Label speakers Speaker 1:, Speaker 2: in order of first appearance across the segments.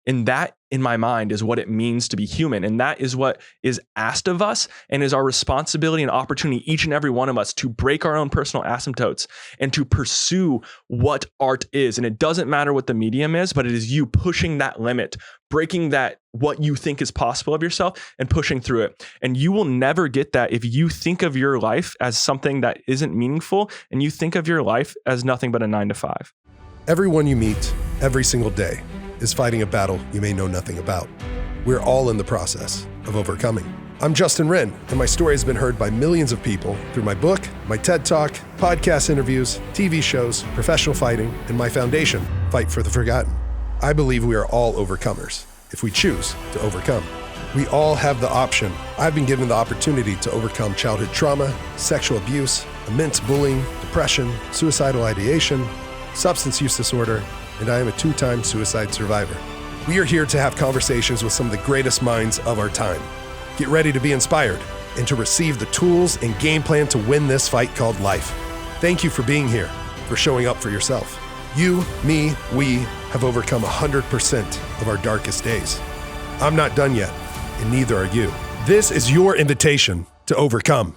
Speaker 1: And that, in my mind, is what it means to be human. And that is what is asked of us and is our responsibility and opportunity, each and every one of us, to break our own personal asymptotes and to pursue what art is. And it doesn't matter what the medium is, but it is you pushing that limit, breaking that, what you think is possible of yourself and pushing through it. And you will never get that if you think of your life as something that isn't meaningful and you think of your life as nothing but a 9 to 5.
Speaker 2: Everyone you meet every single day is fighting a battle you may know nothing about. We're all in the process of overcoming. I'm Justin Wren, and my story has been heard by millions of people through my book, my TED Talk, podcast interviews, TV shows, professional fighting, and my foundation, Fight for the Forgotten. I believe we are all overcomers if we choose to overcome. We all have the option. I've been given the opportunity to overcome childhood trauma, sexual abuse, immense bullying, depression, suicidal ideation, substance use disorder, and I am a 2-time suicide survivor. We are here to have conversations with some of the greatest minds of our time. Get ready to be inspired and to receive the tools and game plan to win this fight called life. Thank you for being here, for showing up for yourself. You, me, we have overcome 100% of our darkest days. I'm not done yet, and neither are you. This is your invitation to overcome.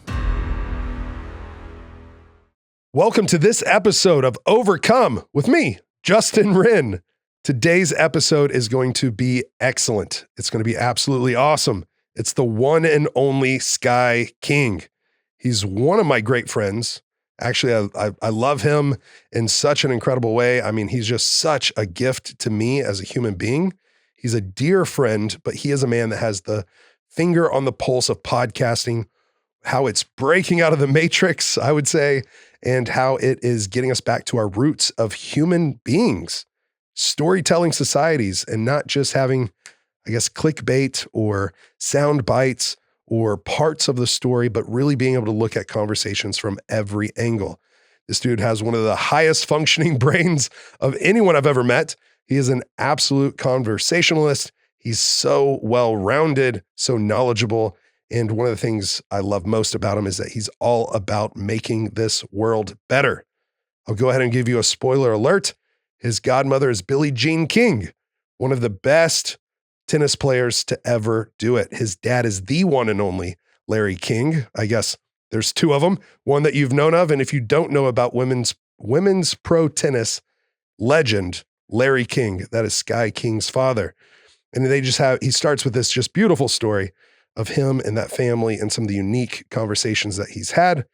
Speaker 2: Welcome to this episode of Overcome with me, Justin Wren. Today's episode is going to be excellent. It's going to be absolutely awesome. It's the one and only Sky King. He's one of my great friends. Actually, I love him in such an incredible way. I mean, he's just such a gift to me as a human being. He's a dear friend, but he is a man that has the finger on the pulse of podcasting, how it's breaking out of the matrix, I would say, and how it is getting us back to our roots of human beings, storytelling societies, and not just having, I guess, clickbait or sound bites or parts of the story, but really being able to look at conversations from every angle. This dude has one of the highest functioning brains of anyone I've ever met. He is an absolute conversationalist. He's so well-rounded, so knowledgeable. And one of the things I love most about him is that he's all about making this world better. I'll go ahead and give you a spoiler alert. His godmother is Billie Jean King, one of the best tennis players to ever do it. His dad is the one and only Larry King. I guess there's 2 of them, one that you've known of. And if you don't know about women's pro tennis legend, Larry King, that is Sky King's father. And he starts with this just beautiful story of him and that family and some of the unique conversations that he's had.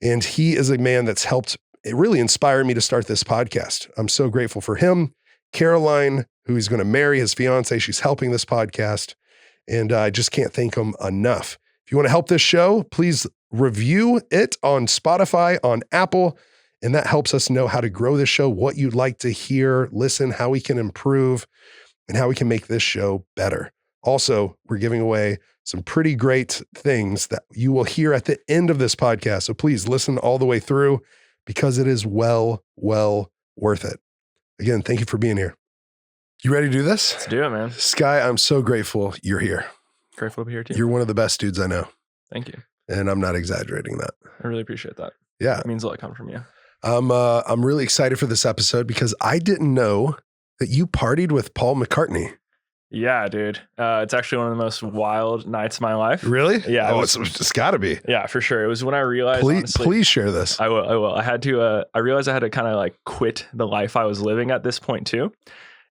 Speaker 2: And he is a man that's helped really inspire me to start this podcast. I'm so grateful for him. Caroline, who he's going to marry, his fiance, she's helping this podcast. And I just can't thank him enough. If you want to help this show, please review it on Spotify, on Apple. And that helps us know how to grow this show, what you'd like to hear, listen, how we can improve, and how we can make this show better. Also, we're giving away some pretty great things that you will hear at the end of this podcast. So please listen all the way through because it is well worth it. Again, thank you for being here. You ready to do this?
Speaker 1: Let's do it, man.
Speaker 2: Sky, I'm so grateful you're here.
Speaker 1: Grateful to be here too.
Speaker 2: You're one of the best dudes I know.
Speaker 1: Thank you.
Speaker 2: And I'm not exaggerating that.
Speaker 1: I really appreciate that.
Speaker 2: Yeah.
Speaker 1: It means a lot coming from you.
Speaker 2: I'm really excited for this episode because I didn't know that you partied with Paul McCartney.
Speaker 1: Yeah, dude. It's actually one of the most wild nights of my life.
Speaker 2: Really?
Speaker 1: Yeah.
Speaker 2: It's gotta be.
Speaker 1: Yeah, for sure. It was when I realized,
Speaker 2: Please share this.
Speaker 1: I will. I realized I had to kind of like quit the life I was living at this point too.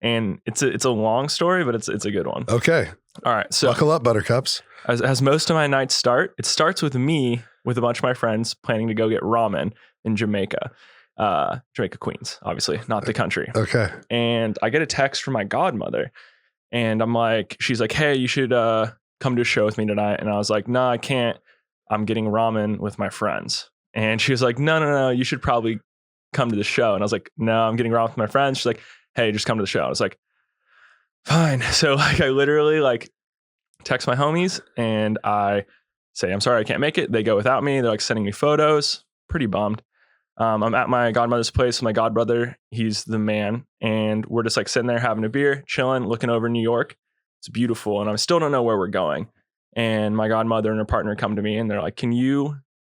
Speaker 1: And it's a long story, but it's a good one.
Speaker 2: Okay.
Speaker 1: All right. So
Speaker 2: buckle up, buttercups.
Speaker 1: As most of my nights start, it starts with me with a bunch of my friends planning to go get ramen in Jamaica. Jamaica, Queens, obviously, not the country.
Speaker 2: Okay.
Speaker 1: And I get a text from my godmother. And she's like, hey, you should come to a show with me tonight. And I was like, no, I can't. I'm getting ramen with my friends. And she was like, no, you should probably come to the show. And I was like, no, I'm getting ramen with my friends. She's like, hey, just come to the show. I was like, fine. So I literally text my homies and I say, I'm sorry, I can't make it. They go without me. They're sending me photos. Pretty bummed. I'm at my godmother's place with my godbrother. He's the man. And we're just sitting there having a beer, chilling, looking over New York. It's beautiful. And I still don't know where we're going. And my godmother and her partner come to me and they're like, can you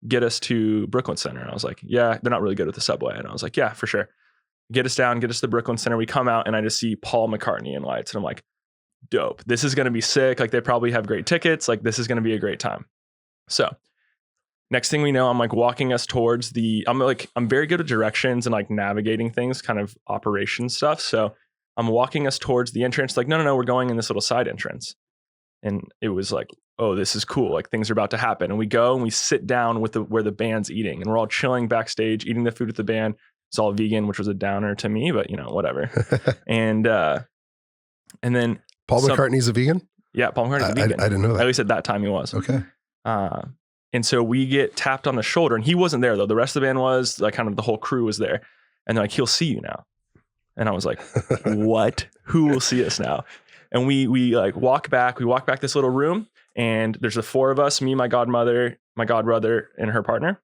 Speaker 1: get us to Brooklyn Center? And I was like, yeah, they're not really good with the subway. And I was like, yeah, for sure. get us down, get us to the Brooklyn Center. We come out and I just see Paul McCartney in lights. And I'm like, dope. This is going to be sick. Like they probably have great tickets. Like this is going to be a great time. So next thing we know, I'm like walking us towards I'm very good at directions and like navigating things, kind of operation stuff. So I'm walking us towards the entrance. Like, no, we're going in this little side entrance. And it was like, oh, this is cool. Like things are about to happen. And we go and we sit down where the band's eating, and we're all chilling backstage, eating the food with the band. It's all vegan, which was a downer to me, but whatever. and then
Speaker 2: Paul McCartney's a vegan?
Speaker 1: Yeah, Paul McCartney's a vegan.
Speaker 2: I didn't know that.
Speaker 1: At least at that time he was.
Speaker 2: Okay.
Speaker 1: And so we get tapped on the shoulder, and he wasn't there though. The rest of the band was, like kind of the whole crew was there. And they're like, he'll see you now. And I was like, what? Who will see us now? And we like walk back this little room, and there's the four of us, me, my godmother, my godbrother, and her partner.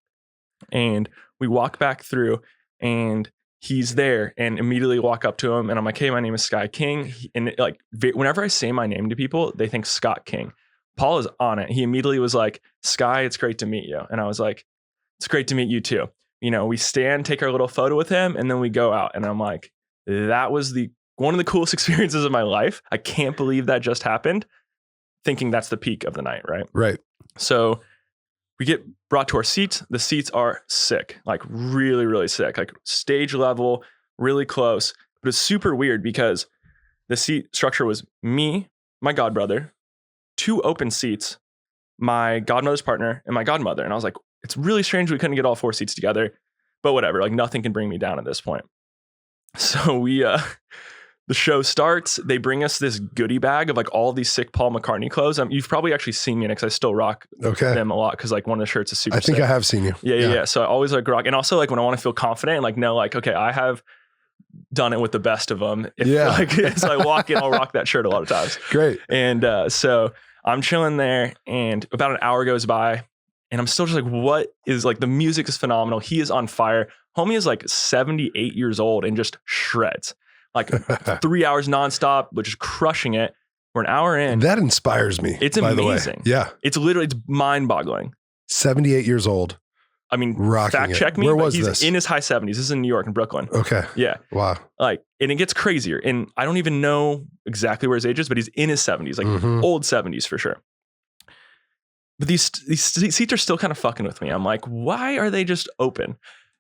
Speaker 1: And we walk back through, and he's there, and immediately walk up to him. And I'm like, hey, my name is Sky King. And like, whenever I say my name to people, they think Scott King. Paul is on it. He immediately was like, Sky, it's great to meet you. And I was like, it's great to meet you too. We stand, take our little photo with him, and then we go out. And I'm like, that was one of the coolest experiences of my life. I can't believe that just happened. Thinking that's the peak of the night, right?
Speaker 2: Right.
Speaker 1: So we get brought to our seats. The seats are sick, like really, really sick, like stage level, really close. But it's super weird because the seat structure was me, my godbrother, 2 open seats, my godmother's partner, and my godmother. And I was like, it's really strange we couldn't get all 4 seats together, but whatever. Like nothing can bring me down at this point. So the show starts. They bring us this goodie bag of like all these sick Paul McCartney clothes. You've probably actually seen me in it because I still rock them a lot because like one of the shirts is super
Speaker 2: I think
Speaker 1: sick.
Speaker 2: I have seen you.
Speaker 1: Yeah. So I always like rock. And also like when I want to feel confident and like know like, okay, I have done it with the best of them. So I walk in, I'll rock that shirt a lot of times.
Speaker 2: Great.
Speaker 1: And so I'm chilling there, and about an hour goes by, and I'm still just like, what is like, the music is phenomenal. He is on fire. Homie is like 78 years old and just shreds. Like 3 hours nonstop, but just crushing it. We're an hour in.
Speaker 2: That inspires me.
Speaker 1: It's amazing.
Speaker 2: Yeah.
Speaker 1: It's mind boggling.
Speaker 2: 78 years old.
Speaker 1: I mean,
Speaker 2: rocking
Speaker 1: fact check me.
Speaker 2: Where was
Speaker 1: he's
Speaker 2: this?
Speaker 1: In his high 70s. This is in New York and Brooklyn.
Speaker 2: Okay.
Speaker 1: Yeah.
Speaker 2: Wow.
Speaker 1: Like, and it gets crazier. And I don't even know exactly where his age is, but he's in his 70s, like old 70s for sure. But these seats are still kind of fucking with me. I'm like, why are they just open?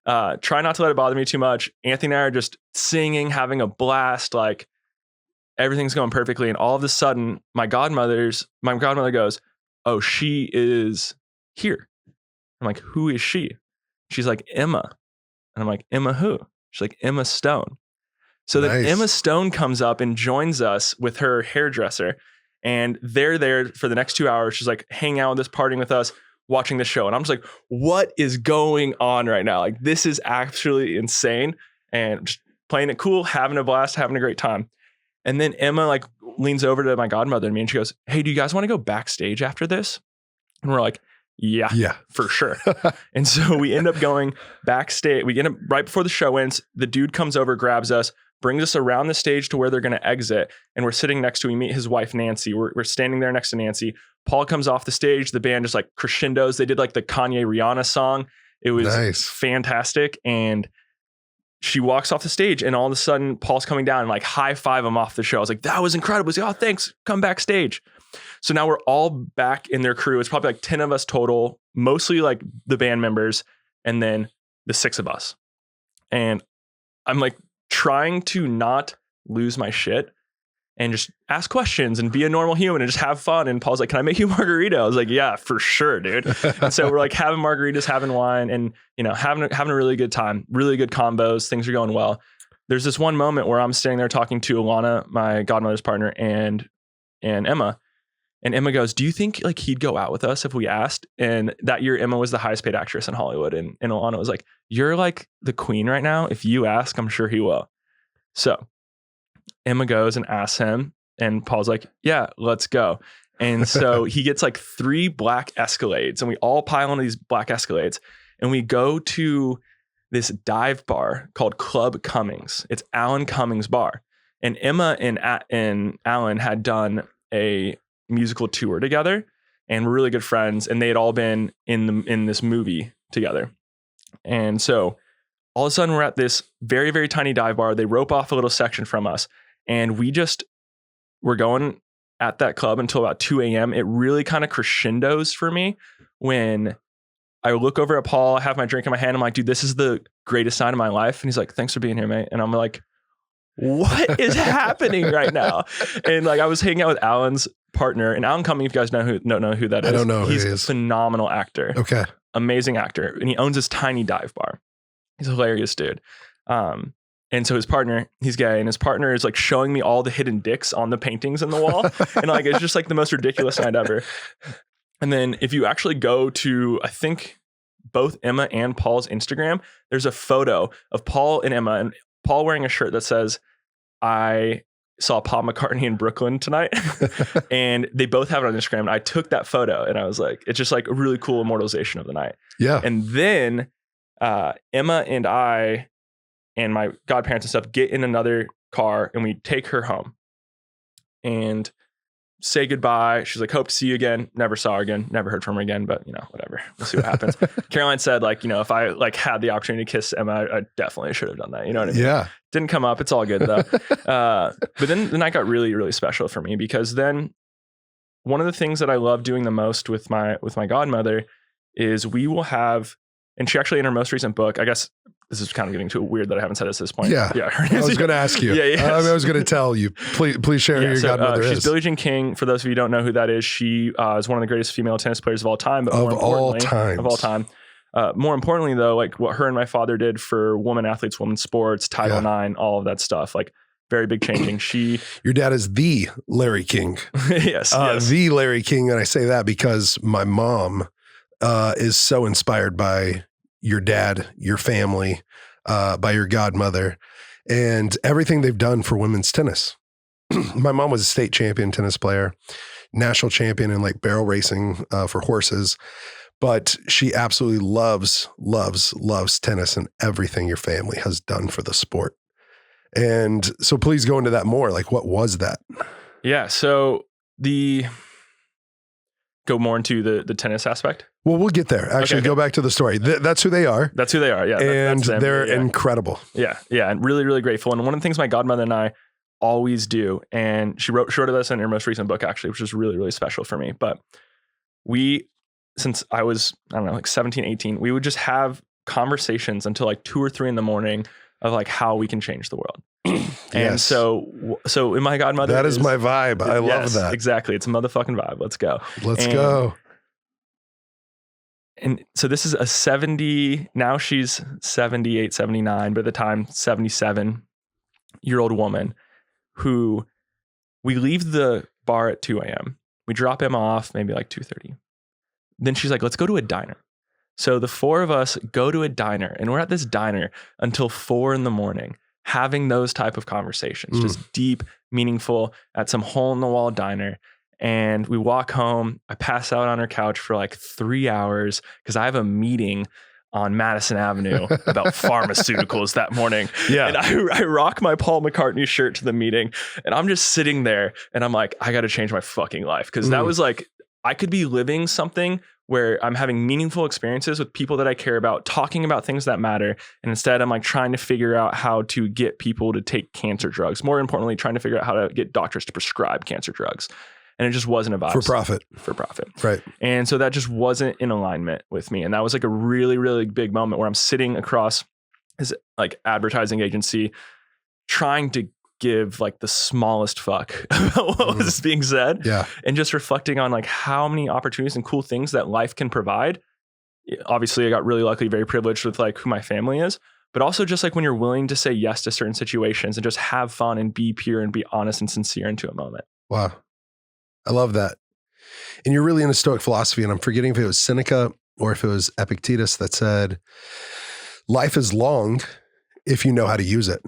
Speaker 1: Try not to let it bother me too much. Anthony and I are just singing, having a blast. Like everything's going perfectly. And all of a sudden, my godmother goes, oh, she is here. I'm like, who is she? She's like, Emma. And I'm like, Emma who? She's like, Emma Stone. So then Emma Stone comes up and joins us with her hairdresser. And they're there for the next 2 hours. She's like hanging out with us, partying with us, watching the show. And I'm just like, what is going on right now? Like, this is actually insane. And just playing it cool, having a blast, having a great time. And then Emma like leans over to my godmother and me, and she goes, hey, do you guys want to go backstage after this? And we're like, yeah, for sure. And so we end up going backstage. We end up right before the show ends. The dude comes over, grabs us, brings us around the stage to where they're going to exit. And we're sitting next to, we meet his wife, Nancy. We're standing there next to Nancy. Paul comes off the stage. The band just like crescendos. They did like the Kanye Rihanna song. It was fantastic. And she walks off the stage, and all of a sudden Paul's coming down and like high five him off the show. I was like, that was incredible. He's like, oh, thanks. Come backstage. So now we're all back in their crew. It's probably like 10 of us total, mostly like the band members, and then the 6 of us. And I'm like trying to not lose my shit and just ask questions and be a normal human and just have fun. And Paul's like, can I make you a margarita? I was like, yeah, for sure, dude. And so we're like having margaritas, having wine, and having a really good time, really good combos. Things are going well. There's this one moment where I'm standing there talking to Alana, my godmother's partner, and Emma. And Emma goes, do you think like he'd go out with us if we asked? And that year, Emma was the highest paid actress in Hollywood. And Alana was like, you're like the queen right now. If you ask, I'm sure he will. So Emma goes and asks him, and Paul's like, yeah, let's go. And so he gets like 3 black Escalades, and we all pile onto these black Escalades, and we go to this dive bar called Club Cummings. It's Alan Cummings Bar. And Emma and Alan had done a musical tour together, and we're really good friends, and they had all been in this movie together. And so all of a sudden we're at this very, very tiny dive bar. They rope off a little section from us, and we're going at that club until about 2 a.m. It really kind of crescendos for me when I look over at Paul, I have my drink in my hand. I'm like, dude, this is the greatest night of my life. And he's like, thanks for being here, mate. And I'm like, what is happening right now? And like, I was hanging out with Alan's partner, and Alan Cumming, if you guys don't know who that is.
Speaker 2: I don't know who
Speaker 1: He's
Speaker 2: he
Speaker 1: a
Speaker 2: is.
Speaker 1: phenomenal actor.
Speaker 2: Okay.
Speaker 1: Amazing actor. And he owns this tiny dive bar. He's a hilarious dude. And so his partner, he's gay, and his partner is like showing me all the hidden dicks on the paintings in the wall. And like, it's just like the most ridiculous night ever. And then if you actually go to, I think, both Emma and Paul's Instagram, there's a photo of Paul and Emma, and Paul wearing a shirt that says, I saw Paul McCartney in Brooklyn tonight. And they both have it on Instagram. And I took that photo, and I was like, it's just like a really cool immortalization of the night.
Speaker 2: Yeah.
Speaker 1: And then Emma and I and my godparents and stuff get in another car, and we take her home and say goodbye. She's like, hope to see you again. Never saw her again. Never heard from her again, but whatever. We'll see what happens. Caroline said, like, if I like had the opportunity to kiss Emma, I definitely should have done that. You know what I mean?
Speaker 2: Yeah.
Speaker 1: Didn't come up. It's all good though. But then the night got really, really special for me, because then one of the things that I love doing the most with my godmother is we will have, and she actually, in her most recent book, I guess this is kind of getting too weird that I haven't said this at this point.
Speaker 2: Yeah.
Speaker 1: I
Speaker 2: was going to ask you.
Speaker 1: Yeah.
Speaker 2: I was going to tell you. Please share who your godmother is.
Speaker 1: She's Billie Jean King. For those of you who don't know who that is, she is one of the greatest female tennis players of all time. But
Speaker 2: Of all time.
Speaker 1: More importantly, though, like what her and my father did for women athletes, women's sports, Title IX, all of that stuff, like very big changing.
Speaker 2: Your dad is the Larry King.
Speaker 1: Yes.
Speaker 2: The Larry King. And I say that because my mom is so inspired by your dad, your family, by your godmother, and everything they've done for women's tennis. My mom was a state champion tennis player, national champion in like barrel racing for horses, but she absolutely loves tennis and everything your family has done for the sport. And so please go into that more. Like, what was that?
Speaker 1: Yeah. So go more into the tennis aspect.
Speaker 2: Well, we'll get there. Actually,
Speaker 1: Okay.
Speaker 2: Go back to the story. That's who they are.
Speaker 1: That's who they are. Yeah.
Speaker 2: And
Speaker 1: that's them.
Speaker 2: they're
Speaker 1: Yeah.
Speaker 2: incredible.
Speaker 1: Yeah. Yeah. And really, really grateful. And one of the things my godmother and I always do, and she wrote this in her most recent book, actually, which was really, really special for me. But since I was, I don't know, like 17, 18, we would just have conversations until like 2 or 3 in the morning of like how we can change the world. And
Speaker 2: Yes.
Speaker 1: so in my godmother,
Speaker 2: That is my vibe. I love that.
Speaker 1: Exactly. It's a motherfucking vibe. Let's go.
Speaker 2: Let's go.
Speaker 1: And so this is a 70, now she's 78, 79, but at the time, 77-year-old woman who we leave the bar at 2 a.m. We drop him off maybe like 2:30. Then she's like, let's go to a diner. So the 4 of us go to a diner, and we're at this diner until 4 in the morning, having those type of conversations, just deep, meaningful, at some hole in the wall diner. And we walk home. I pass out on her couch for like 3 hours because I have a meeting on Madison Avenue about pharmaceuticals that morning.
Speaker 2: Yeah.
Speaker 1: And I rock my Paul McCartney shirt to the meeting, and I'm just sitting there and I'm like, I got to change my fucking life. Cause that was like, I could be living something where I'm having meaningful experiences with people that I care about, talking about things that matter. And instead I'm like trying to figure out how to get people to take cancer drugs. More importantly, trying to figure out how to get doctors to prescribe cancer drugs. And it just wasn't a vibe. For profit.
Speaker 2: Right.
Speaker 1: And so that just wasn't in alignment with me. And that was like a really, really big moment where I'm sitting across this like advertising agency trying to give like the smallest fuck about what was being said.
Speaker 2: Yeah.
Speaker 1: And just reflecting on like how many opportunities and cool things that life can provide. Obviously, I got really lucky, very privileged with like who my family is, but also just like when you're willing to say yes to certain situations and just have fun and be pure and be honest and sincere into a moment.
Speaker 2: Wow. I love that. And you're really into Stoic philosophy, and I'm forgetting if it was Seneca or if it was Epictetus that said, life is long if you know how to use it.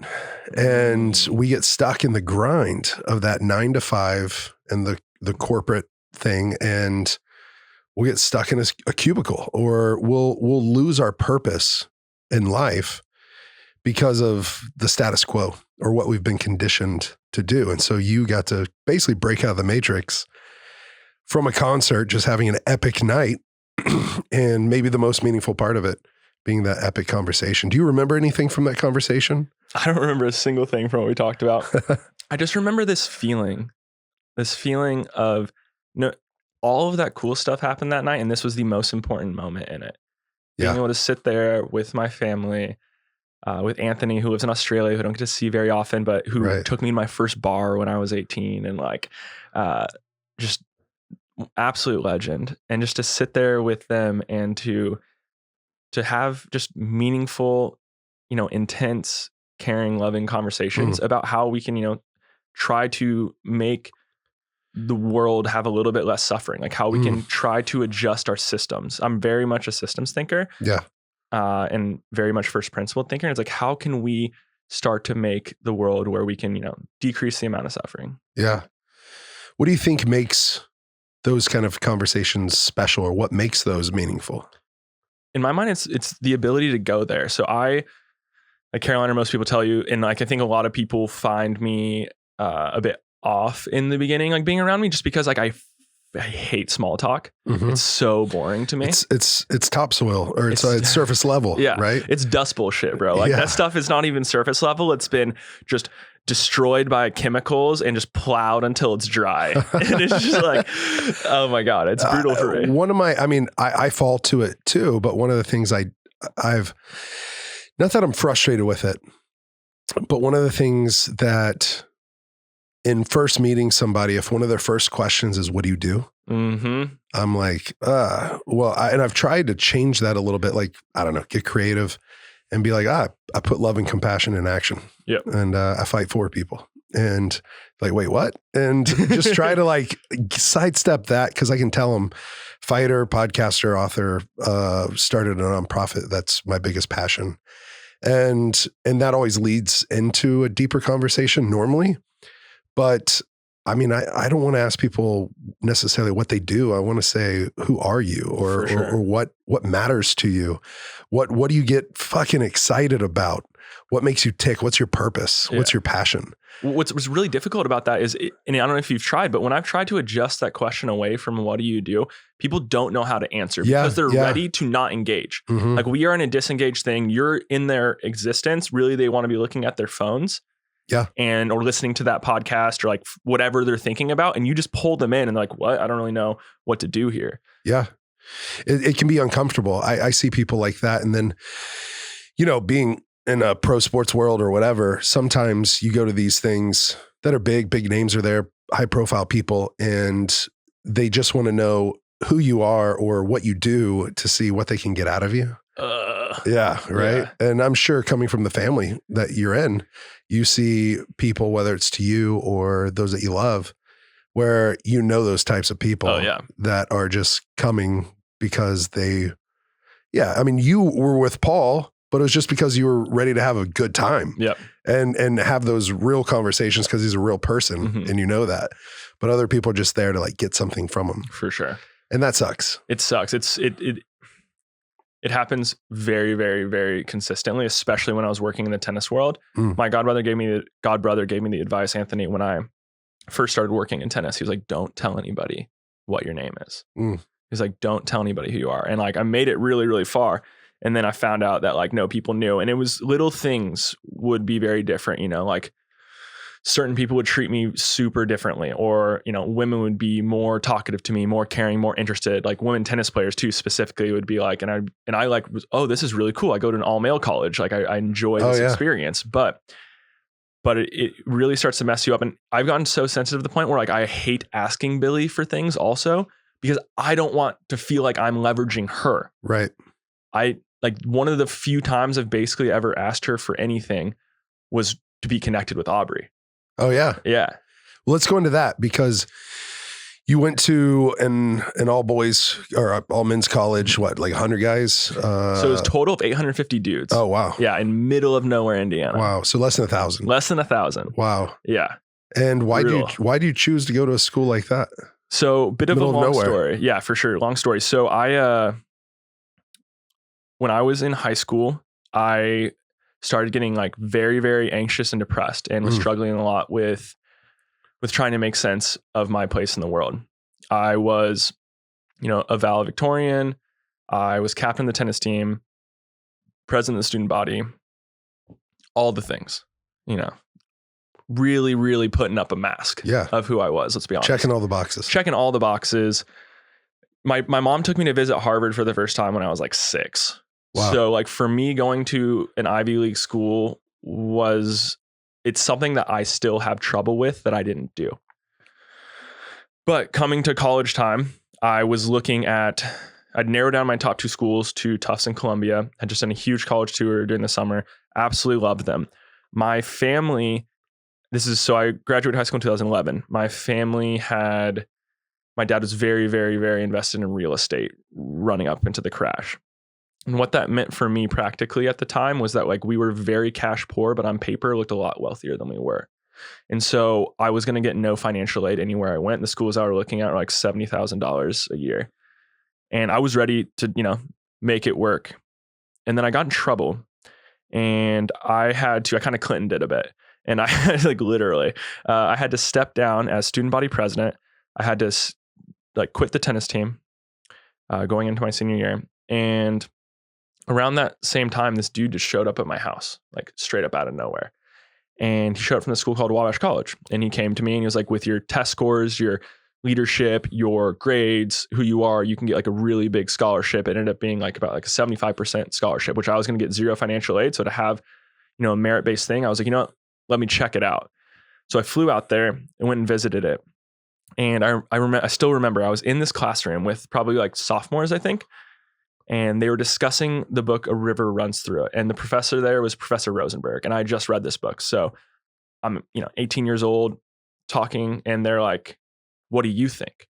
Speaker 2: And we get stuck in the grind of that 9 to 5 and the corporate thing, and we'll get stuck in a cubicle, or we'll lose our purpose in life because of the status quo or what we've been conditioned to do. And so you got to basically break out of the matrix from a concert, just having an epic night, and maybe the most meaningful part of it being that epic conversation. Do you remember anything from that conversation?
Speaker 1: I don't remember a single thing from what we talked about. I just remember this feeling of no, all of that cool stuff happened that night. And this was the most important moment in it. Being able to sit there with my family, with Anthony, who lives in Australia, who I don't get to see very often, but who took me to my first bar when I was 18, and like, just absolute legend. And just to sit there with them and to have just meaningful, intense, caring, loving conversations about how we can, try to make the world have a little bit less suffering, like how we can try to adjust our systems. I'm very much a systems thinker.
Speaker 2: Yeah.
Speaker 1: And very much first principle thinker. It's like, how can we start to make the world where we can, decrease the amount of suffering?
Speaker 2: Yeah. What do you think makes those kind of conversations special, or what makes those meaningful?
Speaker 1: In my mind, it's the ability to go there. So like Carolina, most people tell you, and like, I think a lot of people find me a bit off in the beginning, like being around me, just because like I hate small talk. It's so boring to me.
Speaker 2: It's topsoil, or it's surface level.
Speaker 1: Yeah,
Speaker 2: right.
Speaker 1: It's dust bullshit, bro. Like that stuff is not even surface level. It's been just destroyed by chemicals and just plowed until it's dry. And it's just like, oh my God, it's brutal for me.
Speaker 2: I fall to it too, but one of the things I've, not that I'm frustrated with it, but one of the things that in first meeting somebody, if one of their first questions is, what do you do? I'm like, and I've tried to change that a little bit. Like, I don't know, get creative and be like, I put love and compassion in action.
Speaker 1: Yep.
Speaker 2: And I fight for people. And like, wait, what? And just try to like sidestep that, because I can tell them, fighter, podcaster, author, started a nonprofit. That's my biggest passion. And that always leads into a deeper conversation normally. But I mean, I don't want to ask people necessarily what they do. I want to say, who are you, or what matters to you? What do you get fucking excited about? What makes you tick? What's your purpose? What's your passion?
Speaker 1: What's really difficult about that is, and I don't know if you've tried, but when I've tried to adjust that question away from what do you do, people don't know how to answer because they're ready to not engage. Like, we are in a disengaged thing. You're in their existence. Really, they want to be looking at their phones. Yeah. Or listening to that podcast, or like whatever they're thinking about. And you just pull them in and they're like, what? I don't really know what to do here. Yeah.
Speaker 2: It can be uncomfortable. I see people like that. And then, being in a pro sports world or whatever, sometimes you go to these things that are big names are there, high profile people, and they just want to know who you are or what you do to see what they can get out of you. Yeah. Right. Yeah. And I'm sure, coming from the family that you're in, you see people, whether it's to you or those that you love, where those types of people that are just coming because you were with Paul, but it was just because you were ready to have a good time. Yep. And have those real conversations because he's a real person, and that. But other people are just there to like get something from him.
Speaker 1: For sure.
Speaker 2: And that sucks.
Speaker 1: It sucks. It happens very, very, very consistently, especially when I was working in the tennis world. My godbrother gave me the advice, Anthony, when I first started working in tennis. He was like, don't tell anybody what your name is. He's like, don't tell anybody who you are. And like, I made it really, really far. And then I found out that like, no, people knew. And it was little things would be very different, like certain people would treat me super differently, or, women would be more talkative to me, more caring, more interested. Like women tennis players too, specifically, would be like, and I like, oh, this is really cool. I go to an all male college. Like I enjoy this experience, but it really starts to mess you up. And I've gotten so sensitive to the point where like, I hate asking Billy for things also, because I don't want to feel like I'm leveraging her. Right. One of the few times I've basically ever asked her for anything was to be connected with Aubrey. Oh yeah. Yeah.
Speaker 2: Well, let's go into that, because you went to an all boys or all men's college, what, like 100 guys?
Speaker 1: So it was a total of 850 dudes.
Speaker 2: Oh, wow.
Speaker 1: Yeah. In middle of nowhere, Indiana.
Speaker 2: Wow. So less than 1,000.
Speaker 1: Less than 1,000.
Speaker 2: Wow.
Speaker 1: Yeah.
Speaker 2: And why do you choose to go to a school like that?
Speaker 1: So bit of a long story. Yeah, for sure. Long story. So when I was in high school, I started getting like very, very anxious and depressed, and was struggling a lot with trying to make sense of my place in the world. I was, a valedictorian. I was captain of the tennis team. president of the student body, all the things, really, really putting up a mask of who I was. Let's be honest.
Speaker 2: Checking all the boxes.
Speaker 1: Checking all the boxes. My mom took me to visit Harvard for the first time when I was like 6.
Speaker 2: Wow.
Speaker 1: So like for me, going to an Ivy League school it's something that I still have trouble with that I didn't do. But coming to college time, I'd narrowed down my top 2 schools to Tufts and Columbia. Had just done a huge college tour during the summer. Absolutely loved them. My family, so I graduated high school in 2011. My dad was very, very, very invested in real estate running up into the crash. And what that meant for me practically at the time was that like we were very cash poor, but on paper looked a lot wealthier than we were. And so I was going to get no financial aid anywhere I went. The schools I were looking at were like $70,000 a year. And I was ready to, make it work. And then I got in trouble and I kind of Clinton did a bit. And I had I had to step down as student body president. I had to quit the tennis team going into my senior year. And around that same time, this dude just showed up at my house, like straight up out of nowhere. And he showed up from a school called Wabash College. And he came to me and he was like, with your test scores, your leadership, your grades, who you are, you can get like a really big scholarship. It ended up being like about like a 75% scholarship, which I was going to get 0 financial aid. So to have, a merit-based thing, I was like, let me check it out. So I flew out there and went and visited it. And I still remember I was in this classroom with probably like sophomores, I think. And they were discussing the book A River Runs Through It. And the professor there was Professor Rosenberg. And I just read this book. So I'm, 18 years old talking and they're like, what do you think?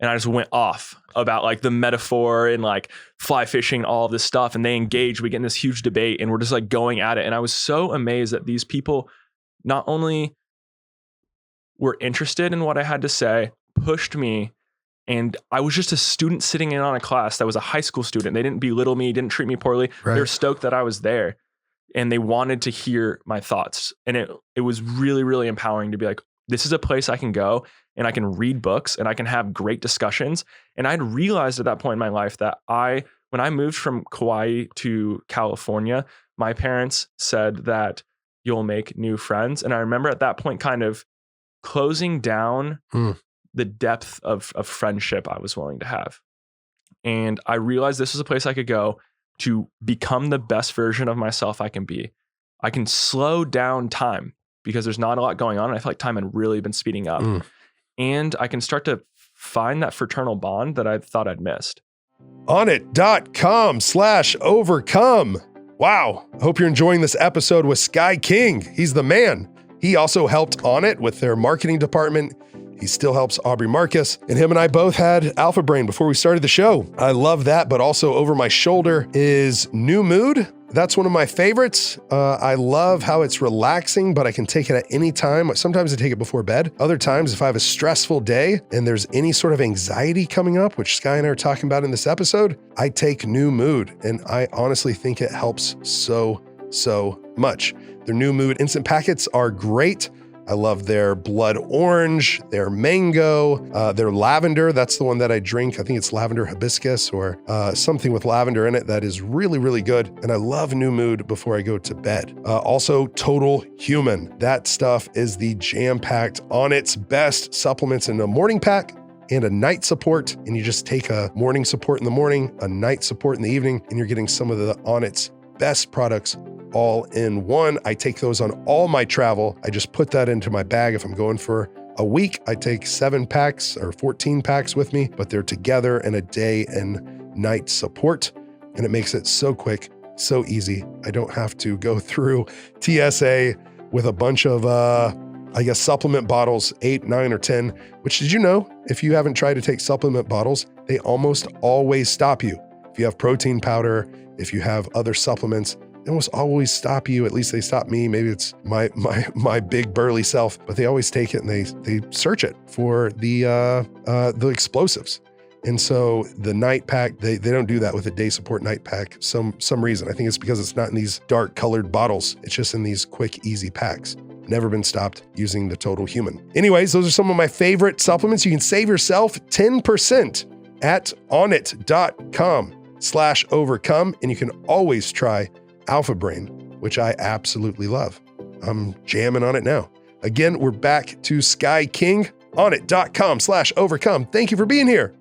Speaker 1: And I just went off about like the metaphor and like fly fishing, all of this stuff. And they engaged, we get in this huge debate and we're just like going at it. And I was so amazed that these people not only were interested in what I had to say, pushed me. And I was just a student sitting in on a class that was a high school student. They didn't belittle me, didn't treat me poorly. Right. They were stoked that I was there and they wanted to hear my thoughts. And it was really, really empowering to be like, this is a place I can go and I can read books and I can have great discussions. And I'd realized at that point in my life that when I moved from Kauai to California, my parents said that you'll make new friends. And I remember at that point kind of closing down the depth of friendship I was willing to have. And I realized this was a place I could go to become the best version of myself I can be. I can slow down time because there's not a lot going on. And I feel like time had really been speeding up. And I can start to find that fraternal bond that I thought I'd missed. Onnit.com/overcome. Wow. I hope you're enjoying this episode with Sky King. He's the man. He also helped Onnit with their marketing department. He still helps Aubrey Marcus, and him and I both had Alpha Brain before we started the show. I love that, but also over my shoulder is New Mood. That's one of my favorites. I love how it's relaxing, but I can take it at any time. Sometimes I take it before bed. Other times, if I have a stressful day and there's any sort of anxiety coming up, which Sky and I are talking about in this episode, I take New Mood, and I honestly think it helps so much. Their New Mood instant packets are great. I love their blood orange, their mango, their lavender. That's the one that I drink. I think it's lavender hibiscus or something with lavender in it that is really, really good. And I love New Mood before I go to bed. Also, Total Human. That stuff is the jam-packed Onnit's best supplements in a morning pack and a night support. And you just take a morning support in the morning, a night support in the evening, and you're getting some of the Onnit's best products all in one. I take those on all my travel. I just put that into my bag. If I'm going for a week, I take 7 packs or 14 packs with me, but they're together in a day and night support. And it makes it so quick, so easy. I don't have to go through TSA with a bunch of, supplement bottles, 8, 9, or 10, which did you know, if you haven't tried to take supplement bottles, they almost always stop you. If you have protein powder, if you have other supplements, they almost always stop you. At least they stop me. Maybe it's my big burly self, but they always take it and they search it for the explosives. And so the night pack, they don't do that with a day support night pack. Some reason. I think it's because it's not in these dark colored bottles. It's just in these quick, easy packs. Never been stopped using the Total Human. Anyways, those are some of my favorite supplements. You can save yourself 10% at onnit.com/overcome. And you can always try
Speaker 2: Alpha Brain, which I absolutely love. I'm jamming on it now. Again, we're back to Sky King. Onnit.com/overcome. Thank you for being here.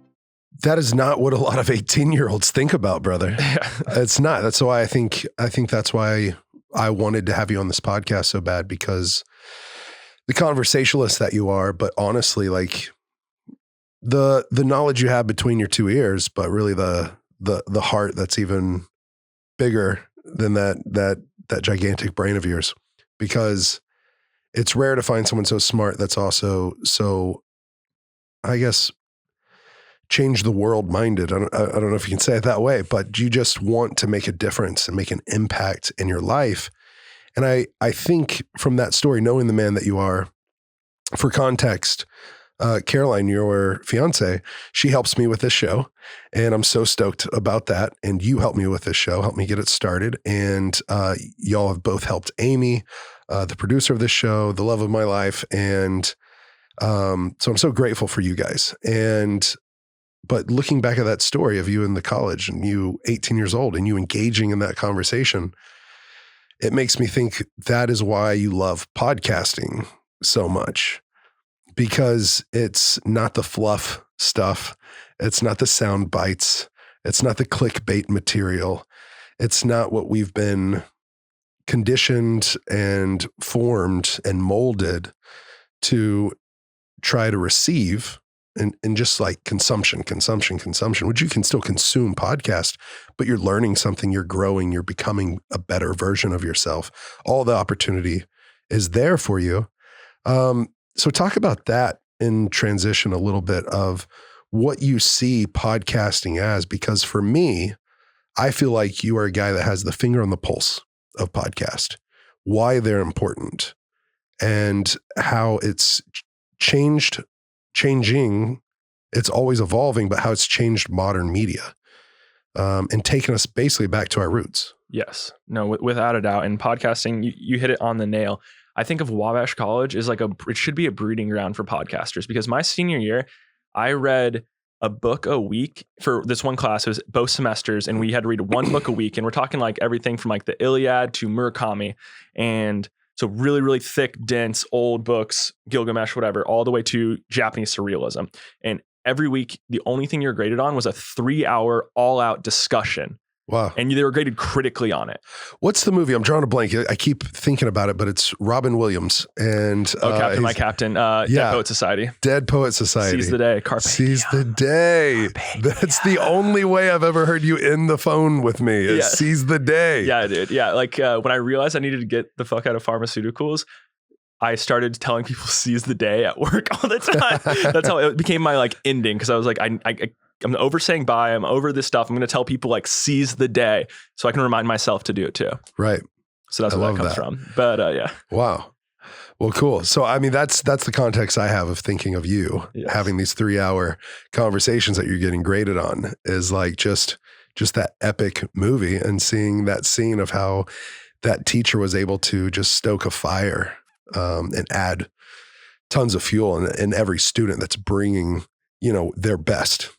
Speaker 2: That is not what a lot of 18-year-olds think about, brother. It's not. That's why I think that's why I wanted to have you on this podcast so bad, because the conversationalist that you are, but honestly, like the knowledge you have between your two ears, but really the heart that's even bigger than that gigantic brain of yours, because it's rare to find someone so smart that's also so, I guess, change the world minded. I don't know if you can say it that way, but you just want to make a difference and make an impact in your life. And I think from that story, knowing the man that you are, for context, Caroline, your fiance, she helps me with this show, and I'm so stoked about that. And you helped me with this show, helped me get it started. And y'all have both helped Amy, the producer of this show, the love of my life. And so I'm so grateful for you guys. But looking back at that story of you in the college and you 18 years old and you engaging in that conversation, it makes me think that is why you love podcasting so much, because it's not the fluff stuff. It's not the sound bites. It's not the clickbait material. It's not what we've been conditioned and formed and molded to try to receive. And just like consumption, which you can still consume podcast, but you're learning something, you're growing, you're becoming a better version of yourself. All the opportunity is there for you. So talk about that in transition a little bit of what you see podcasting as, because for me, I feel like you are a guy that has the finger on the pulse of podcast, why they're important and how it's changing, it's always evolving, but how it's changed modern media and taken us basically back to our roots.
Speaker 1: Yes, no, without a doubt. And podcasting, you hit it on the nail. I think of Wabash College as it should be a breeding ground for podcasters, because my senior year, I read a book a week for this one class. It was both semesters, and we had to read one book a week. And we're talking like everything from like the Iliad to Murakami. And so really, really thick, dense, old books, Gilgamesh, whatever, all the way to Japanese surrealism. And every week, the only thing you're graded on was a 3-hour all-out discussion.
Speaker 2: Wow.
Speaker 1: And they were graded critically on it.
Speaker 2: What's the movie? I'm drawing a blank. I keep thinking about it, but it's Robin Williams and
Speaker 1: Captain, My Captain, Dead Poet Society.
Speaker 2: Dead Poet Society.
Speaker 1: Seize the day. Carpe
Speaker 2: Seize the day. That's the only way I've ever heard you end the phone with me is seize the day.
Speaker 1: Yeah, dude. Yeah. Like when I realized I needed to get the fuck out of pharmaceuticals, I started telling people seize the day at work all the time. That's how it became my like ending. Cause I was like, I'm over saying bye. I'm over this stuff. I'm going to tell people like seize the day so I can remind myself to do it too.
Speaker 2: Right.
Speaker 1: So that's where that comes from. But yeah.
Speaker 2: Wow. Well, cool. So, I mean, that's the context I have of thinking of you having these 3-hour conversations that you're getting graded on is like just that epic movie, and seeing that scene of how that teacher was able to just stoke a fire and add tons of fuel in every student that's bringing, their best.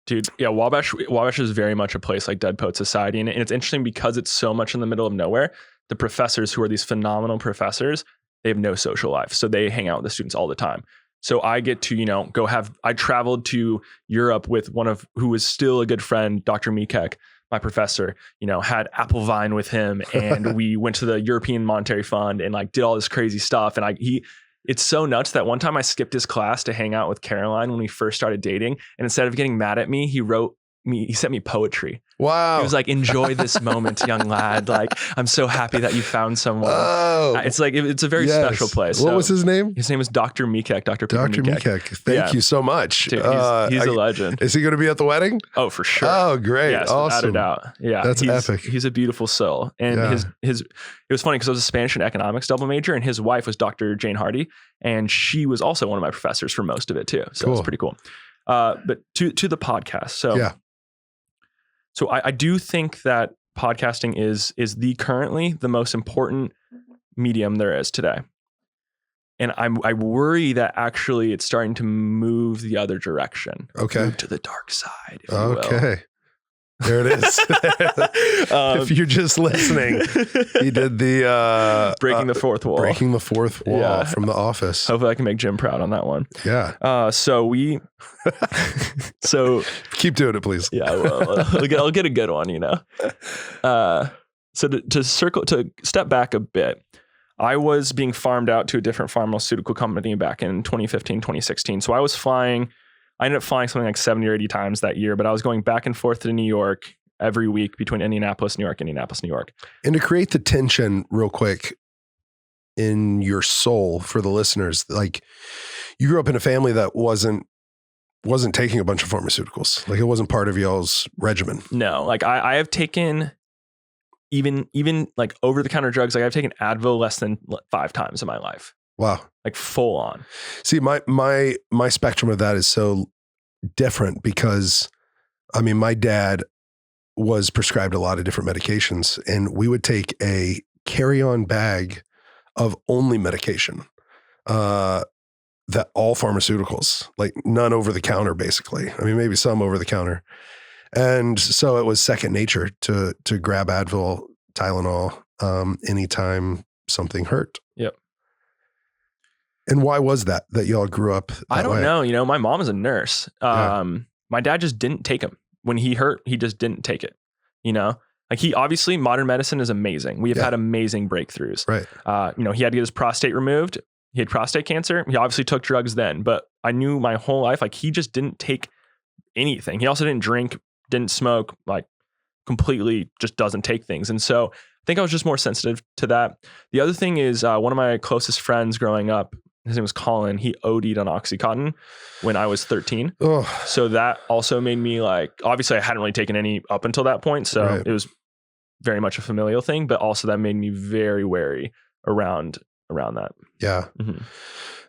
Speaker 1: Dude, yeah, Wabash is very much a place like Dead Poet Society. And it's interesting because it's so much in the middle of nowhere. The professors, who are these phenomenal professors, they have no social life. So they hang out with the students all the time. So I get to, I traveled to Europe with who was still a good friend, Dr. Mikek, my professor, had apple vine with him, and we went to the European Monetary Fund and like did all this crazy stuff. And it's so nuts that one time I skipped his class to hang out with Caroline when we first started dating. And instead of getting mad at me, he sent me poetry.
Speaker 2: Wow.
Speaker 1: He was like, enjoy this moment, young lad. Like, I'm so happy that you found someone.
Speaker 2: Oh.
Speaker 1: It's like, it's a very special place.
Speaker 2: What was his name?
Speaker 1: His name is Dr. Mikek. Dr.
Speaker 2: Mikek. Thank you so much.
Speaker 1: Dude, he's a legend.
Speaker 2: Is he going to be at the wedding?
Speaker 1: Oh, for sure.
Speaker 2: Oh, great.
Speaker 1: Yes,
Speaker 2: awesome.
Speaker 1: without a doubt. Yeah.
Speaker 2: That's epic.
Speaker 1: He's a beautiful soul. And it was funny because I was a Spanish and economics double major, and his wife was Dr. Jane Hardy. And she was also one of my professors for most of it too. So it's pretty cool. But to the podcast. So I do think that podcasting is currently the most important medium there is today. And I worry that actually it's starting to move the other direction.
Speaker 2: Okay.
Speaker 1: Move to the dark side, if you will.
Speaker 2: Okay. There it is. If you're just listening, he did the
Speaker 1: breaking the fourth wall.
Speaker 2: Breaking the fourth wall from The Office.
Speaker 1: Hopefully I can make Jim proud on that one.
Speaker 2: Yeah.
Speaker 1: So
Speaker 2: Keep doing it, please.
Speaker 1: Yeah, well, I'll get a good one, you know. So to step back a bit, I was being farmed out to a different pharmaceutical company back in 2015, 2016. So I ended up flying something like 70 or 80 times that year, but I was going back and forth to New York every week between Indianapolis, New York, Indianapolis, New York.
Speaker 2: And to create the tension real quick in your soul for the listeners, like you grew up in a family that wasn't taking a bunch of pharmaceuticals. Like it wasn't part of y'all's regimen.
Speaker 1: No, like I have taken even like over the counter drugs. Like I've taken Advil less than 5 times in my life.
Speaker 2: Wow.
Speaker 1: Like full on.
Speaker 2: See, my spectrum of that is so different because I mean, my dad was prescribed a lot of different medications and we would take a carry-on bag of only medication, that all pharmaceuticals, like none over the counter, basically. I mean, maybe some over the counter. And so it was second nature to grab Advil, Tylenol, anytime something hurt.
Speaker 1: Yep.
Speaker 2: And why was that y'all grew up that
Speaker 1: I don't
Speaker 2: way?
Speaker 1: know. You know, my mom is a nurse. My dad just didn't take them. When he hurt, he just didn't take it. You know, like obviously modern medicine is amazing. We have had amazing breakthroughs.
Speaker 2: Right.
Speaker 1: You know, he had to get his prostate removed. He had prostate cancer. He obviously took drugs then, but I knew my whole life, like he just didn't take anything. He also didn't drink, didn't smoke, like completely just doesn't take things. And so I think I was just more sensitive to that. The other thing is one of my closest friends growing up, his name was Colin. He OD'd on Oxycontin when I was 13.
Speaker 2: Oh.
Speaker 1: So that also made me like, obviously I hadn't really taken any up until that point. So it was very much a familial thing, but also that made me very wary around that.
Speaker 2: Yeah.
Speaker 1: Mm-hmm.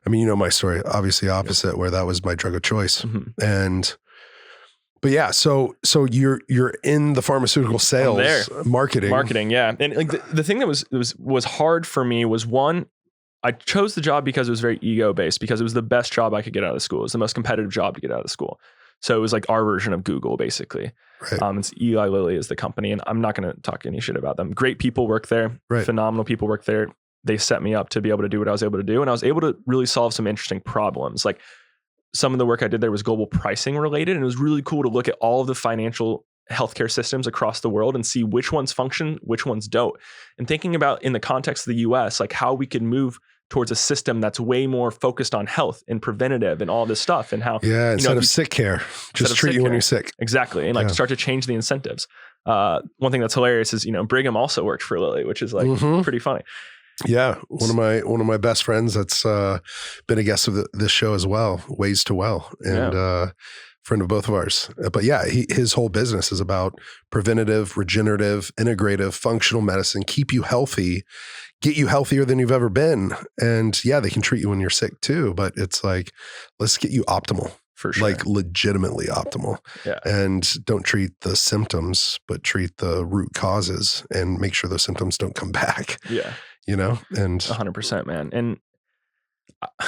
Speaker 2: I mean, you know my story, obviously opposite, where that was my drug of choice.
Speaker 1: Mm-hmm.
Speaker 2: But yeah, so you're in the pharmaceutical sales, marketing.
Speaker 1: Yeah. And like the thing that was hard for me was, one, I chose the job because it was very ego based, because it was the best job I could get out of the school. It was the most competitive job to get out of the school. So it was like our version of Google, basically.
Speaker 2: Right.
Speaker 1: It's Eli Lilly is the company, and I'm not going to talk any shit about them. Great people work there.
Speaker 2: Right.
Speaker 1: Phenomenal people work there. They set me up to be able to do what I was able to do. And I was able to really solve some interesting problems. Like some of the work I did there was global pricing related. And it was really cool to look at all of the financial healthcare systems across the world and see which ones function, which ones don't. And thinking about in the context of the US, like how we could move towards a system that's way more focused on health and preventative and all this stuff, and how
Speaker 2: instead of sick care, just treat you when you're sick.
Speaker 1: Exactly. And like start to change the incentives. One thing that's hilarious is, Brigham also worked for Lilly, which is like pretty funny.
Speaker 2: Yeah. One of my best friends that's been a guest of this show as well, Ways to Well, and friend of both of ours. But yeah, his whole business is about preventative, regenerative, integrative, functional medicine, keep you healthy, get you healthier than you've ever been. And yeah, they can treat you when you're sick too, but it's like, let's get you optimal.
Speaker 1: For sure.
Speaker 2: Like legitimately optimal.
Speaker 1: Yeah.
Speaker 2: And don't treat the symptoms, but treat the root causes and make sure those symptoms don't come back.
Speaker 1: Yeah.
Speaker 2: And
Speaker 1: 100%, man. And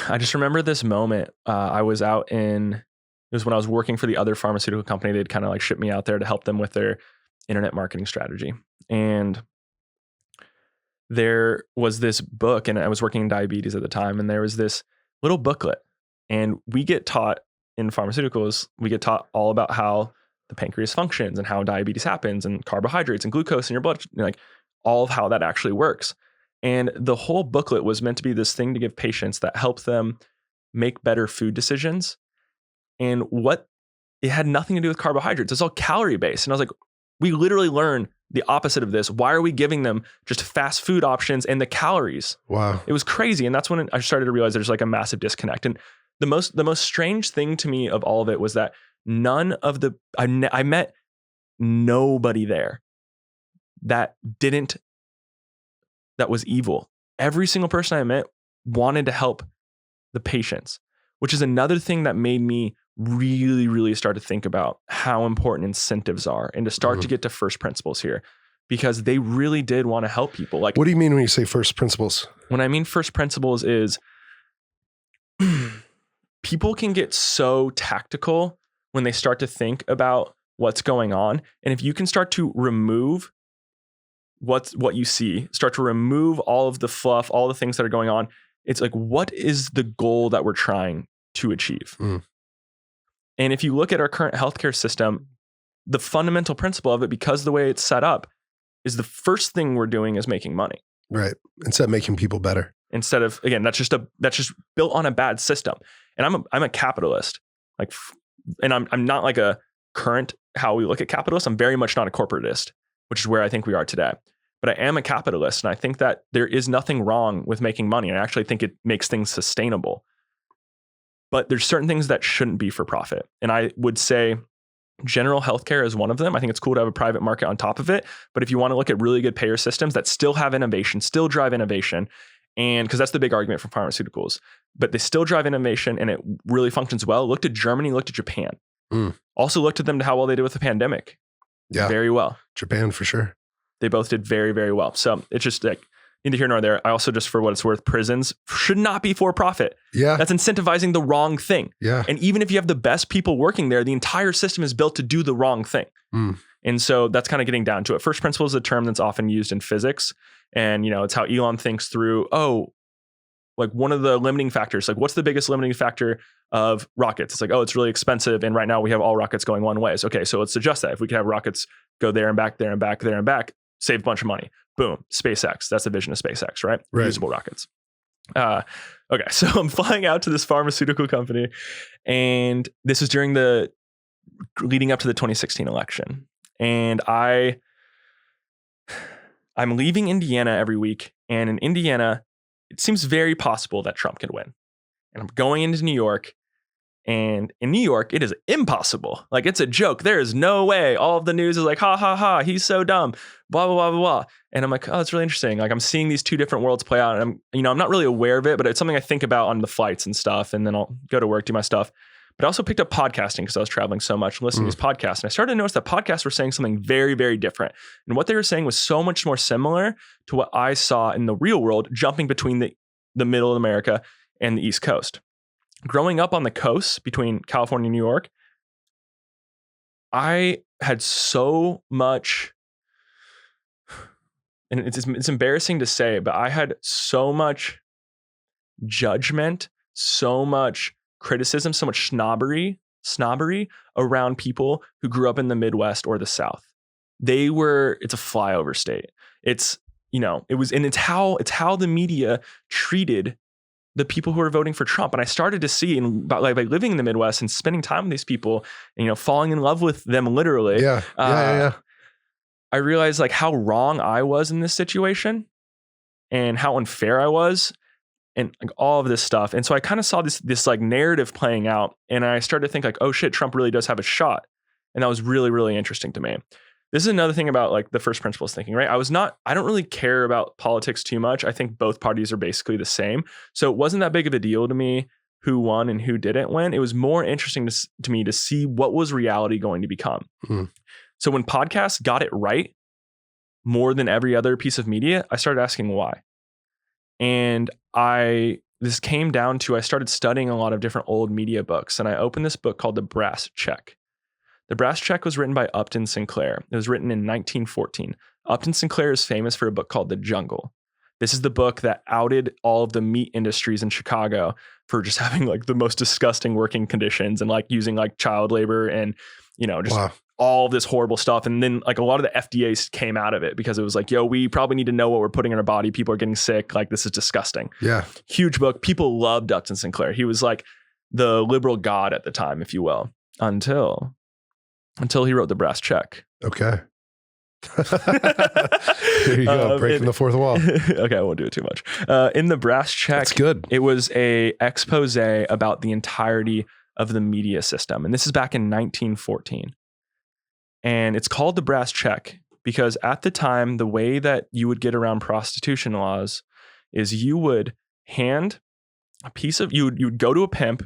Speaker 1: I just remember this moment. I was out it was when I was working for the other pharmaceutical company. They'd kind of like ship me out there to help them with their internet marketing strategy. And there was this book, and I was working in diabetes at the time. And there was this little booklet, and we get taught in pharmaceuticals, we get taught all about how the pancreas functions and how diabetes happens and carbohydrates and glucose in your blood, like all of how that actually works. And the whole booklet was meant to be this thing to give patients that help them make better food decisions. And it had nothing to do with carbohydrates. It's all calorie based. And I was like, we literally learn the opposite of this. Why are we giving them just fast food options and the calories?
Speaker 2: Wow.
Speaker 1: It was crazy. And that's when I started to realize there's like a massive disconnect. And the most strange thing to me of all of it was that I met nobody there that was evil. Every single person I met wanted to help the patients, which is another thing that made me really, really start to think about how important incentives are and to start to get to first principles here, because they really did want to help people. Like,
Speaker 2: what do you mean when you say first principles?
Speaker 1: When I mean first principles is people can get so tactical when they start to think about what's going on. And if you can start to remove what you see, start to remove all of the fluff, all the things that are going on, it's like, what is the goal that we're trying to achieve?
Speaker 2: Mm.
Speaker 1: And if you look at our current healthcare system, the fundamental principle of it, because the way it's set up, is the first thing we're doing is making money.
Speaker 2: Right. Instead of making people better.
Speaker 1: Instead of, again, that's just built on a bad system. And I'm a capitalist, and I'm not like a current how we look at capitalists. I'm very much not a corporatist, which is where I think we are today. But I am a capitalist, and I think that there is nothing wrong with making money. I actually think it makes things sustainable. But there's certain things that shouldn't be for profit. And I would say general healthcare is one of them. I think it's cool to have a private market on top of it. But if you want to look at really good payer systems that still have innovation, still drive innovation, and because that's the big argument for pharmaceuticals, but they still drive innovation and it really functions well. Looked at Germany, looked at Japan. Also looked at them to how well they did with the pandemic.
Speaker 2: Yeah.
Speaker 1: Very well.
Speaker 2: Japan for sure.
Speaker 1: They both did very, very well. So it's just like neither here nor there. I also, just for what it's worth, prisons should not be for profit.
Speaker 2: Yeah.
Speaker 1: That's incentivizing the wrong thing.
Speaker 2: Yeah.
Speaker 1: And even if you have the best people working there, the entire system is built to do the wrong thing. And so that's kind of getting down to it. First principle is a term that's often used in physics. And, it's how Elon thinks through, like one of the limiting factors, like what's the biggest limiting factor of rockets? It's like, it's really expensive. And right now we have all rockets going one way. So, okay, so let's adjust that. If we could have rockets go there and back, there and back, there and back, save a bunch of money. Boom, SpaceX. That's the vision of SpaceX, right? Reusable rockets. Okay, so I'm flying out to this pharmaceutical company, and this is leading up to the 2016 election. And I'm leaving Indiana every week, and in Indiana, it seems very possible that Trump could win. And I'm going into New York, and in New York, it is impossible. Like, it's a joke. There is no way. All of the news is like, ha, ha, ha, he's so dumb, blah, blah, blah, blah, blah. And I'm like, that's really interesting. Like, I'm seeing these two different worlds play out, and I'm not really aware of it, but it's something I think about on the flights and stuff. And then I'll go to work, do my stuff. But I also picked up podcasting because I was traveling so much, listening to these podcasts. And I started to notice that podcasts were saying something very, very different. And what they were saying was so much more similar to what I saw in the real world, jumping between the middle of America and the East Coast. Growing up on the coast between California and New York, I had so much, and it's embarrassing to say, but I had so much judgment, so much criticism, so much snobbery around people who grew up in the Midwest or the South. It's a flyover state. It's how the media treated the people who are voting for Trump. And I started to see, by living in the Midwest and spending time with these people, and, falling in love with them literally.
Speaker 2: Yeah.
Speaker 1: I realized like how wrong I was in this situation and how unfair I was and like all of this stuff. And so I kind of saw this like narrative playing out, and I started to think like, oh shit, Trump really does have a shot. And that was really, really interesting to me. This is another thing about like the first principles thinking, right? I don't really care about politics too much. I think both parties are basically the same. So it wasn't that big of a deal to me who won and who didn't win. It was more interesting to me to see what was reality going to become. So when podcasts got it right more than every other piece of media, I started asking why. And this came down to, I started studying a lot of different old media books, and I opened this book called The Brass Check. The Brass Check was written by Upton Sinclair. It was written in 1914. Upton Sinclair is famous for a book called The Jungle. This is the book that outed all of the meat industries in Chicago for just having like the most disgusting working conditions and like using like child labor and, all of this horrible stuff. And then like a lot of the FDA came out of it because it was like, we probably need to know what we're putting in our body. People are getting sick. Like, this is disgusting. Yeah. Huge book. People loved Upton Sinclair. He was like the liberal god at the time, if you will, until he wrote The Brass Check. Okay.
Speaker 2: There you go. Breaking the fourth wall.
Speaker 1: Okay, I won't do it too much. In The Brass Check,
Speaker 2: that's good.
Speaker 1: It was a expose about the entirety of the media system. And this is back in 1914. And it's called The Brass Check because at the time, the way that you would get around prostitution laws is you would hand you would go to a pimp,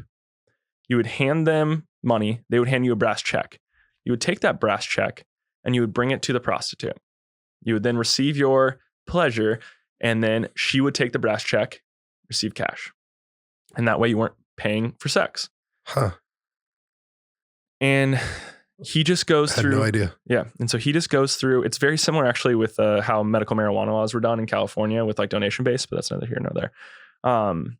Speaker 1: you would hand them money, they would hand you a brass check. You would take that brass check and you would bring it to the prostitute. You would then receive your pleasure, and then she would take the brass check, receive cash. And that way you weren't paying for sex.
Speaker 2: Huh.
Speaker 1: And he just goes
Speaker 2: I had
Speaker 1: through.
Speaker 2: no idea.
Speaker 1: Yeah. And so he just goes through. It's very similar actually with how medical marijuana laws were done in California with like donation based, but that's neither here nor there. And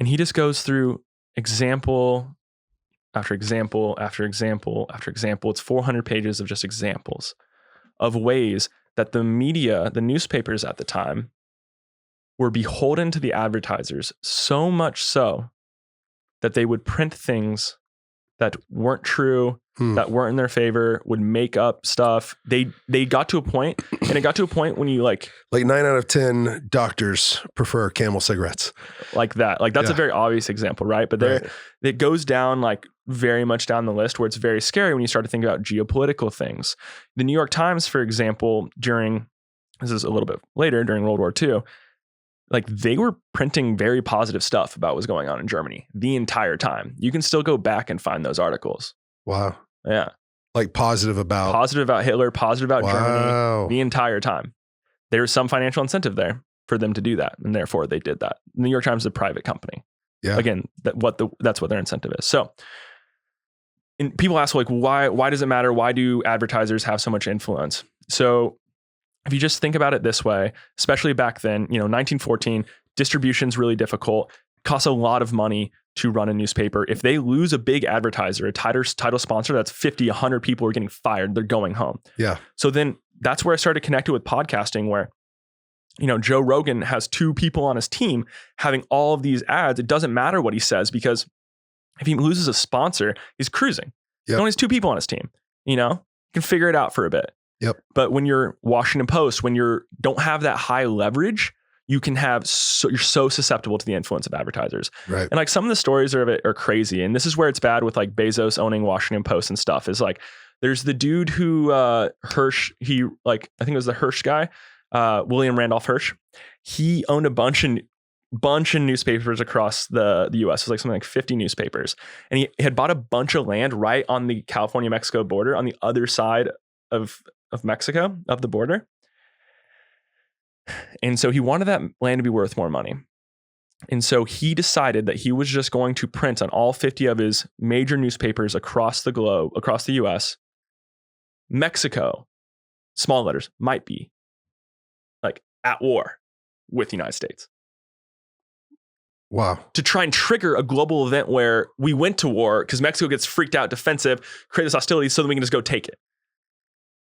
Speaker 1: he just goes through example after example after example after example. It's 400 pages of just examples of ways that the media, the newspapers at the time, were beholden to the advertisers, so much so that they would print things that weren't true, that weren't in their favor, would make up stuff. They got to a point, and it got to a point when you like
Speaker 2: 9 out of 10 doctors prefer Camel cigarettes.
Speaker 1: Like that. Like that's a very obvious example, right? But it goes down like very much down the list where it's very scary when you start to think about geopolitical things. The New York Times, for example, this is a little bit later, during World War II, like they were printing very positive stuff about what was going on in Germany the entire time. You can still go back and find those articles.
Speaker 2: Wow.
Speaker 1: Yeah.
Speaker 2: Like positive about
Speaker 1: Hitler, positive about Germany the entire time. There was some financial incentive there for them to do that. And therefore they did that. The New York Times is a private company.
Speaker 2: Yeah.
Speaker 1: Again, that's what their incentive is. So and people ask like, why does it matter? Why do advertisers have so much influence? So if you just think about it this way, especially back then, 1914, distribution's really difficult, costs a lot of money to run a newspaper. If they lose a big advertiser, a title sponsor, that's 50, 100 people are getting fired. They're going home.
Speaker 2: Yeah.
Speaker 1: So then that's where I started connecting with podcasting where, Joe Rogan has 2 people on his team having all of these ads. It doesn't matter what he says because if he loses a sponsor, he's cruising. He only has 2 people on his team, you can figure it out for a bit.
Speaker 2: Yep.
Speaker 1: But when you're Washington Post, when you don't have that high leverage, you can have you're so susceptible to the influence of advertisers.
Speaker 2: Right.
Speaker 1: And like some of the stories are crazy. And this is where it's bad with like Bezos owning Washington Post and stuff. Is like there's the dude who Hirsch, I think it was the Hirsch guy, William Randolph Hirsch. He owned a bunch of newspapers across the US. It was like something like 50 newspapers. And he had bought a bunch of land right on the California-Mexico border on the other side of Mexico, of the border. And so he wanted that land to be worth more money. And so he decided that he was just going to print on all 50 of his major newspapers across the globe, across the US, Mexico, small letters, might be like at war with the United States.
Speaker 2: Wow.
Speaker 1: To try and trigger a global event where we went to war because Mexico gets freaked out, defensive, create this hostility so that we can just go take it.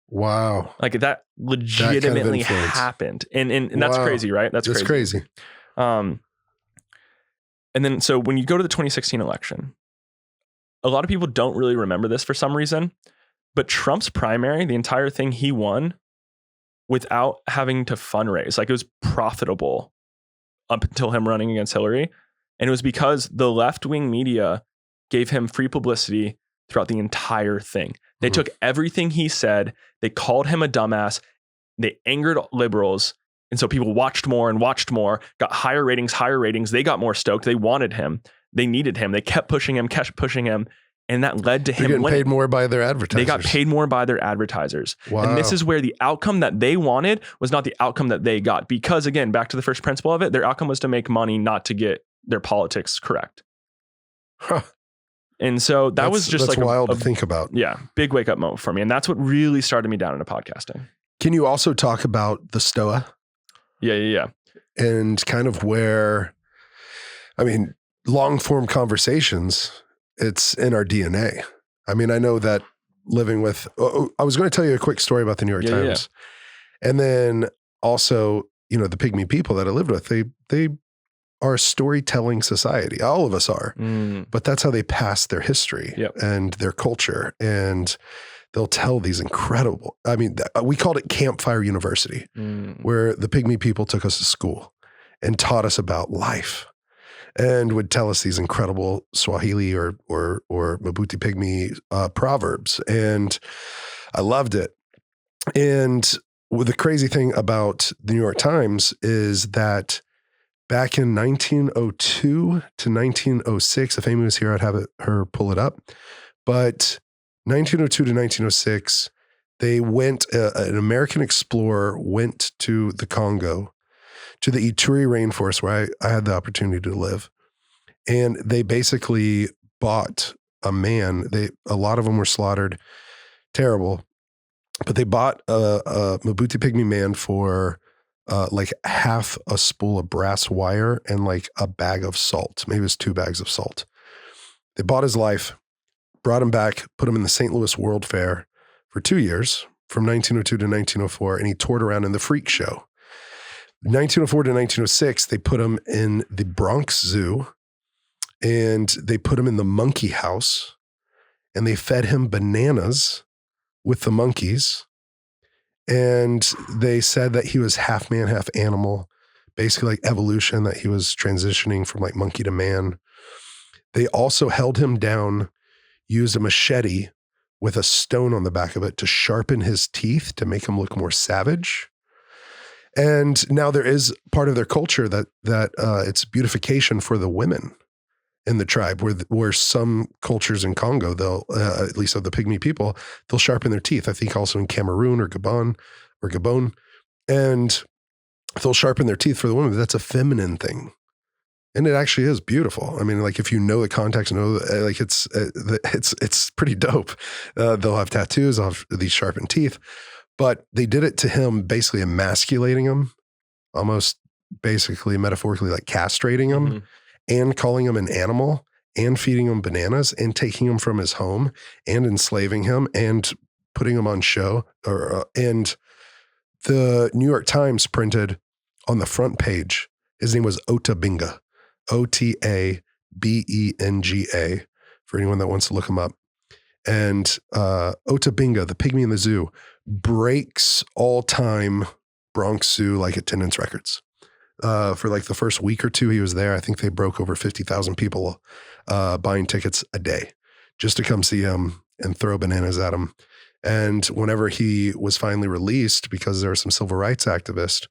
Speaker 2: Wow.
Speaker 1: Like that legitimately happened. And that's crazy, right? That's crazy. And then, so when you go to the 2016 election, a lot of people don't really remember this for some reason, but Trump's primary, the entire thing, he won without having to fundraise. Like it was profitable up until him running against Hillary. And it was because the left-wing media gave him free publicity throughout the entire thing. They took everything he said, they called him a dumbass, they angered liberals, and so people watched more, got higher ratings, they got more stoked, they wanted him, they needed him, they kept pushing him, and that led to him
Speaker 2: getting paid more by their advertisers.
Speaker 1: They got paid more by their advertisers.
Speaker 2: Wow.
Speaker 1: And this is where the outcome that they wanted was not the outcome that they got. Because again, back to the first principle of it, their outcome was to make money, not to get their politics correct.
Speaker 2: Huh.
Speaker 1: And so that's like
Speaker 2: wild to think about.
Speaker 1: Yeah. Big wake up moment for me. And that's what really started me down into podcasting.
Speaker 2: Can you also talk about the Stoa?
Speaker 1: Yeah.
Speaker 2: And kind of where, long form conversations, it's in our DNA. I know that living with, I was going to tell you a quick story about the New York Times. Yeah. And then also, the Pygmy people that I lived with, they are a storytelling society. All of us are, but that's how they pass their history and their culture. And they'll tell these incredible, we called it Campfire University, where the Pygmy people took us to school and taught us about life and would tell us these incredible Swahili or Mabuti Pygmy proverbs. And I loved it. And the crazy thing about the New York Times is that back in 1902 to 1906, if Amy was here, I'd have her pull it up. But 1902 to 1906, they went, an American explorer went to the Congo, to the Ituri rainforest where I had the opportunity to live. And they basically bought a man. A lot of them were slaughtered. Terrible. But they bought a Mabuti Pygmy man for like half a spool of brass wire and like a bag of salt. Maybe it was 2 bags of salt. They bought his life, brought him back, put him in the St. Louis World Fair for 2 years, from 1902 to 1904, and he toured around in the freak show. 1904 to 1906, they put him in the Bronx Zoo, and they put him in the monkey house, and they fed him bananas with the monkeys. And they said that he was half man, half animal, basically like evolution, that he was transitioning from like monkey to man. They also held him down, used a machete with a stone on the back of it to sharpen his teeth to make him look more savage. And now there is part of their culture that it's beautification for the women in the tribe, where some cultures in Congo, they'll, at least of the Pygmy people, they'll sharpen their teeth. I think also in Cameroon or Gabon, and they'll sharpen their teeth for the women. That's a feminine thing. And it actually is beautiful. I mean, like if you know the context, like it's pretty dope. They'll have tattoos, they'll have these sharpened teeth, but they did it to him, basically emasculating him, almost basically metaphorically like castrating him. Mm-hmm. And calling him an animal, and feeding him bananas, and taking him from his home, and enslaving him, and putting him on show. And the New York Times printed on the front page, his name was Otabinga, Otabenga, for anyone that wants to look him up. And Otabinga, the Pygmy in the Zoo, breaks all-time Bronx Zoo like attendance records. For like the first week or two he was there, I think they broke over 50,000 people buying tickets a day just to come see him and throw bananas at him. And whenever he was finally released, because there were some civil rights activists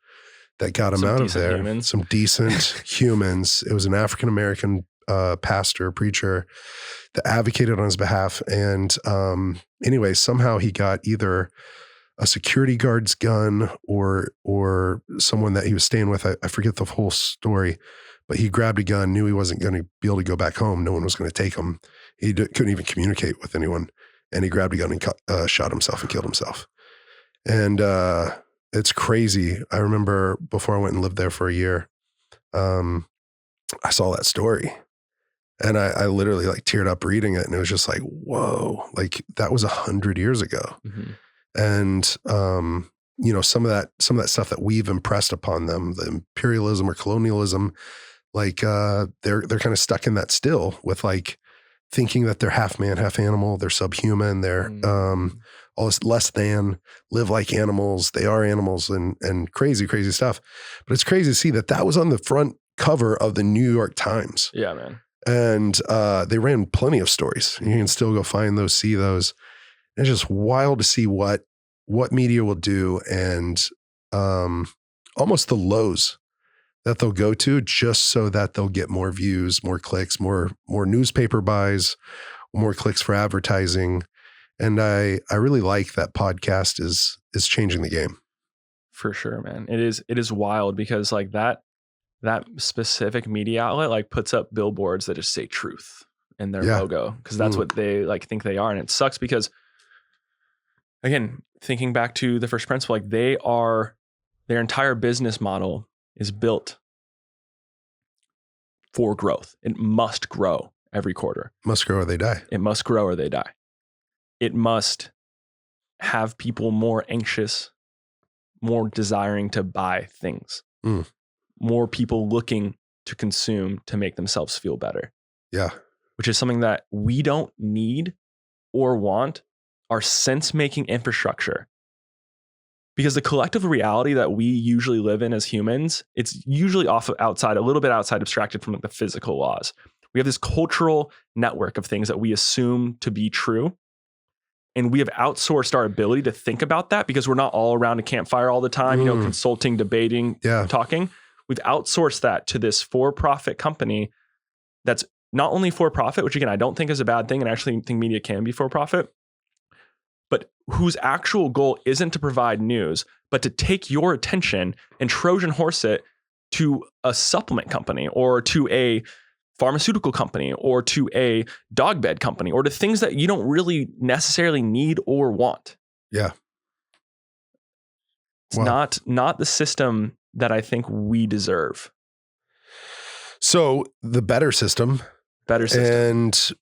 Speaker 2: that got him out of there, some decent humans. It was an African-American pastor, preacher that advocated on his behalf. And anyway, somehow he got either a security guard's gun or someone that he was staying with. I forget the whole story, but he grabbed a gun, knew he wasn't going to be able to go back home. No one was going to take him. He couldn't even communicate with anyone. And he grabbed a gun and shot himself and killed himself. And it's crazy. I remember before I went and lived there for a year, I saw that story. And I literally like teared up reading it. And it was just like, whoa, like that was 100 years ago. Mm-hmm. And, some of that stuff that we've impressed upon them, the imperialism or colonialism, like, they're kind of stuck in that still, with like thinking that they're half man, half animal, they're subhuman, they're, all this less than, live like animals. They are animals, and crazy, crazy stuff. But it's crazy to see that was on the front cover of the New York Times.
Speaker 1: Yeah, man.
Speaker 2: And, they ran plenty of stories. You can still go find those, see those. It's just wild to see what media will do, and almost the lows that they'll go to just so that they'll get more views, more clicks, more newspaper buys, more clicks for advertising. And I really like that podcast is changing the game.
Speaker 1: For sure, man. It is wild, because like that specific media outlet like puts up billboards that just say truth in their logo, because that's what they like think they are. And it sucks because, again, thinking back to the first principle, like their entire business model is built for growth. It must grow every quarter.
Speaker 2: Must grow or they die.
Speaker 1: It must grow or they die. It must have people more anxious, more desiring to buy things, more people looking to consume to make themselves feel better.
Speaker 2: Yeah.
Speaker 1: Which is something that we don't need or want. Our sense-making infrastructure. Because the collective reality that we usually live in as humans, it's usually a little bit outside, abstracted from like the physical laws. We have this cultural network of things that we assume to be true. And we have outsourced our ability to think about that, because we're not all around a campfire all the time, consulting, debating, talking. We've outsourced that to this for-profit company that's not only for-profit, which again, I don't think is a bad thing, and I actually think media can be for-profit, but whose actual goal isn't to provide news, but to take your attention and Trojan horse it to a supplement company or to a pharmaceutical company or to a dog bed company or to things that you don't really necessarily need or want.
Speaker 2: Yeah.
Speaker 1: It's
Speaker 2: Wow.
Speaker 1: not the system that I think we deserve.
Speaker 2: So the better system. And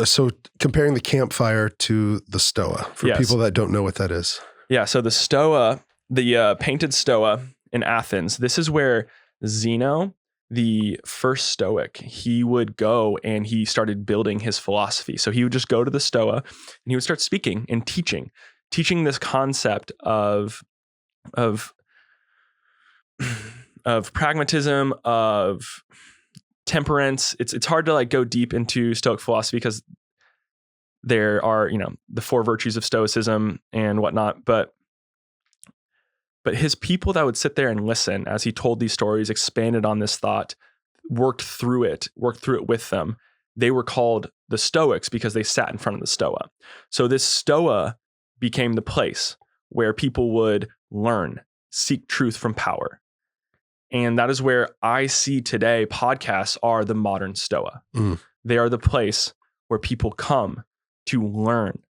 Speaker 2: so comparing the campfire to the stoa for people that don't know what that is.
Speaker 1: Yeah. So the stoa, the painted stoa in Athens, this is where Zeno, the first Stoic, he would go and he started building his philosophy. So he would just go to the stoa and he would start speaking and teaching this concept of pragmatism, of temperance. It's hard to like go deep into Stoic philosophy because there are, the 4 virtues of Stoicism and whatnot, but his people that would sit there and listen as he told these stories, expanded on this thought, worked through it with them. They were called the Stoics because they sat in front of the stoa. So this stoa became the place where people would learn, seek truth from power. And that is where I see today podcasts are the modern stoa. They are the place where people come to learn,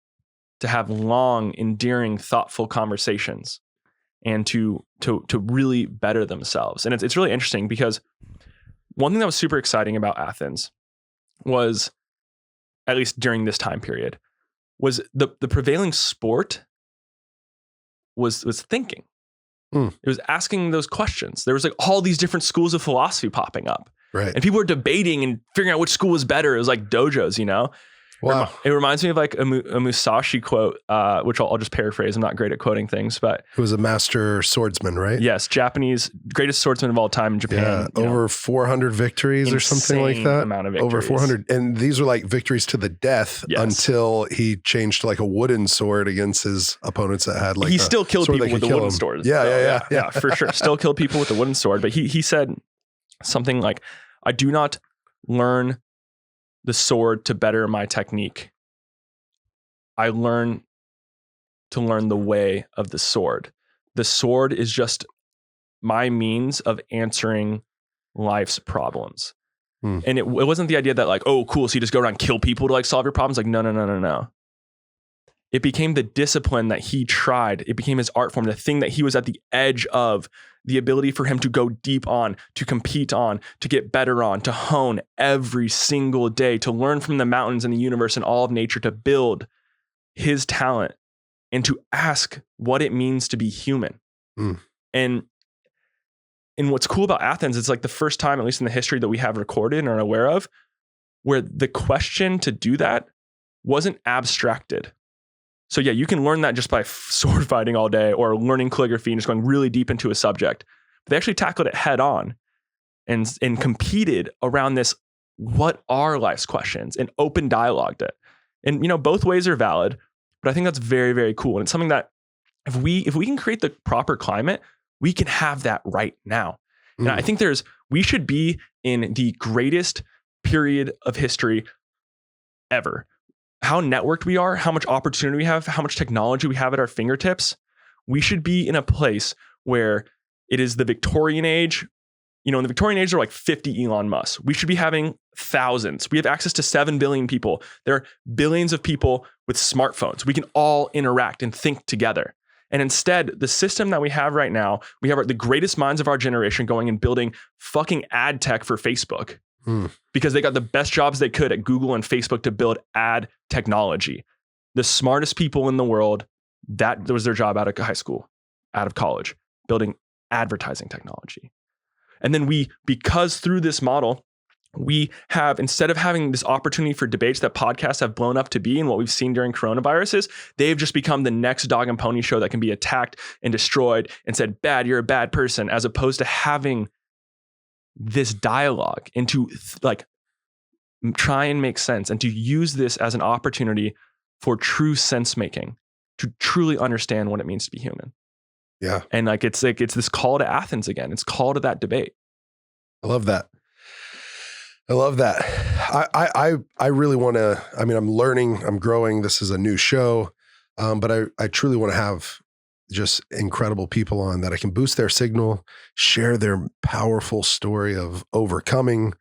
Speaker 1: to have long, endearing, thoughtful conversations, and to really better themselves. And it's really interesting because one thing that was super exciting about Athens was, at least during this time period, was the prevailing sport was thinking. It was asking those questions. There was like all these different schools of philosophy popping up.
Speaker 2: Right.
Speaker 1: And people were debating and figuring out which school was better. It was like dojos,
Speaker 2: Wow.
Speaker 1: It reminds me of like a Musashi quote, which I'll just paraphrase. I'm not great at quoting things, but
Speaker 2: he was a master swordsman, right?
Speaker 1: Yes, Japanese greatest swordsman of all time in Japan.
Speaker 2: Yeah, over 400 victories or something like that.
Speaker 1: Amount of victories.
Speaker 2: Over 400, and these are like victories to the death until he changed to like a wooden sword against his opponents that had like.
Speaker 1: He still killed people with the wooden sword. Yeah, for sure. Still killed people with the wooden sword, but he said something like, "I do not learn the sword to better my technique. I learn to learn the way of the sword. The sword is just my means of answering life's problems." And it wasn't the idea that like, oh, cool, so you just go around and kill people to like solve your problems. Like, no. It became the discipline that he tried. It became his art form, the thing that he was at the edge of, the ability for him to go deep on, to compete on, to get better on, to hone every single day, to learn from the mountains and the universe and all of nature, to build his talent and to ask what it means to be human. And what's cool about Athens, it's like the first time, at least in the history that we have recorded and are aware of, where the question to do that wasn't abstracted. So yeah, you can learn that just by sword fighting all day or learning calligraphy and just going really deep into a subject. But they actually tackled it head on and competed around this, what are life's questions, and open dialogued it. And both ways are valid, but I think that's very, very cool. And it's something that if we can create the proper climate, we can have that right now. And I think we should be in the greatest period of history ever. How networked we are, how much opportunity we have, how much technology we have at our fingertips. We should be in a place where it is the Victorian age. In the Victorian age, there are like 50 Elon Musk. We should be having thousands. We have access to 7 billion people. There are billions of people with smartphones. We can all interact and think together. And instead, the system that we have right now, we have the greatest minds of our generation going and building fucking ad tech for Facebook. Because they got the best jobs they could at Google and Facebook to build ad technology. The smartest people in the world, that was their job out of high school, out of college, building advertising technology. And then because through this model, we have, instead of having this opportunity for debates that podcasts have blown up to be, and what we've seen during coronaviruses, they've just become the next dog and pony show that can be attacked and destroyed and said, bad, you're a bad person, as opposed to having this dialogue and to try and make sense and to use this as an opportunity for true sense making, to truly understand what it means to be human.
Speaker 2: Yeah.
Speaker 1: And it's this call to Athens again. It's call to that debate.
Speaker 2: I love that. I really want to, I'm learning, I'm growing. This is a new show. But I truly want to have just incredible people on that I can boost their signal, share their powerful story of overcoming.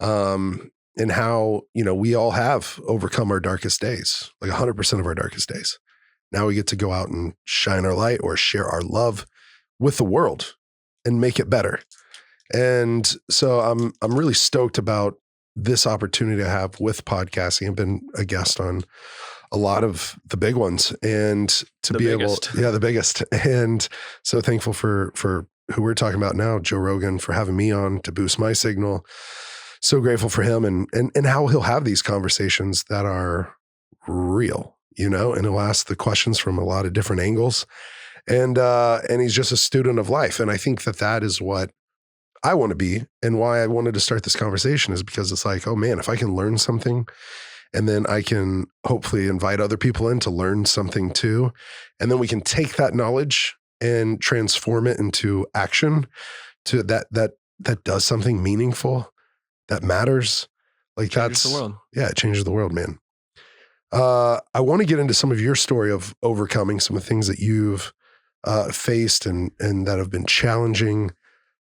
Speaker 2: And how, we all have overcome our darkest days, like 100% of our darkest days. Now we get to go out and shine our light or share our love with the world and make it better. And so I'm really stoked about this opportunity I have with podcasting. I've been a guest on a lot of the big ones, and to be able, the biggest. And so thankful for who we're talking about now, Joe Rogan, for having me on to boost my signal. So grateful for him and how he'll have these conversations that are real, and he'll ask the questions from a lot of different angles. And he's just a student of life. And I think that is what I want to be, and why I wanted to start this conversation is because it's like, oh man, if I can learn something, and then I can hopefully invite other people in to learn something too. And then we can take that knowledge and transform it into action to that does something meaningful, that matters. Like
Speaker 1: changes the world.
Speaker 2: Yeah, it changes the world, man. I want to get into some of your story of overcoming some of the things that you've faced and that have been challenging,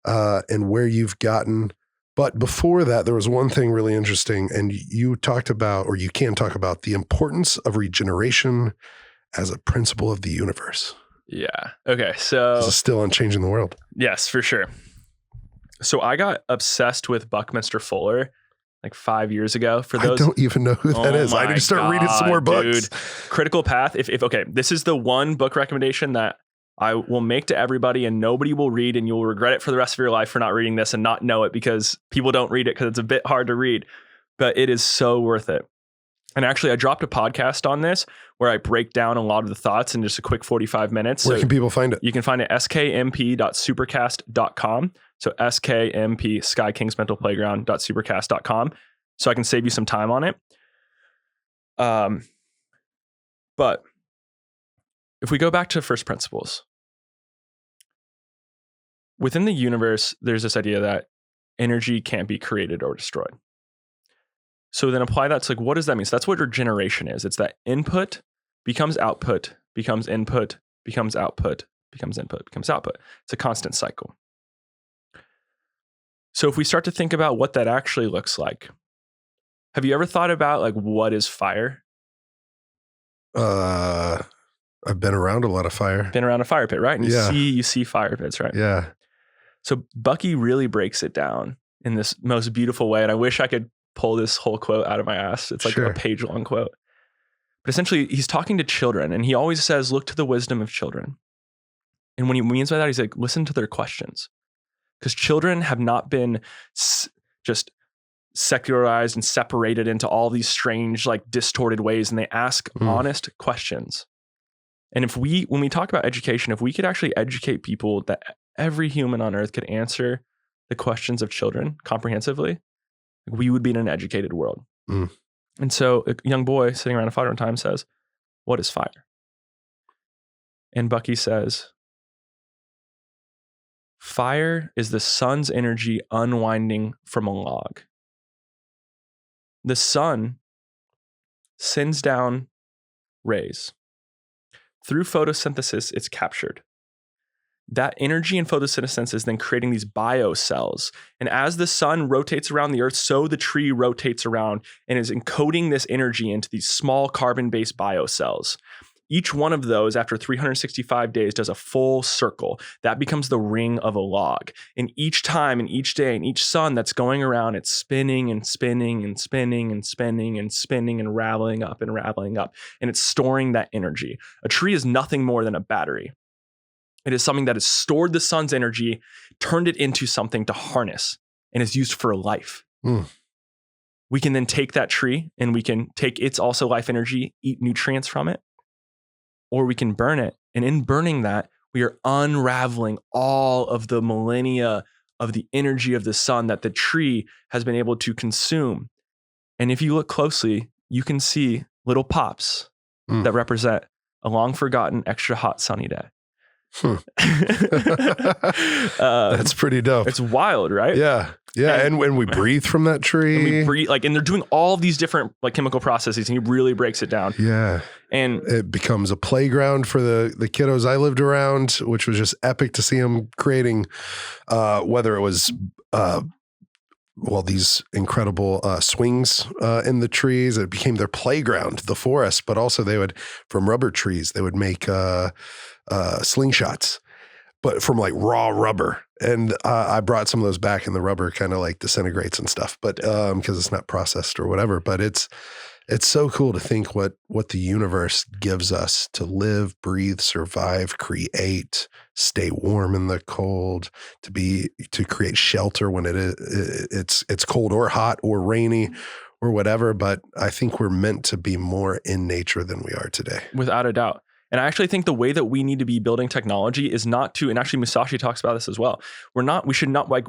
Speaker 2: and where you've gotten. But before that, there was one thing really interesting, and you talked about, or you can talk about, the importance of regeneration as a principle of the universe.
Speaker 1: Yeah. Okay. So
Speaker 2: this is still on changing the world.
Speaker 1: Yes, for sure. So I got obsessed with Buckminster Fuller like 5 years ago. For those,
Speaker 2: I don't even know who that is. I need to start reading some more books.
Speaker 1: Dude. Critical Path. If okay, this is the one book recommendation that I will make to everybody, and nobody will read, and you'll regret it for the rest of your life for not reading this and not know it, because people don't read it because it's a bit hard to read, but it is so worth it. And actually, I dropped a podcast on this where I break down a lot of the thoughts in just a quick 45 minutes.
Speaker 2: Where can people find it?
Speaker 1: You can find it skmp.supercast.com. So skmp, Sky King's Mental Playground.supercast.com. So I can save you some time on it. But if we go back to first principles, within the universe, there's this idea that energy can't be created or destroyed. So then apply that to, like, what does that mean? So that's what regeneration is. It's that input becomes output, becomes input, becomes output, becomes input, becomes output. It's a constant cycle. So if we start to think about what that actually looks like, have you ever thought about, like, what is fire?
Speaker 2: I've been around a lot of fire.
Speaker 1: Been around a fire pit, right? And you see fire pits, right?
Speaker 2: Yeah.
Speaker 1: So Bucky really breaks it down in this most beautiful way. And I wish I could pull this whole quote out of my ass. It's like a page-long quote. But essentially, he's talking to children, and he always says, look to the wisdom of children. And when he means by that, he's like, listen to their questions. Because children have not been just secularized and separated into all these strange, like, distorted ways, and they ask honest questions. And when we talk about education, if we could actually educate people that every human on earth could answer the questions of children comprehensively, we would be in an educated world. And so a young boy sitting around a fire one time says, what is fire? And Bucky says, fire is the sun's energy unwinding from a log. The sun sends down rays. Through photosynthesis, it's captured. That energy in photosynthesis is then creating these biocells. And as the sun rotates around the earth, so the tree rotates around and is encoding this energy into these small carbon-based biocells. Each one of those, after 365 days, does a full circle. That becomes the ring of a log. And each time and each day and each sun that's going around, it's spinning and spinning and spinning and spinning and spinning and raveling up and raveling up. And it's storing that energy. A tree is nothing more than a battery. It is something that has stored the sun's energy, turned it into something to harness, and is used for life. We can then take that tree and we can take its also life energy, eat nutrients from it, or we can burn it. And in burning that, we are unraveling all of the millennia of the energy of the sun that the tree has been able to consume. And if you look closely, you can see little pops that represent a long forgotten extra hot sunny day.
Speaker 2: That's pretty dope.
Speaker 1: It's wild, right?
Speaker 2: Yeah. And when we breathe from that tree,
Speaker 1: and they're doing all of these different, like, chemical processes, and he really breaks it down.
Speaker 2: Yeah.
Speaker 1: And
Speaker 2: it becomes a playground for the kiddos I lived around, which was just epic to see them creating, whether it was these incredible swings in the trees. It became their playground, the forest, but also from rubber trees, they would make slingshots, but from like raw rubber. And I brought some of those back, and the rubber kind of like disintegrates and stuff, but because it's not processed or whatever. But it's so cool to think what the universe gives us to live, breathe, survive, create, stay warm in the cold, to create shelter when it's cold or hot or rainy or whatever. But I think we're meant to be more in nature than we are today.
Speaker 1: Without a doubt. And I actually think the way that we need to be building technology is not to, and actually Musashi talks about this as well. We should not, like,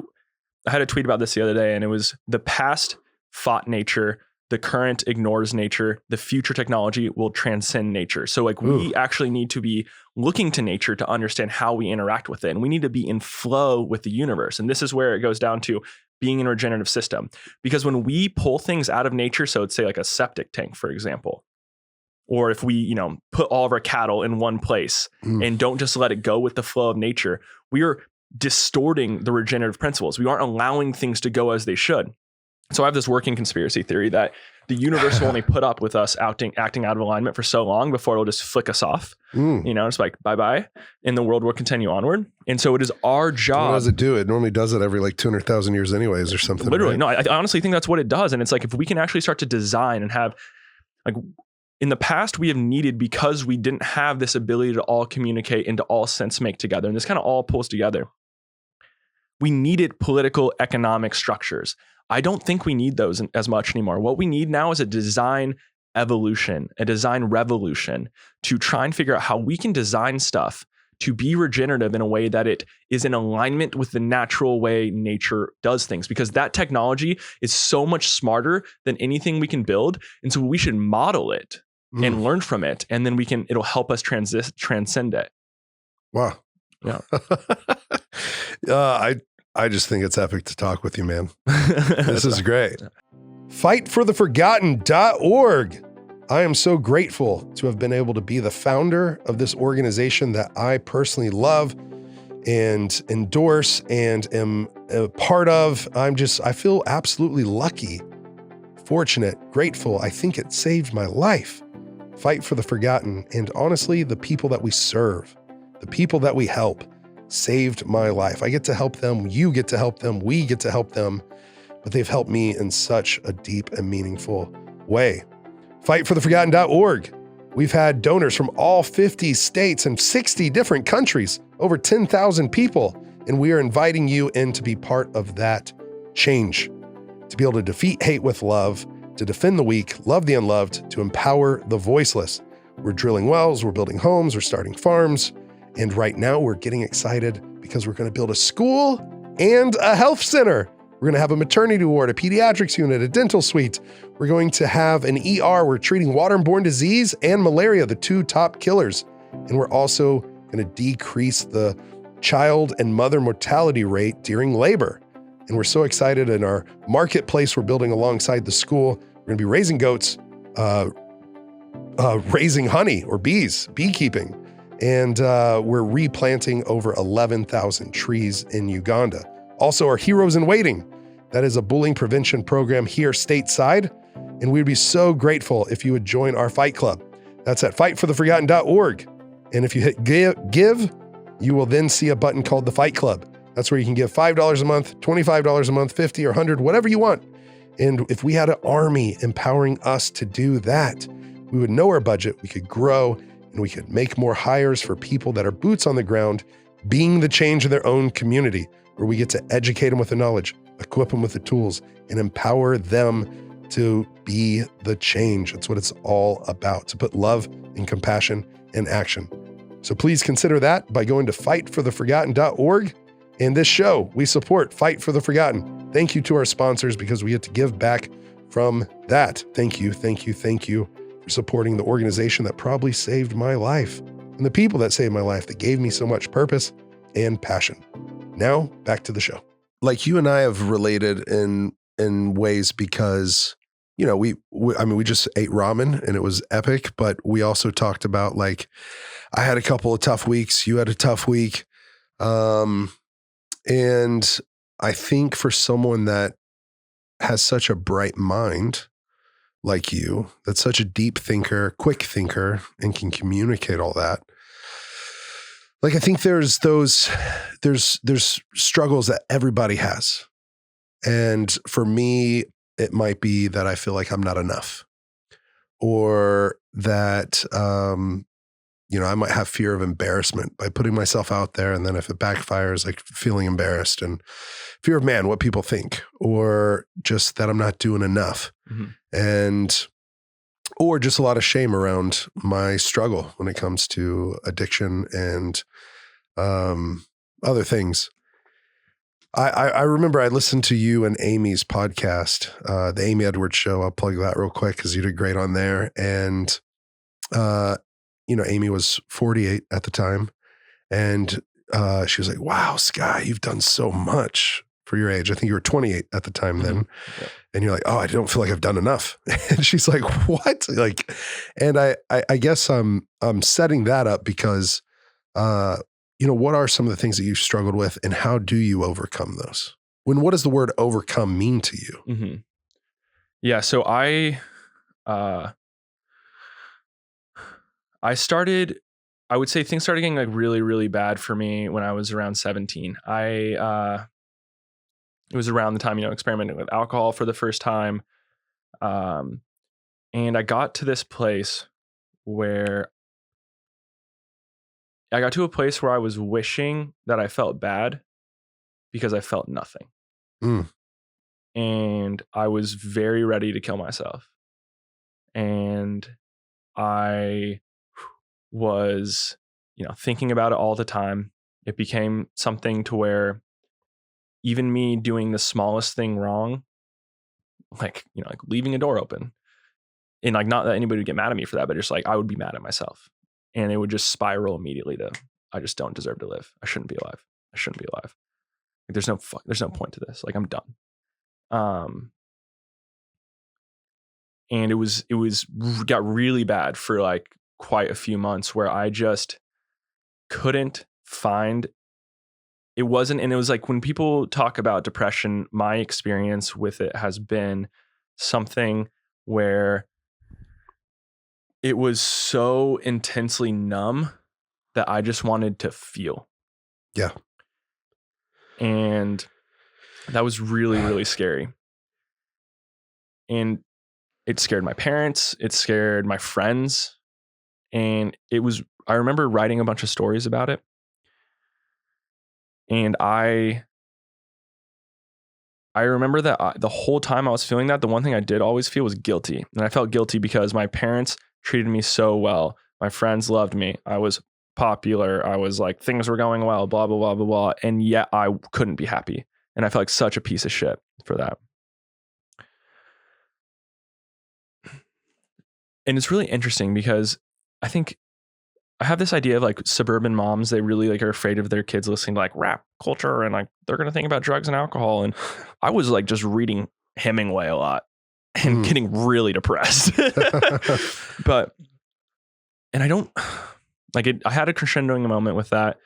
Speaker 1: I had a tweet about this the other day, and it was the past fought nature, the current ignores nature, the future technology will transcend nature. So like we actually need to be looking to nature to understand how we interact with it. And we need to be in flow with the universe. And this is where it goes down to being in a regenerative system. Because when we pull things out of nature, so it's say like a septic tank, for example, or if we, put all of our cattle in one place and don't just let it go with the flow of nature, we are distorting the regenerative principles. We aren't allowing things to go as they should. So I have this working conspiracy theory that the universe will only put up with us acting out of alignment for so long before it'll just flick us off. It's like, bye-bye. And the world will continue onward. And so it is our job.
Speaker 2: What does it do? It normally does it every like 200,000 years anyways or something.
Speaker 1: Literally.
Speaker 2: Right?
Speaker 1: No, I honestly think that's what it does. And it's like, if we can actually start to design and have, like, in the past, we have needed, because we didn't have this ability to all communicate and to all sense make together. And this kind of all pulls together. We needed political economic structures. I don't think we need those as much anymore. What we need now is a design evolution, a design revolution to try and figure out how we can design stuff to be regenerative in a way that it is in alignment with the natural way nature does things, because that technology is so much smarter than anything we can build. And so we should model it and learn from it. And then it'll help us transcend it.
Speaker 2: Wow.
Speaker 1: Yeah.
Speaker 2: I just think it's epic to talk with you, man. This is great. Fightfortheforgotten.org. I am so grateful to have been able to be the founder of this organization that I personally love and endorse and am a part of. I feel absolutely lucky, fortunate, grateful. I think it saved my life. Fight for the Forgotten, and honestly, the people that we serve, the people that we help, saved my life. I get to help them. You get to help them. We get to help them. But they've helped me in such a deep and meaningful way. Fightfortheforgotten.org. We've had donors from all 50 states and 60 different countries, over 10,000 people. And we are inviting you in to be part of that change, to be able to defeat hate with love, to defend the weak, love the unloved, to empower the voiceless. We're drilling wells, we're building homes, we're starting farms. And right now we're getting excited because we're going to build a school and a health center. We're going to have a maternity ward, a pediatrics unit, a dental suite. We're going to have an ER. We're treating waterborne disease and malaria, the two top killers. And we're also going to decrease the child and mother mortality rate during labor. And we're so excited. In our marketplace we're building alongside the school, we're going to be raising goats, raising honey or bees, beekeeping. And we're replanting over 11,000 trees in Uganda. Also, our Heroes in Waiting. That is a bullying prevention program here stateside. And we'd be so grateful if you would join our fight club. That's at fightfortheforgotten.org. And if you hit give, you will then see a button called the Fight Club. That's where you can give $5 a month, $25 a month, $50 or $100, whatever you want. And if we had an army empowering us to do that, we would know our budget, we could grow, and we could make more hires for people that are boots on the ground, being the change in their own community, where we get to educate them with the knowledge, equip them with the tools, and empower them to be the change. That's what it's all about, to put love and compassion in action. So please consider that by going to fightfortheforgotten.org. And this show, we support Fight for the Forgotten. Thank you to our sponsors, because we get to give back from that. Thank you, thank you, thank you for supporting the organization that probably saved my life, and the people that saved my life, that gave me so much purpose and passion. Now, back to the show. Like, you and I have related in ways because, we just ate ramen and it was epic, but we also talked about, like, I had a couple of tough weeks, you had a tough week. And I think for someone that has such a bright mind like you, that's such a deep thinker, quick thinker, and can communicate all that. Like, I think there's struggles that everybody has. And for me, it might be that I feel like I'm not enough, or that, I might have fear of embarrassment by putting myself out there. And then if it backfires, like feeling embarrassed, and fear of, man, what people think, or just that I'm not doing enough. Or just a lot of shame around my struggle when it comes to addiction and other things. I remember I listened to you and Amy's podcast, the Amy Edwards Show. I'll plug that real quick because you did great on there. And, Amy was 48 at the time. And she was like, wow, Sky, you've done so much for your age. I think you were 28 at the time then.
Speaker 1: Yeah.
Speaker 2: And you're like, oh, I don't feel like I've done enough. And she's like, what? Like, and I guess I'm setting that up because, what are some of the things that you've struggled with, and how do you overcome those? What does the word overcome mean to you?
Speaker 1: Mm-hmm. Yeah. So I would say things started getting like really, really bad for me when I was around 17. It was around the time, experimenting with alcohol for the first time. And I got to this place where I was wishing that I felt bad because I felt nothing. And I was very ready to kill myself. And I was, thinking about it all the time. It became something to where even me doing the smallest thing wrong, like leaving a door open, and like, not that anybody would get mad at me for that, but just like, I would be mad at myself, and it would just spiral immediately to, I just don't deserve to live. I shouldn't be alive. Like, there's no point to this. Like, I'm done. And it got really bad for like quite a few months where I just couldn't find. It was like, when people talk about depression, my experience with it has been something where it was so intensely numb that I just wanted to feel.
Speaker 2: Yeah.
Speaker 1: And that was really, really scary. And it scared my parents. It scared my friends. And I remember writing a bunch of stories about it. And I remember that the whole time I was feeling that, the one thing I did always feel was guilty. And I felt guilty because my parents treated me so well. My friends loved me. I was popular. I was like, things were going well, blah, blah, blah, blah, blah. And yet I couldn't be happy. And I felt like such a piece of shit for that. And it's really interesting because I think I have this idea of like suburban moms, they really like are afraid of their kids listening to like rap culture, and like they're going to think about drugs and alcohol. And I was like just reading Hemingway a lot and getting really depressed. And I don't like it. I had a crescendoing moment with that.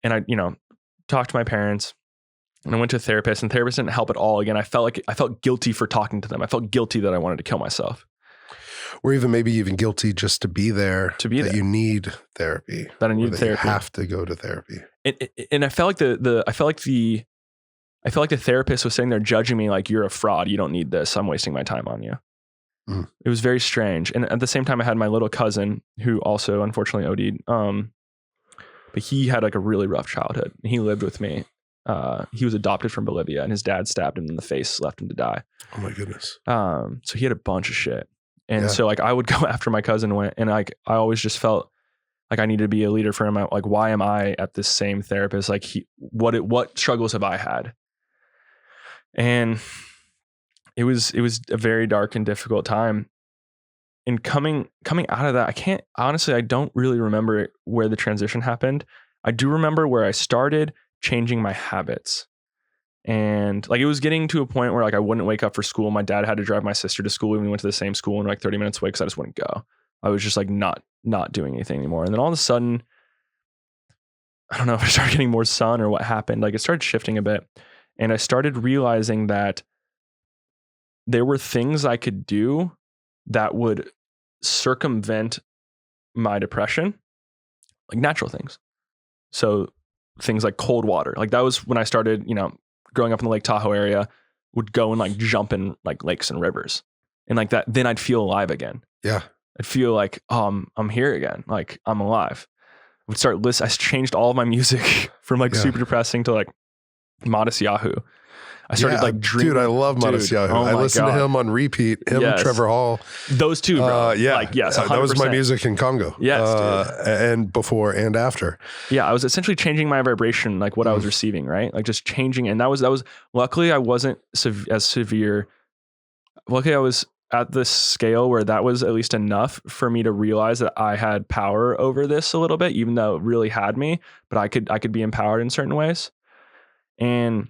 Speaker 1: And I, talked to my parents, and I went to a therapist, and therapist didn't help at all. Again, I felt guilty for talking to them. I felt guilty that I wanted to kill myself.
Speaker 2: Or maybe even guilty just to be there.
Speaker 1: That
Speaker 2: you need therapy.
Speaker 1: That I need therapy.
Speaker 2: You have to go to therapy.
Speaker 1: And I felt like the therapist was sitting there judging me, like, you're a fraud. You don't need this. I'm wasting my time on you. It was very strange. And at the same time, I had my little cousin who also unfortunately OD'd. But he had like a really rough childhood. He lived with me. He was adopted from Bolivia, and his dad stabbed him in the face, left him to die.
Speaker 2: Oh my goodness.
Speaker 1: So he had a bunch of shit. And so like I would go after my cousin went, and like I always just felt like I needed to be a leader for him. Like, why am I at this same therapist? Like, what struggles have I had? And it was a very dark and difficult time. And coming out of that, I don't really remember where the transition happened. I do remember where I started changing my habits. And like, it was getting to a point where like I wouldn't wake up for school. My dad had to drive my sister to school. We went to the same school and like 30 minutes away because I just wouldn't go. I was just like not doing anything anymore. And then all of a sudden, I don't know if I started getting more sun or what happened. Like, it started shifting a bit. And I started realizing that there were things I could do that would circumvent my depression, like natural things. So things like cold water. Like that was when I started, growing up in the Lake Tahoe area, would go and like jump in like lakes and rivers. And like that, then I'd feel alive again.
Speaker 2: Yeah.
Speaker 1: I'd feel like, I'm here again. Like I'm alive. I would start listening. I changed all of my music from like super depressing to like Modest Yahoo. I started like dreaming.
Speaker 2: Dude, I love Modest Yahoo. I listened to him on repeat. Him, Trevor Hall.
Speaker 1: Those two, bro.
Speaker 2: Yeah.
Speaker 1: Like, yes, 100%.
Speaker 2: That was my music in Congo.
Speaker 1: Yes,
Speaker 2: and before and after.
Speaker 1: Yeah, I was essentially changing my vibration, like what I was receiving, right? Like just changing. And that was, luckily I wasn't as severe. Luckily I was at this scale where that was at least enough for me to realize that I had power over this a little bit, even though it really had me, but I could be empowered in certain ways. And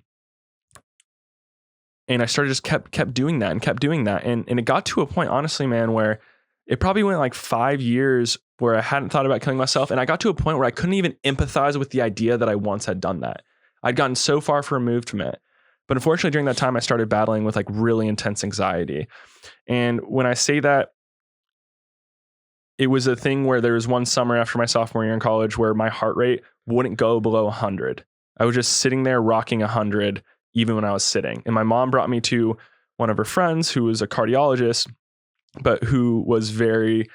Speaker 1: I started just kept doing that. And it got to a point, honestly, man, where it probably went like 5 years where I hadn't thought about killing myself. And I got to a point where I couldn't even empathize with the idea that I once had done that. I'd gotten so far removed from it. But unfortunately, during that time, I started battling with like really intense anxiety. And when I say that, it was a thing where there was one summer after my sophomore year in college where my heart rate wouldn't go below 100. I was just sitting there rocking 100 even when I was sitting. And my mom brought me to one of her friends who was a cardiologist, but who was very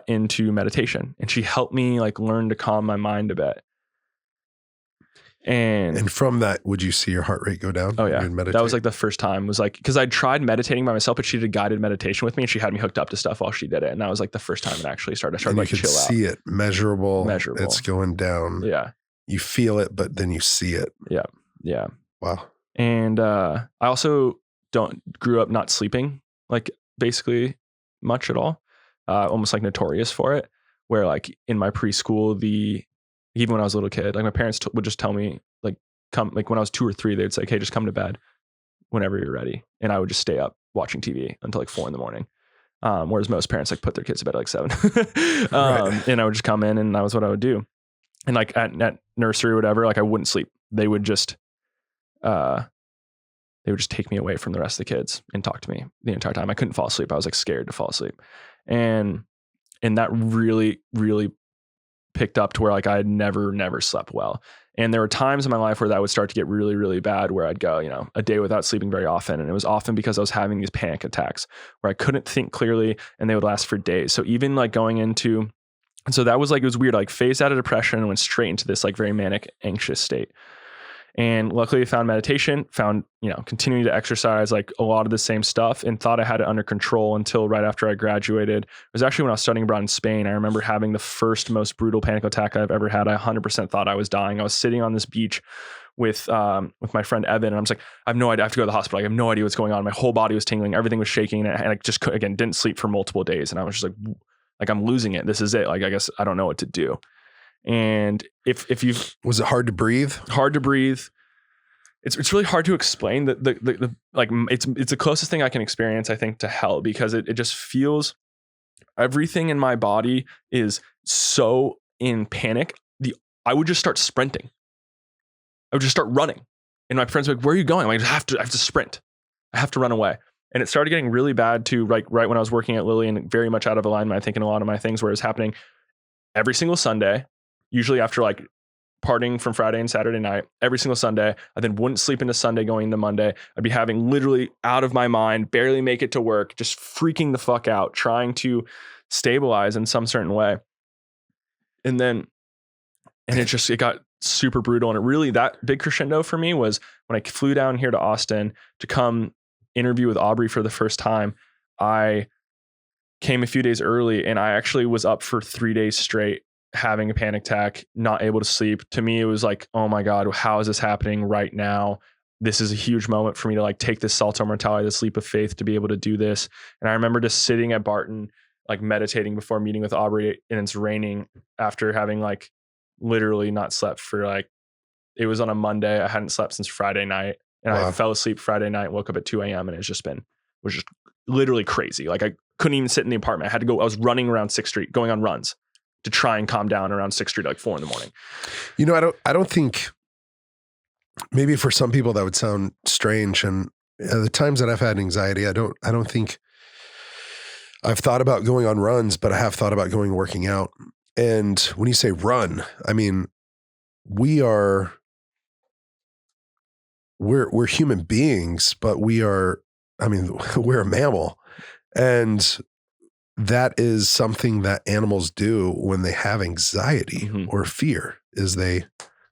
Speaker 1: into meditation. And she helped me like learn to calm my mind a bit. And
Speaker 2: from that, would you see your heart rate go down?
Speaker 1: Oh yeah. That was like the first time, was like, because I tried meditating by myself, but she did a guided meditation with me and she had me hooked up to stuff while she did it. And that was like the first time it actually started. I started like
Speaker 2: chill out. You could see it, measurable. It's going down.
Speaker 1: Yeah.
Speaker 2: You feel it, but then you see it.
Speaker 1: Yeah. Yeah.
Speaker 2: Wow.
Speaker 1: And I also grew up not sleeping, like basically much at all, almost like notorious for it, where like in my preschool, even when I was a little kid, like my parents would just tell me like, come, like when I was 2 or 3, they'd say, hey, just come to bed whenever you're ready. And I would just stay up watching TV until like 4 a.m. Whereas most parents like put their kids to bed at like 7. Right. And I would just come in and that was what I would do. And like at nursery or whatever, like I wouldn't sleep. They would just take me away from the rest of the kids and talk to me the entire time. I couldn't fall asleep. I was like scared to fall asleep. And that really, really picked up to where like I had never slept well. And there were times in my life where that would start to get really, really bad, where I'd go, a day without sleeping very often. And it was often because I was having these panic attacks where I couldn't think clearly and they would last for days. So even like and so that was like, it was weird, like phased out of depression and went straight into this like very manic, anxious state. And luckily I found meditation, continuing to exercise, like a lot of the same stuff, and thought I had it under control until right after I graduated. It was actually when I was studying abroad in Spain. I remember having the first most brutal panic attack I've ever had. I 100% thought I was dying. I was sitting on this beach with my friend Evan, and I was like, I have no idea. I have to go to the hospital. I have no idea what's going on. My whole body was tingling. Everything was shaking. And I just, again, didn't sleep for multiple days. And I was just like, I'm losing it. This is it. Like, I guess I don't know what to do. And if you've...
Speaker 2: Was it hard to breathe?
Speaker 1: Hard to breathe. It's really hard to explain. The it's the closest thing I can experience, I think, to hell, because it just feels, everything in my body is so in panic. I would just start sprinting. I would just start running. And my friends were like, where are you going? I'm like, I have to sprint. I have to run away. And it started getting really bad too, right when I was working at Lilly, and very much out of alignment, I think, in a lot of my things, where it was happening every single Sunday, usually after like partying from Friday and Saturday night, every single Sunday. I then wouldn't sleep into Sunday going into Monday. I'd be having literally out of my mind, barely make it to work, just freaking the fuck out, trying to stabilize in some certain way. And it got super brutal. And it really, that big crescendo for me was when I flew down here to Austin to come interview with Aubrey for the first time. I came a few days early, and I actually was up for 3 days straight, having a panic attack, not able to sleep. To me, it was like, oh my God, how is this happening right now? This is a huge moment for me to like take this salto mortality, this leap of faith, to be able to do this. And I remember just sitting at Barton, like meditating before meeting with Aubrey, and it's raining, after having like literally not slept for like, it was on a Monday. I hadn't slept since Friday night, and wow. I fell asleep Friday night, woke up at 2 a.m. and was just literally crazy. Like I couldn't even sit in the apartment. I was running around 6th Street, going on runs to try and calm down around 6th Street, like 4 a.m.
Speaker 2: I don't think maybe for some people that would sound strange. And the times that I've had anxiety, I don't think I've thought about going on runs, but I have thought about going working out. And when you say run, I mean, we're human beings, but we're a mammal. And that is something that animals do when they have anxiety or fear, is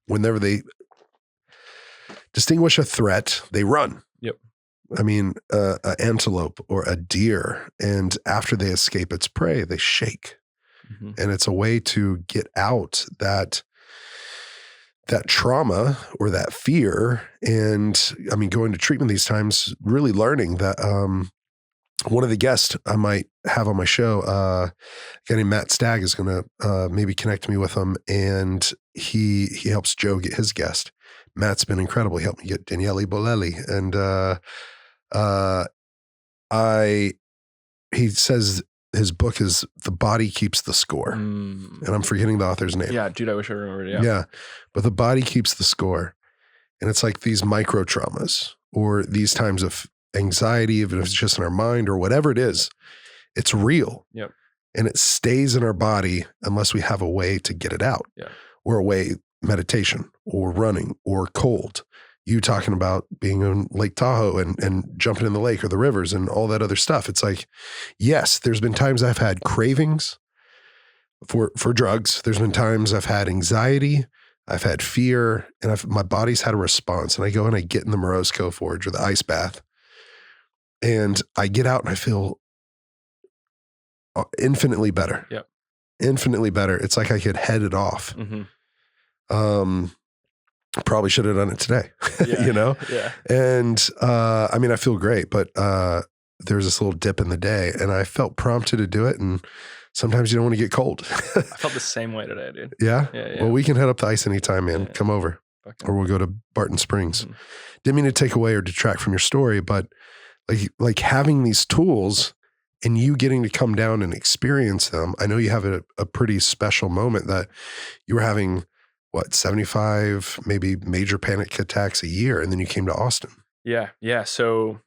Speaker 2: whenever they distinguish a threat, they run.
Speaker 1: Yep.
Speaker 2: I mean, an antelope or a deer, and after they escape its prey, they shake. And it's a way to get out that trauma or that fear. And I mean, going to treatment these times, really learning that one of the guests I might have on my show, a guy named Matt Stagg, is going to maybe connect me with him. And he helps Joe get his guest. Matt's been incredible. He helped me get Daniele Bolelli. And he says his book is The Body Keeps the Score. And I'm forgetting the author's name.
Speaker 1: Yeah, dude, I wish I remembered.
Speaker 2: Yeah. But the body keeps the score. And it's like these micro traumas or these times of anxiety, even if it's just in our mind or whatever it is, it's real.
Speaker 1: Yep.
Speaker 2: And it stays in our body unless we have a way to get it out.
Speaker 1: Yeah.
Speaker 2: Or a way, meditation or running or cold. You talking about being on Lake Tahoe and jumping in the lake or the rivers and all that other stuff. It's like, yes, there's been times I've had cravings for drugs. There's been times I've had anxiety, I've had fear, and my body's had a response. And I go and I get in the Morosco Forge or the ice bath, and I get out and I feel infinitely better.
Speaker 1: Yep.
Speaker 2: Infinitely better. It's like I could head it off. Probably should have done it today,
Speaker 1: Yeah.
Speaker 2: you know?
Speaker 1: Yeah.
Speaker 2: And I mean, I feel great, but there was this little dip in the day and I felt prompted to do it. And sometimes you don't want to get cold.
Speaker 1: I felt the same way today, dude.
Speaker 2: Yeah?
Speaker 1: Yeah.
Speaker 2: Well, we can head up the ice anytime, man.
Speaker 1: Yeah.
Speaker 2: Come over.
Speaker 1: Okay.
Speaker 2: Or we'll go to Barton Springs. Didn't mean to take away or detract from your story, but like having these tools and you getting to come down and experience them. I know you have a pretty special moment that you were having 75 maybe major panic attacks a year, and then you came to Austin.
Speaker 1: Yeah. So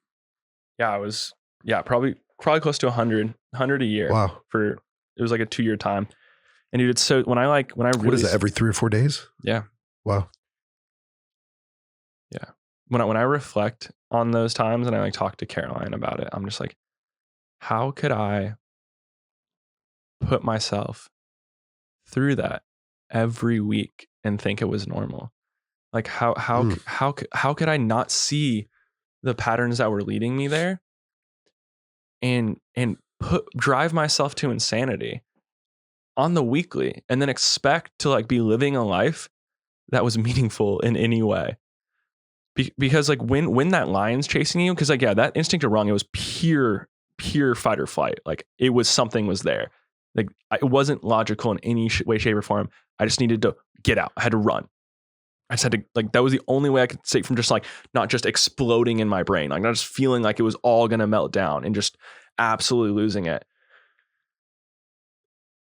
Speaker 1: I was probably close to 100 a year.
Speaker 2: Wow.
Speaker 1: It was like a 2-year time. And dude, it's so when I really,
Speaker 2: what is that, every 3 or 4 days?
Speaker 1: Yeah.
Speaker 2: Wow.
Speaker 1: Yeah. When I reflect on those times and I talk to Caroline about it, I'm just like, how could I put myself through that every week and think it was normal? Like how could I not see the patterns that were leading me there and drive myself to insanity on the weekly and then expect to be living a life that was meaningful in any way? Because when that lion's chasing you, because that instinct to run, it was pure fight or flight. Something was there. It wasn't logical in any way, shape, or form. I just needed to get out. I had to run. I just had to, that was the only way I could say from just not just exploding in my brain, not just feeling like it was all going to melt down and just absolutely losing it.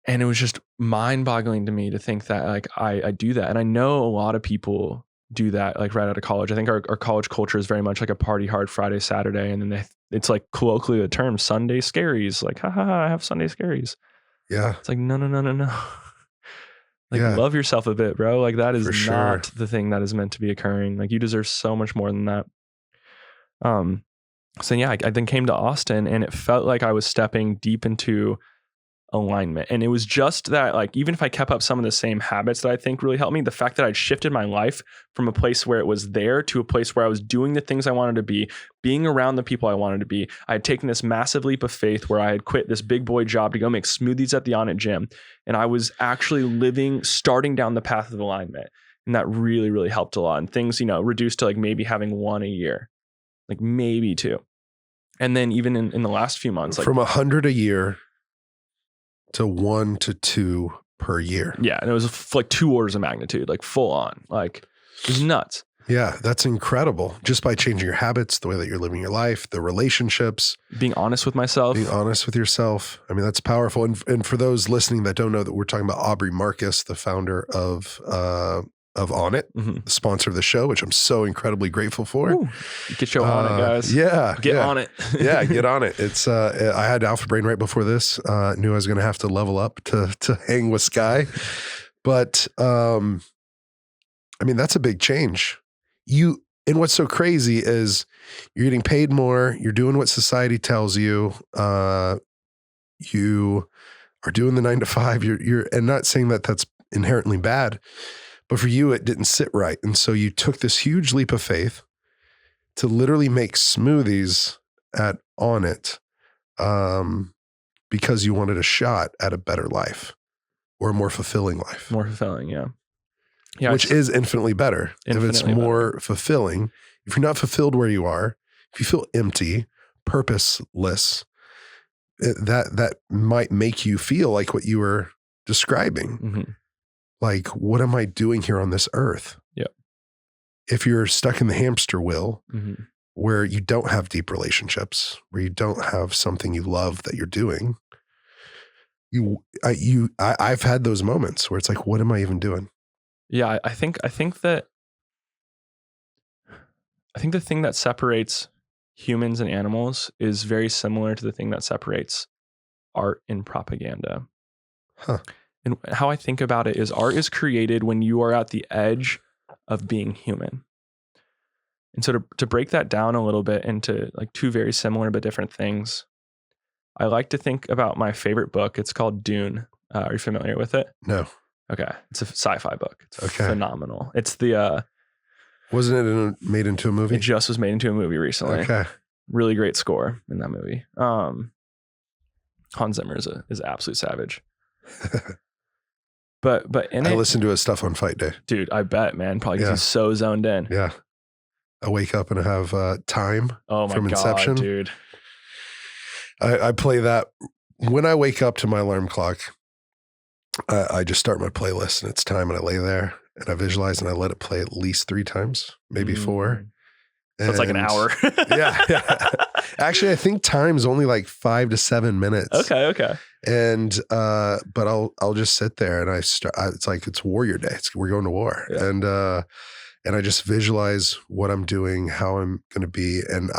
Speaker 1: And it was just mind boggling to me to think that I do that. And I know a lot of people do that right out of college. I think our college culture is very much like a party hard Friday, Saturday. And then it's colloquially the term Sunday scaries. I have Sunday scaries.
Speaker 2: Yeah.
Speaker 1: It's no. Love yourself a bit, bro. That is not the thing that is meant to be occurring. You deserve so much more than that. So yeah, I then came to Austin and it felt like I was stepping deep into alignment. And it was just that, even if I kept up some of the same habits that I think really helped me, the fact that I'd shifted my life from a place where it was there to a place where I was doing the things I wanted to be, being around the people I wanted to be. I had taken this massive leap of faith where I had quit this big boy job to go make smoothies at the Onnit gym. And I was actually starting down the path of alignment. And that really, really helped a lot. And things, reduced to maybe having 1 a year, maybe 2. And then even in the last few months,
Speaker 2: from 100 a year to 1 to 2 per year.
Speaker 1: Yeah. And it was 2 orders of magnitude, full on. It was nuts.
Speaker 2: Yeah. That's incredible. Just by changing your habits, the way that you're living your life, the relationships.
Speaker 1: Being honest with myself.
Speaker 2: Being honest with yourself. I mean, that's powerful. And for those listening that don't know, that we're talking about Aubrey Marcus, the founder of of On It, the sponsor of the show, which I'm so incredibly grateful for.
Speaker 1: Ooh, get your on it, guys.
Speaker 2: Yeah.
Speaker 1: Get on it.
Speaker 2: Yeah, get on it. It's I had Alpha Brain right before this. Knew I was going to have to level up to hang with Sky. But I mean, that's a big change. And what's so crazy is you're getting paid more. You're doing what society tells you. You are doing the 9 to 5. You're and not saying that that's inherently bad, but for you, it didn't sit right. And so you took this huge leap of faith to literally make smoothies at On It, because you wanted a shot at a better life or a more fulfilling life.
Speaker 1: More fulfilling, yeah.
Speaker 2: Which is infinitely better. If it's more fulfilling, if you're not fulfilled where you are, if you feel empty, purposeless, that might make you feel like what you were describing. Like, what am I doing here on this earth?
Speaker 1: Yeah.
Speaker 2: If you're stuck in the hamster wheel where you don't have deep relationships, where you don't have something you love that you're doing, I've had those moments where it's like, what am I even doing?
Speaker 1: Yeah, I think the thing that separates humans and animals is very similar to the thing that separates art and propaganda. And how I think about it is art is created when you are at the edge of being human. And so to break that down a little bit into like two very similar but different things, I like to think about my favorite book. It's called Dune. Are you familiar with it?
Speaker 2: No.
Speaker 1: Okay. It's a sci-fi book. It's phenomenal. It's the
Speaker 2: wasn't it made into a movie?
Speaker 1: It just was made into a movie recently.
Speaker 2: Okay.
Speaker 1: Really great score in that movie. Hans Zimmer is absolute savage. But in
Speaker 2: I listened to his stuff on fight day.
Speaker 1: Dude, I bet, man. Probably because he's so zoned in.
Speaker 2: Yeah. I wake up and I have Time from Inception.
Speaker 1: Dude.
Speaker 2: I play that when I wake up to my alarm clock. I just start my playlist and it's Time, and I lay there and I visualize and I let it play at least 3 times, maybe 4.
Speaker 1: So it's like an hour.
Speaker 2: yeah. Actually, I think Time's only like 5 to 7 minutes.
Speaker 1: Okay.
Speaker 2: And but I'll just sit there and it's like it's Warrior Day. We're going to war. Yeah. And I just visualize what I'm doing, how I'm going to be, and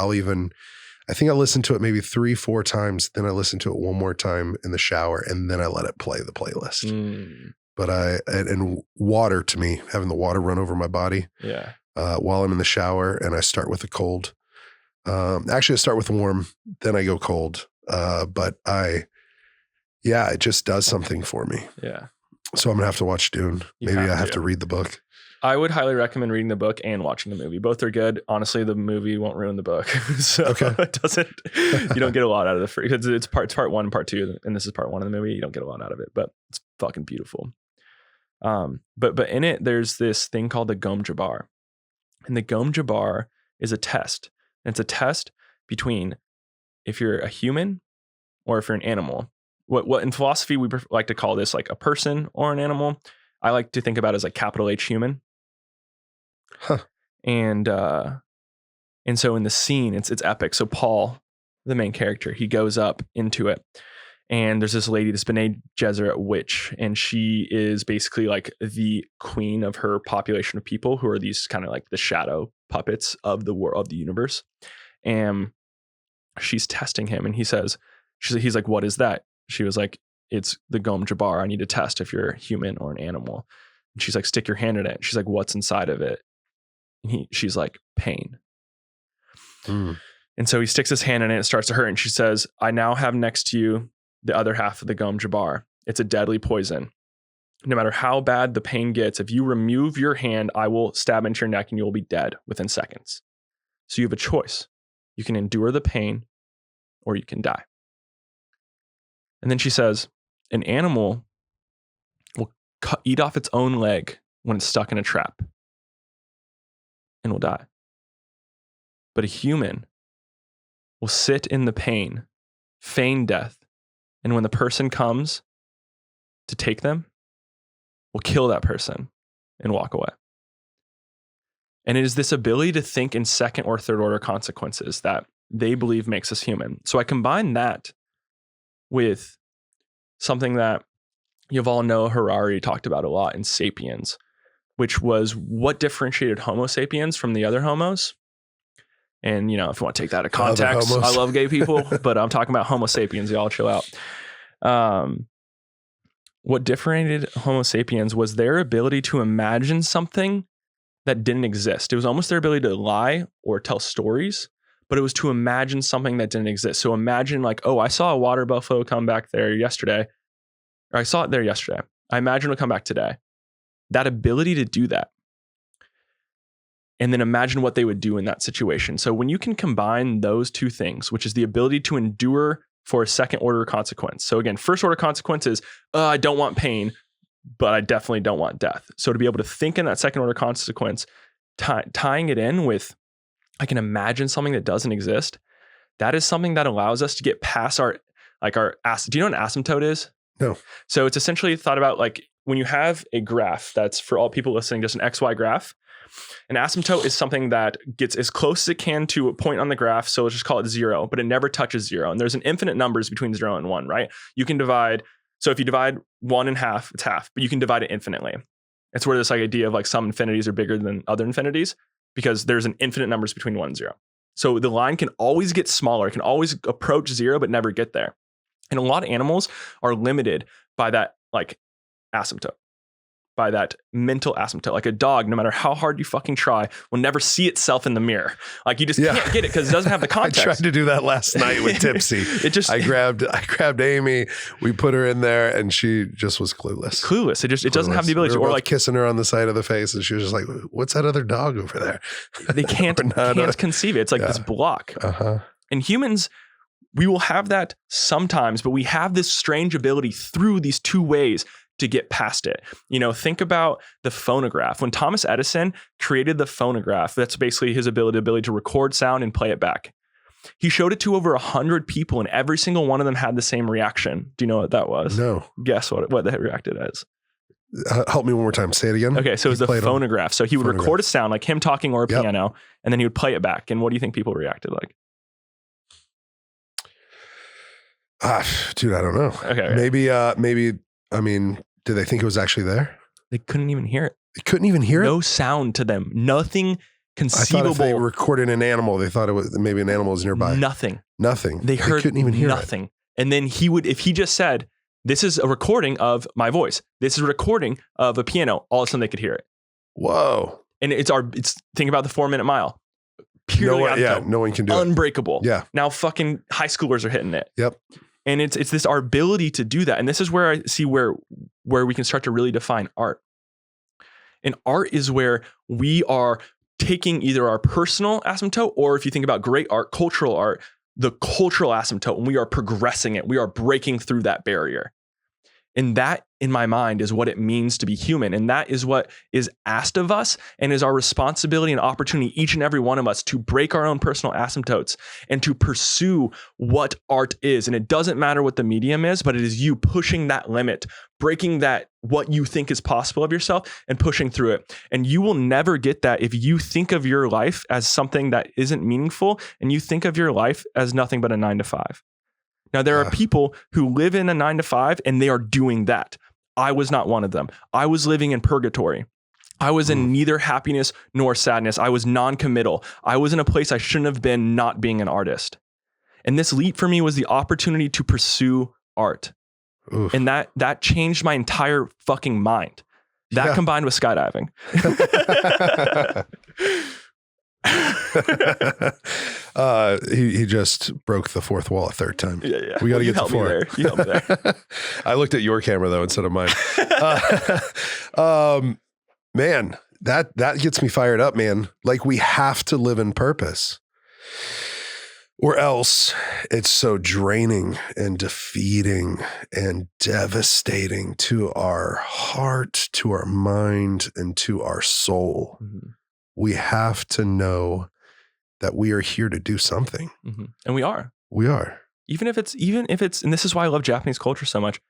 Speaker 2: I think I listen to it maybe 3-4 times. Then I listen to it one more time in the shower, and then I let it play the playlist. But and water, to me, having the water run over my body.
Speaker 1: Yeah.
Speaker 2: While I'm in the shower, and I start with a cold. Actually, I start with warm, then I go cold. But it just does something for me.
Speaker 1: Yeah.
Speaker 2: So I'm gonna have to watch Dune. Maybe I have to read the book.
Speaker 1: I would highly recommend reading the book and watching the movie. Both are good. Honestly, the movie won't ruin the book. So it doesn't, you don't get a lot out of the free. It's part 1 and part 2, and this is part 1 of the movie. You don't get a lot out of it, but it's fucking beautiful. But in it, there's this thing called the Gomja Bar. And the Gomja Bar is a test. And it's a test between if you're a human or if you're an animal. What in philosophy we like to call this like a person or an animal. I like to think about it as like capital H human. And so in the scene, it's epic. So Paul, the main character, he goes up into it, and there's this lady, this Bene Gesserit witch, and she is basically like the queen of her population of people who are these kind of like the shadow puppets of the world, of the universe. And she's testing him, and he's like, "What is that?" She was like, "It's the Gomja Bar. I need to test if you're a human or an animal." And she's like, "Stick your hand in it." She's like, "What's inside of it?" And she's like, "Pain." And so he sticks his hand in it, it starts to hurt. And she says, "I now have next to you the other half of the Gomja Bar. It's a deadly poison. No matter how bad the pain gets, if you remove your hand, I will stab into your neck and you will be dead within seconds. So you have a choice. You can endure the pain or you can die." And then she says, "An animal will eat off its own leg when it's stuck in a trap and will die. But a human will sit in the pain, feign death, and when the person comes to take them, will kill that person and walk away." And it is this ability to think in second or third order consequences that they believe makes us human. So I combine that with something that Yuval Noah Harari talked about a lot in Sapiens, which was what differentiated Homo sapiens from the other homos. And, you know, if you want to take that out of context, I love gay people, but I'm talking about Homo sapiens. Y'all chill out. What differentiated Homo sapiens was their ability to imagine something that didn't exist. It was almost their ability to lie or tell stories, but it was to imagine something that didn't exist. So imagine like, oh, I saw a water buffalo come back there yesterday, or I saw it there yesterday. I imagine it'll come back today. That ability to do that. And then imagine what they would do in that situation. So when you can combine those two things, which is the ability to endure for a second order consequence. So again, first order consequence is, I don't want pain, but I definitely don't want death. So to be able to think in that second order consequence, tying it in with, I can imagine something that doesn't exist. That is something that allows us to get past do you know what an asymptote is?
Speaker 2: No.
Speaker 1: So it's essentially thought about like when you have a graph that's, for all people listening, just an XY graph. An asymptote is something that gets as close as it can to a point on the graph. So let's just call it 0, but it never touches 0. And there's an infinite numbers between 0 and 1, right? You can divide. So if you divide 1 in half, it's half, but you can divide it infinitely. It's where this like idea of like some infinities are bigger than other infinities because there's an infinite numbers between 1 and 0. So the line can always get smaller. It can always approach 0, but never get there. And a lot of animals are limited by that like asymptote, by that mental asymptote. Like a dog, no matter how hard you fucking try, will never see itself in the mirror. Like you just can't get it because it doesn't have the context.
Speaker 2: I tried to do that last night with Tipsy. I grabbed Amy, we put her in there and she just was clueless.
Speaker 1: It doesn't have the ability to, or like
Speaker 2: kissing her on the side of the face and she was just like, what's that other dog over there?
Speaker 1: They can't conceive it. It's like this block. And humans, we will have that sometimes, but we have this strange ability through these two ways to get past it. You know, think about the phonograph. When Thomas Edison created the phonograph, that's basically his ability to record sound and play it back. He showed it to over 100 people and every single one of them had the same reaction. Do you know what that was?
Speaker 2: No.
Speaker 1: Guess what they reacted as?
Speaker 2: Help me one more time. Say it again.
Speaker 1: Okay, so it was the phonograph. So he would record a sound like him talking or a piano, and then he would play it back. And what do you think people reacted like?
Speaker 2: Dude, I don't know.
Speaker 1: Okay.
Speaker 2: Maybe, I mean, did they think it was actually there?
Speaker 1: They couldn't even hear it.
Speaker 2: They couldn't even hear it?
Speaker 1: No sound to them. Nothing conceivable.
Speaker 2: I thought if they recorded an animal, they thought it was maybe an animal was nearby.
Speaker 1: Nothing.
Speaker 2: They couldn't even hear
Speaker 1: nothing. And then if he just said, this is a recording of my voice. This is a recording of a piano. All of a sudden they could hear it.
Speaker 2: Whoa.
Speaker 1: And think about the 4-minute mile. Purely
Speaker 2: no one can do it.
Speaker 1: Unbreakable.
Speaker 2: Yeah.
Speaker 1: Now fucking high schoolers are hitting it.
Speaker 2: Yep.
Speaker 1: And it's this our ability to do that. And this is where I see where we can start to really define art. And art is where we are taking either our personal asymptote, or if you think about great art, cultural art, the cultural asymptote, and we are progressing it. We are breaking through that barrier. And that, in my mind, is what it means to be human. And that is what is asked of us and is our responsibility and opportunity, each and every one of us, to break our own personal asymptotes and to pursue what art is. And it doesn't matter what the medium is, but it is you pushing that limit, breaking that, what you think is possible of yourself and pushing through it. And you will never get that if you think of your life as something that isn't meaningful and you think of your life as nothing but a 9-to-5. Now, there are people who live in a 9-to-5 and they are doing that. I was not one of them. I was living in purgatory. I was in neither happiness nor sadness. I was non-committal. I was in a place I shouldn't have been, not being an artist. And this leap for me was the opportunity to pursue art. Oof. And that changed my entire fucking mind. That combined with skydiving.
Speaker 2: He just broke the fourth wall a third time.
Speaker 1: Yeah.
Speaker 2: We got to get to 4.
Speaker 1: You helped me there.
Speaker 2: I looked at your camera though instead of mine. Man, that gets me fired up, man. Like we have to live in purpose, or else it's so draining and defeating and devastating to our heart, to our mind, and to our soul. Mm-hmm. We have to know that we are here to do something.
Speaker 1: Mm-hmm. And we are. Even if it's, and this is why I love Japanese culture so much,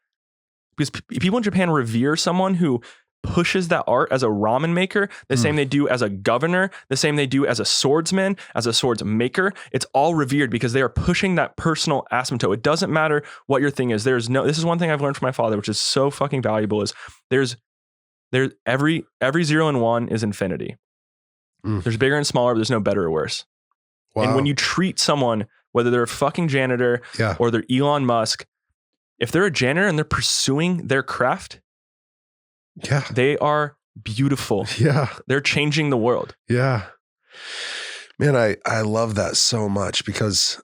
Speaker 1: because people in Japan revere someone who pushes that art as a ramen maker, the same they do as a governor, the same they do as a swordsman, as a swords maker. It's all revered because they are pushing that personal asymptote. It doesn't matter what your thing is. This is one thing I've learned from my father, which is so fucking valuable, is there's There, every 0 and 1 is infinity. There's bigger and smaller, but there's no better or worse.
Speaker 2: Wow.
Speaker 1: And when you treat someone, whether they're a fucking janitor or they're Elon Musk, if they're a janitor and they're pursuing their craft, they are beautiful.
Speaker 2: Yeah.
Speaker 1: They're changing the world.
Speaker 2: Yeah. Man, I love that so much, because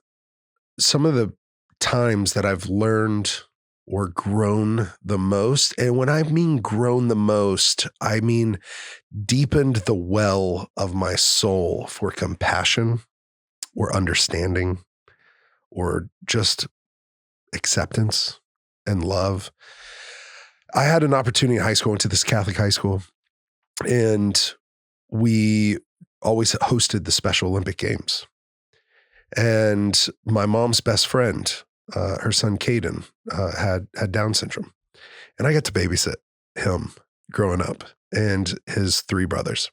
Speaker 2: some of the times that I've learned or grown the most, and when I mean grown the most, I mean deepened the well of my soul for compassion or understanding or just acceptance and love. I had an opportunity in high school, went to this Catholic high school, and we always hosted the Special Olympic Games. And my mom's best friend, her son Caden, had Down syndrome. And I got to babysit him growing up and his 3 brothers.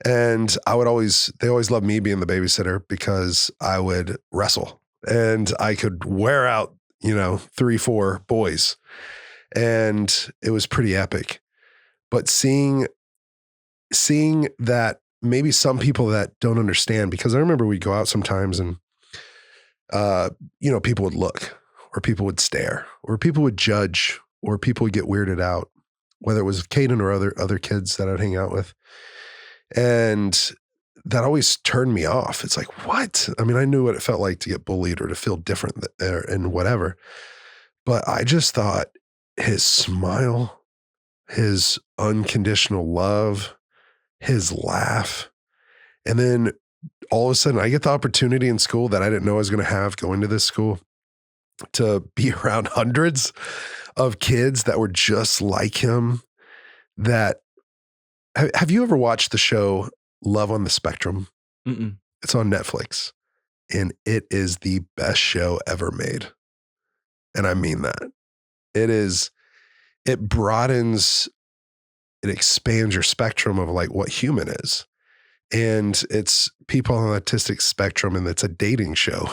Speaker 2: And they always loved me being the babysitter because I would wrestle and I could wear out, 3, 4 boys. And it was pretty epic. But seeing that maybe some people that don't understand, because I remember we'd go out sometimes and, people would look, or people would stare, or people would judge, or people would get weirded out, whether it was Caden or other kids that I'd hang out with. And that always turned me off. It's like, what? I mean, I knew what it felt like to get bullied or to feel different and whatever. But I just thought his smile, his unconditional love, his laugh, and then all of a sudden I get the opportunity in school that I didn't know I was going to have going to this school to be around hundreds of kids that were just like him. That have you ever watched the show Love on the Spectrum?
Speaker 1: Mm-mm.
Speaker 2: It's on Netflix, and it is the best show ever made. And I mean that. It broadens, it expands your spectrum of like what human is. And it's people on the autistic spectrum, and it's a dating show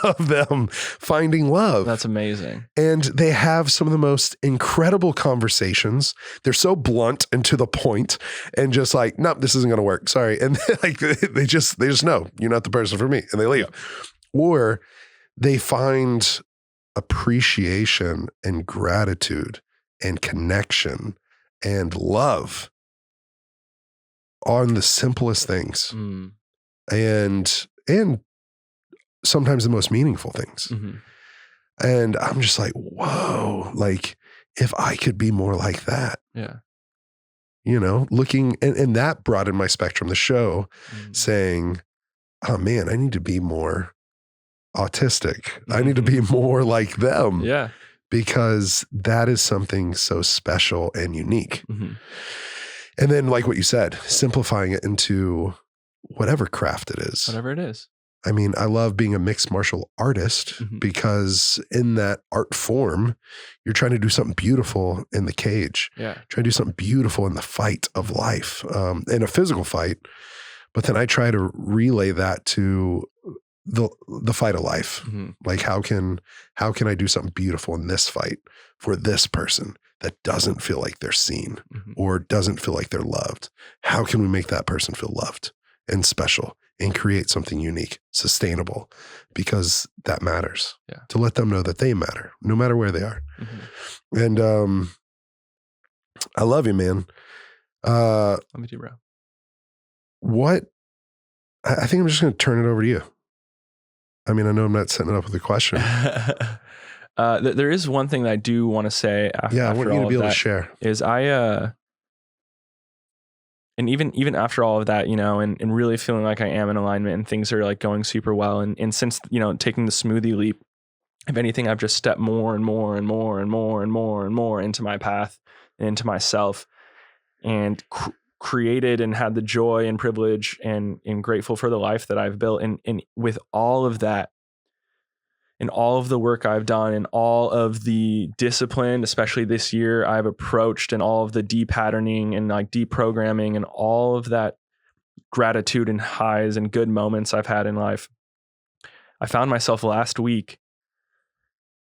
Speaker 2: of them finding love.
Speaker 1: That's amazing. And
Speaker 2: they have some of the most incredible conversations. They're so blunt and to the point, and just like, nope, this isn't going to work. Sorry. And like they just know you're not the person for me, and they leave. Yeah. Or they find appreciation and gratitude and connection and love on the simplest things, and sometimes the most meaningful things. Mm-hmm. And I'm just like, whoa, like if I could be more like that.
Speaker 1: Yeah.
Speaker 2: Looking, and that broadened my spectrum, the show, saying, oh man, I need to be more autistic. I need to be more like them.
Speaker 1: Yeah.
Speaker 2: Because that is something so special and unique. Mm-hmm. And then, like what you said, simplifying it into whatever craft it is.
Speaker 1: Whatever it is.
Speaker 2: I mean, I love being a mixed martial artist, because in that art form, you're trying to do something beautiful in the cage.
Speaker 1: Yeah.
Speaker 2: Trying to do something beautiful in the fight of life, in a physical fight. But then I try to relay that to the fight of life. Mm-hmm. Like, how can I do something beautiful in this fight for this person that doesn't feel like they're seen or doesn't feel like they're loved? How can we make that person feel loved and special and create something unique, sustainable, because that matters. Yeah. To let them know that they matter, no matter where they are. Mm-hmm. And I love you, man.
Speaker 1: Love you too, bro.
Speaker 2: I think I'm just going to turn it over to you. I mean, I know I'm not setting it up with a question.
Speaker 1: There is one thing that I do want to say after.
Speaker 2: Yeah, I want you to be able to share.
Speaker 1: Is and even after all of that, and really feeling like I am in alignment and things are like going super well. And since, taking the smoothie leap, if anything, I've just stepped more and more and more and more and more and more into my path and into myself, and created and had the joy and privilege and grateful for the life that I've built. And with all of that, and all of the work I've done and all of the discipline, especially this year, I've approached, and all of the de-patterning and like deprogramming and all of that gratitude and highs and good moments I've had in life, I found myself last week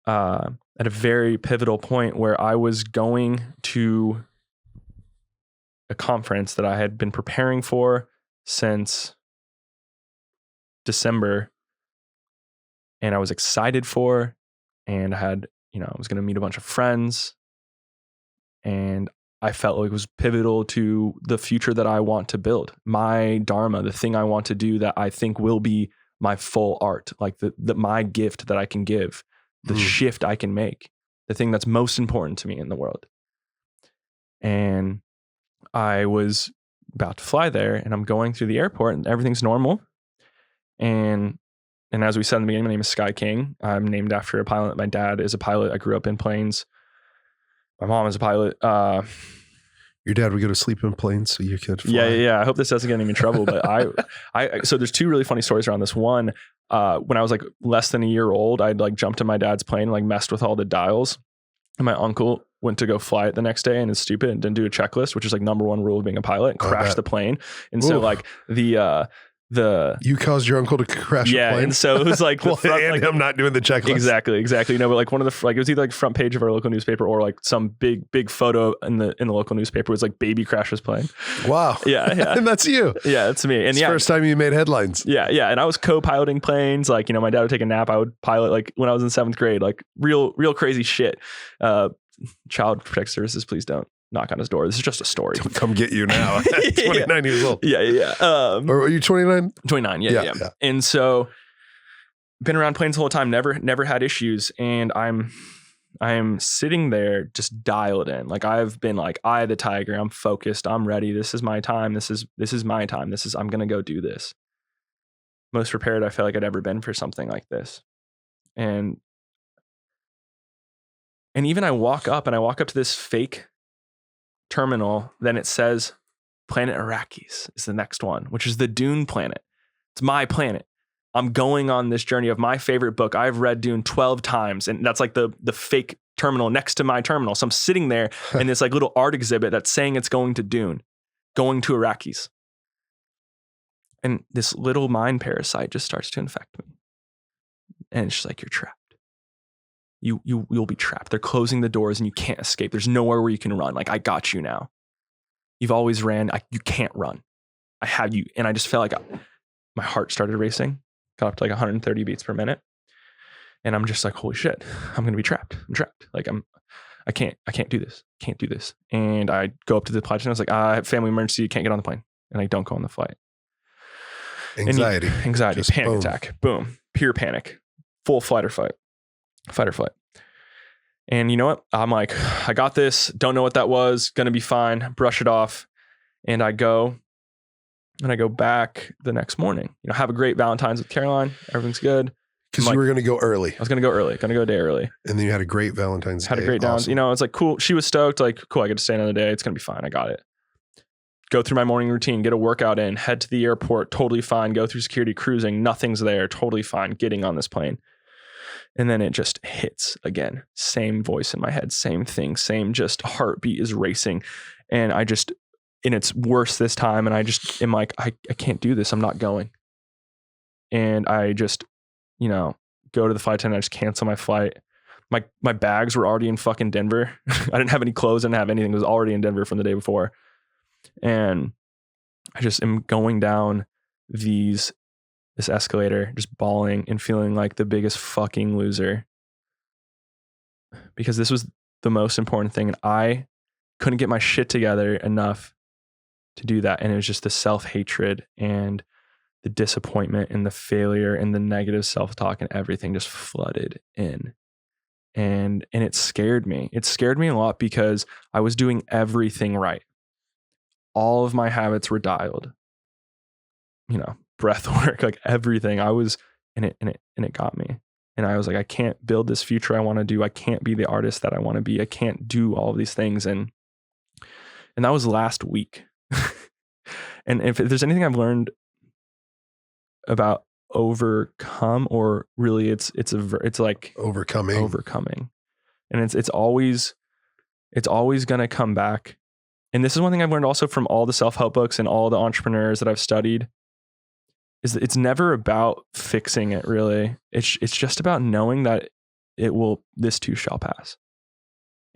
Speaker 1: at a very pivotal point where I was going to a conference that I had been preparing for since December, and I was excited for, and I had, I was going to meet a bunch of friends, and I felt like it was pivotal to the future that I want to build. My dharma, the thing I want to do that I think will be my full art, like my gift that I can give, the shift I can make, the thing that's most important to me in the world. And I was about to fly there, and I'm going through the airport, and everything's normal. And as we said in the beginning, my name is Sky King. I'm named after a pilot. My dad is a pilot. I grew up in planes. My mom is a pilot.
Speaker 2: Your dad would go to sleep in planes so you could fly.
Speaker 1: Yeah. I hope this doesn't get me in trouble, but so there's two really funny stories around this. One, when I was like less than a year old, I'd like jumped in my dad's plane and like messed with all the dials. And my uncle went to go fly it the next day and is stupid and didn't do a checklist, which is like number one rule of being a pilot, and crashed the plane. And so like you
Speaker 2: caused your uncle to crash a plane?
Speaker 1: And so it was like
Speaker 2: well, and him not doing the checklist.
Speaker 1: Exactly. But like one of the, like, it was either like front page of our local newspaper or like some big photo in the local newspaper. It was like baby crashes plane.
Speaker 2: Wow.
Speaker 1: Yeah.
Speaker 2: And that's you.
Speaker 1: Yeah, that's me. And
Speaker 2: it's the first time you made headlines.
Speaker 1: Yeah. And I was co-piloting planes. Like, my dad would take a nap. I would pilot, like when I was in 7th grade, like real crazy shit. Child Protective Services, please don't knock on his door. This is just a story.
Speaker 2: Don't come get you now. 29 years old.
Speaker 1: Yeah.
Speaker 2: Or are you 29?
Speaker 1: 29. Yeah. And so been around planes the whole time, never had issues. And I'm sitting there just dialed in. Like I've been like eye of the tiger. I'm focused. I'm ready. This is my time. This is my time. I'm going to go do this. Most prepared I felt like I'd ever been for something like this. And even I walk up to this fake terminal, then it says planet Arrakis is the next one, which is the Dune planet. It's my planet. I'm going on this journey of my favorite book. I've read Dune 12 times, and that's like the fake terminal next to my terminal. So I'm sitting there in this like little art exhibit that's saying it's going to Dune, going to Arrakis. And this little mind parasite just starts to infect me. And it's just like, you're trapped. You'll be trapped. They're closing the doors and you can't escape. There's nowhere where you can run. Like, I got you now. You've always ran. You can't run. I have you. And I just felt like my heart started racing, got up to like 130 beats per minute. And I'm just like, holy shit, I'm going to be trapped. I'm trapped. Like I can't do this. Can't do this. And I go up to the flight attendant. I was like, I have family emergency. You can't get on the plane. And I don't go on the flight.
Speaker 2: Anxiety,
Speaker 1: just panic attack. Boom. Pure panic. Full fight or flight. And you know what? I'm like, I got this. Don't know what that was. Gonna be fine. Brush it off. And I go back the next morning. Have a great Valentine's with Caroline. Everything's good.
Speaker 2: Because you were going to go early.
Speaker 1: I was going to go early. Going to go a day early.
Speaker 2: And then you had a great Valentine's Day.
Speaker 1: Had a great
Speaker 2: awesome.
Speaker 1: down. It's like, cool. She was stoked. Like, cool. I get to stay another day. It's going to be fine. I got it. Go through my morning routine. Get a workout in. Head to the airport. Totally fine. Go through security cruising. Nothing's there. Totally fine. Getting on this plane. And then it just hits again. Same voice in my head. Same thing. Same just heartbeat is racing. And it's worse this time. And I just am like, I can't do this. I'm not going. And I just, go to the flight attendant. I just cancel my flight. My bags were already in fucking Denver. I didn't have any clothes. I didn't have anything. It was already in Denver from the day before. And I just am going down this escalator, just bawling and feeling like the biggest fucking loser. Because this was the most important thing. And I couldn't get my shit together enough to do that. And it was just the self-hatred and the disappointment and the failure and the negative self-talk and everything just flooded in. And it scared me. It scared me a lot because I was doing everything right. All of my habits were dialed. Breath work, like everything. I was in it, and it got me. And I was like, I can't build this future I want to do. I can't be the artist that I want to be. I can't do all of these things. And that was last week. And if there's anything I've learned about overcome, or really it's like overcoming. And it's always going to come back. And this is one thing I've learned also from all the self-help books and all the entrepreneurs that I've studied, is that it's never about fixing it, really. It's just about knowing that this too shall pass.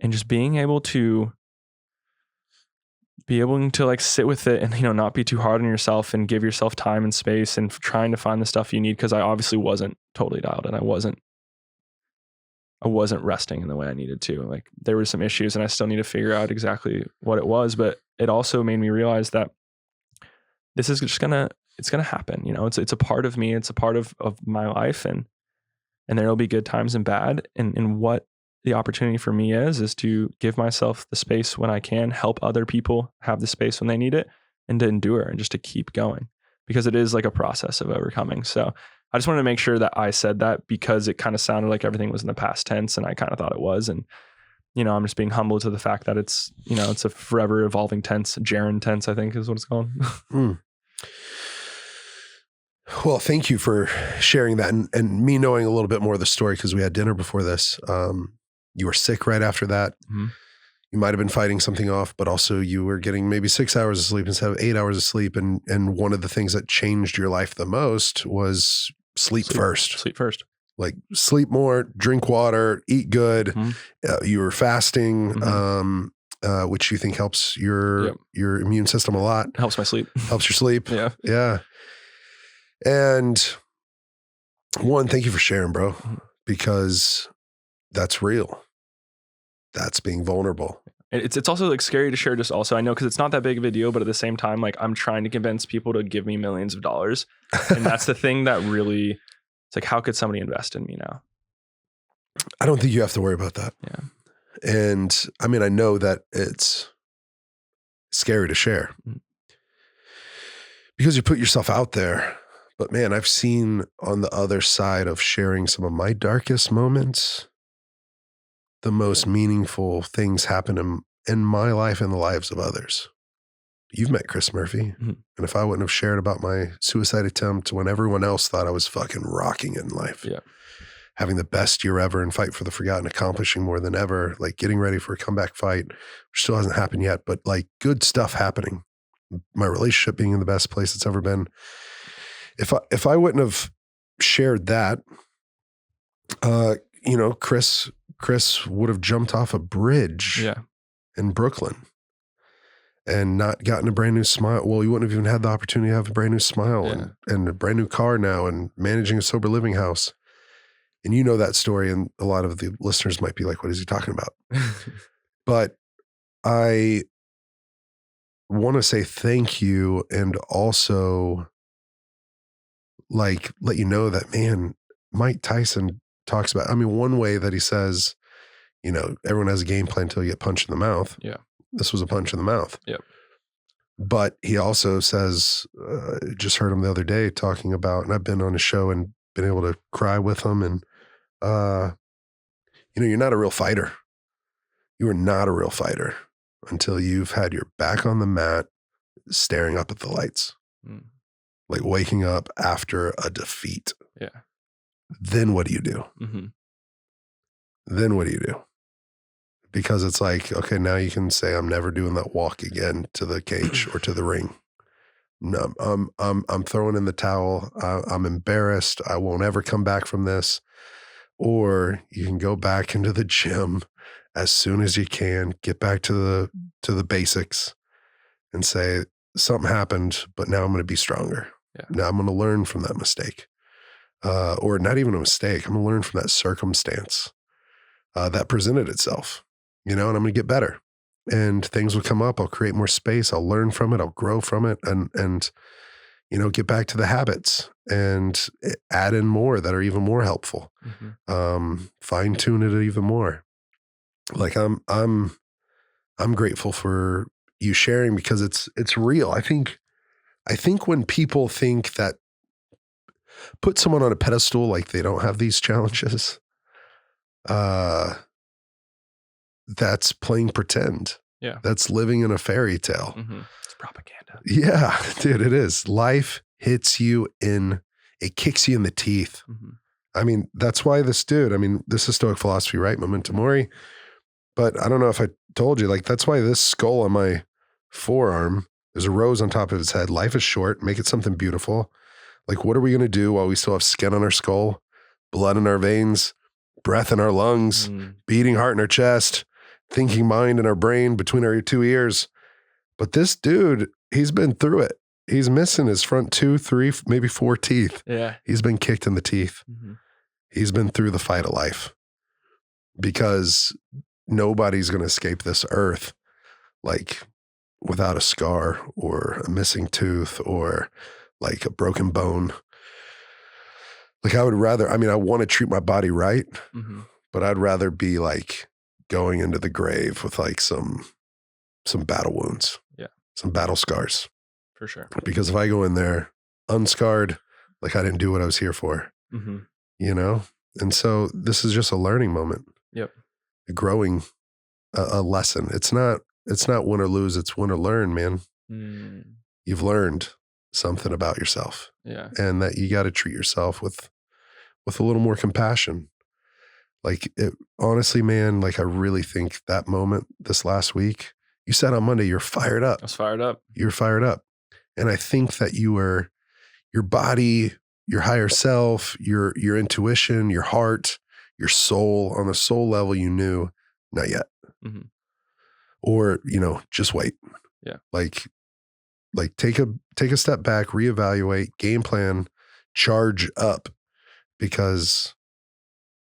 Speaker 1: And just being able to be able to like sit with it and, you know, not be too hard on yourself and give yourself time and space and trying to find the stuff you need. Cause I obviously wasn't totally dialed in. I wasn't resting in the way I needed to. Like there were some issues and I still need to figure out exactly what it was, but it also made me realize that this is just it's gonna happen. You know, it's a part of me. It's a part of my life, and there'll be good times and bad. And what the opportunity for me is to give myself the space when I can, help other people have the space when they need it, and to endure and just to keep going, because it is like a process of overcoming. So I just wanted to make sure that I said that, because it kind of sounded like everything was in the past tense, and I kind of thought it was. And, you know, I'm just being humble to the fact that it's, you know, it's a forever evolving tense. Gerund tense, I think is what it's called.
Speaker 2: Well, thank you for sharing that, and me knowing a little bit more of the story, because we had dinner before this. You were sick right after that.
Speaker 1: Mm-hmm.
Speaker 2: You might have been fighting something off, but also you were getting maybe 6 hours of sleep instead of 8 hours of sleep. And one of the things that changed your life the most was sleep first.
Speaker 1: Sleep first.
Speaker 2: Like sleep more, drink water, eat good.
Speaker 1: Mm-hmm.
Speaker 2: You were fasting,
Speaker 1: Mm-hmm.
Speaker 2: which you think helps your immune system a lot.
Speaker 1: Helps my sleep.
Speaker 2: Helps your sleep.
Speaker 1: Yeah.
Speaker 2: Yeah. And one, thank you for sharing, bro, because that's real. That's being vulnerable.
Speaker 1: It's also like scary to share, just also, I know, because it's not that big of a deal, but at the same time, like I'm trying to convince people to give me millions of dollars. And that's the thing that really, it's like, how could somebody invest in me now?
Speaker 2: I don't think you have to worry about that.
Speaker 1: Yeah.
Speaker 2: And I mean, I know that it's scary to share because you put yourself out there, but man, I've seen on the other side of sharing some of my darkest moments, the most meaningful things happen in my life and the lives of others. You've met Chris Murphy.
Speaker 1: Mm-hmm.
Speaker 2: And if I wouldn't have shared about my suicide attempt when everyone else thought I was fucking rocking in life, having the best year ever and fight for the forgotten, accomplishing more than ever, like getting ready for a comeback fight, which still hasn't happened yet, but like good stuff happening. My relationship being in the best place it's ever been. If I wouldn't have shared that, you know, Chris would have jumped off a bridge in Brooklyn and not gotten a brand new smile. Well, you wouldn't have even had the opportunity to have a brand new smile and a brand new car now and managing a sober living house. And you know that story, and a lot of the listeners might be like, what is he talking about? But I want to say thank you, and also like let you know that, man, Mike Tyson talks about, I mean, one way that he says, you know, everyone has a game plan until you get punched in the mouth.
Speaker 1: Yeah.
Speaker 2: This was a punch in the mouth.
Speaker 1: Yep.
Speaker 2: But he also says, just heard him the other day talking about, and I've been on his show and been able to cry with him. And, you know, you're not a real fighter. You are not a real fighter until you've had your back on the mat, staring up at the lights, like waking up after a defeat.
Speaker 1: Yeah.
Speaker 2: Then what do you do?
Speaker 1: Mm-hmm.
Speaker 2: Then what do you do? Because it's like, okay, now you can say, I'm never doing that walk again to the cage or to the ring. No, I'm throwing in the towel. I'm embarrassed. I won't ever come back from this. Or you can go back into the gym as soon as you can, get back to the basics and say, something happened, but now I'm going to be stronger.
Speaker 1: Yeah.
Speaker 2: Now I'm going to learn from that mistake. Or not even a mistake. I'm going to learn from that circumstance that presented itself, you know, and I'm going to get better, and things will come up. I'll create more space. I'll learn from it. I'll grow from it, and, you know, get back to the habits and add in more that are even more helpful. Fine tune it even more. Like I'm grateful for you sharing, because it's real. I think when people think that, put someone on a pedestal like they don't have these challenges, that's playing pretend.
Speaker 1: Yeah.
Speaker 2: That's living in a fairy tale.
Speaker 1: It's propaganda.
Speaker 2: Yeah, dude, it is. Life hits you it kicks you in the teeth. I mean, that's why this dude, I mean, this is Stoic philosophy, right? Memento Mori. But I don't know if I told you, like, that's why this skull on my forearm, there's a rose on top of his head. Life is short. Make it something beautiful. Like, what are we going to do while we still have skin on our skull, blood in our veins, breath in our lungs, beating heart in our chest, thinking mind in our brain between our two ears? But this dude, he's been through it. He's missing his front 2, 3, maybe 4 teeth.
Speaker 1: Yeah.
Speaker 2: He's been kicked in the teeth.
Speaker 1: Mm-hmm.
Speaker 2: He's been through the fight of life, because nobody's going to escape this earth like without a scar or a missing tooth or like a broken bone. Like I want to treat my body right,
Speaker 1: Mm-hmm.
Speaker 2: but I'd rather be like going into the grave with like some battle wounds.
Speaker 1: Yeah.
Speaker 2: Some battle scars.
Speaker 1: For sure.
Speaker 2: Because if I go in there unscarred, like I didn't do what I was here for,
Speaker 1: Mm-hmm.
Speaker 2: you know? And so this is just a learning moment.
Speaker 1: Yep.
Speaker 2: A growing a lesson. It's not win or lose, it's win or learn, man.
Speaker 1: Mm.
Speaker 2: You've learned something about yourself.
Speaker 1: Yeah.
Speaker 2: And that you got to treat yourself with a little more compassion. Like it, honestly, man, like I really think that moment this last week, you said on Monday, you're fired up.
Speaker 1: I was fired up.
Speaker 2: You're fired up. And I think that you were, your body, your higher self, your intuition, your heart, your soul, on a soul level, you knew, not yet.
Speaker 1: Mm-hmm.
Speaker 2: Or, just wait.
Speaker 1: Yeah.
Speaker 2: Like take a step back, reevaluate, game plan, charge up, because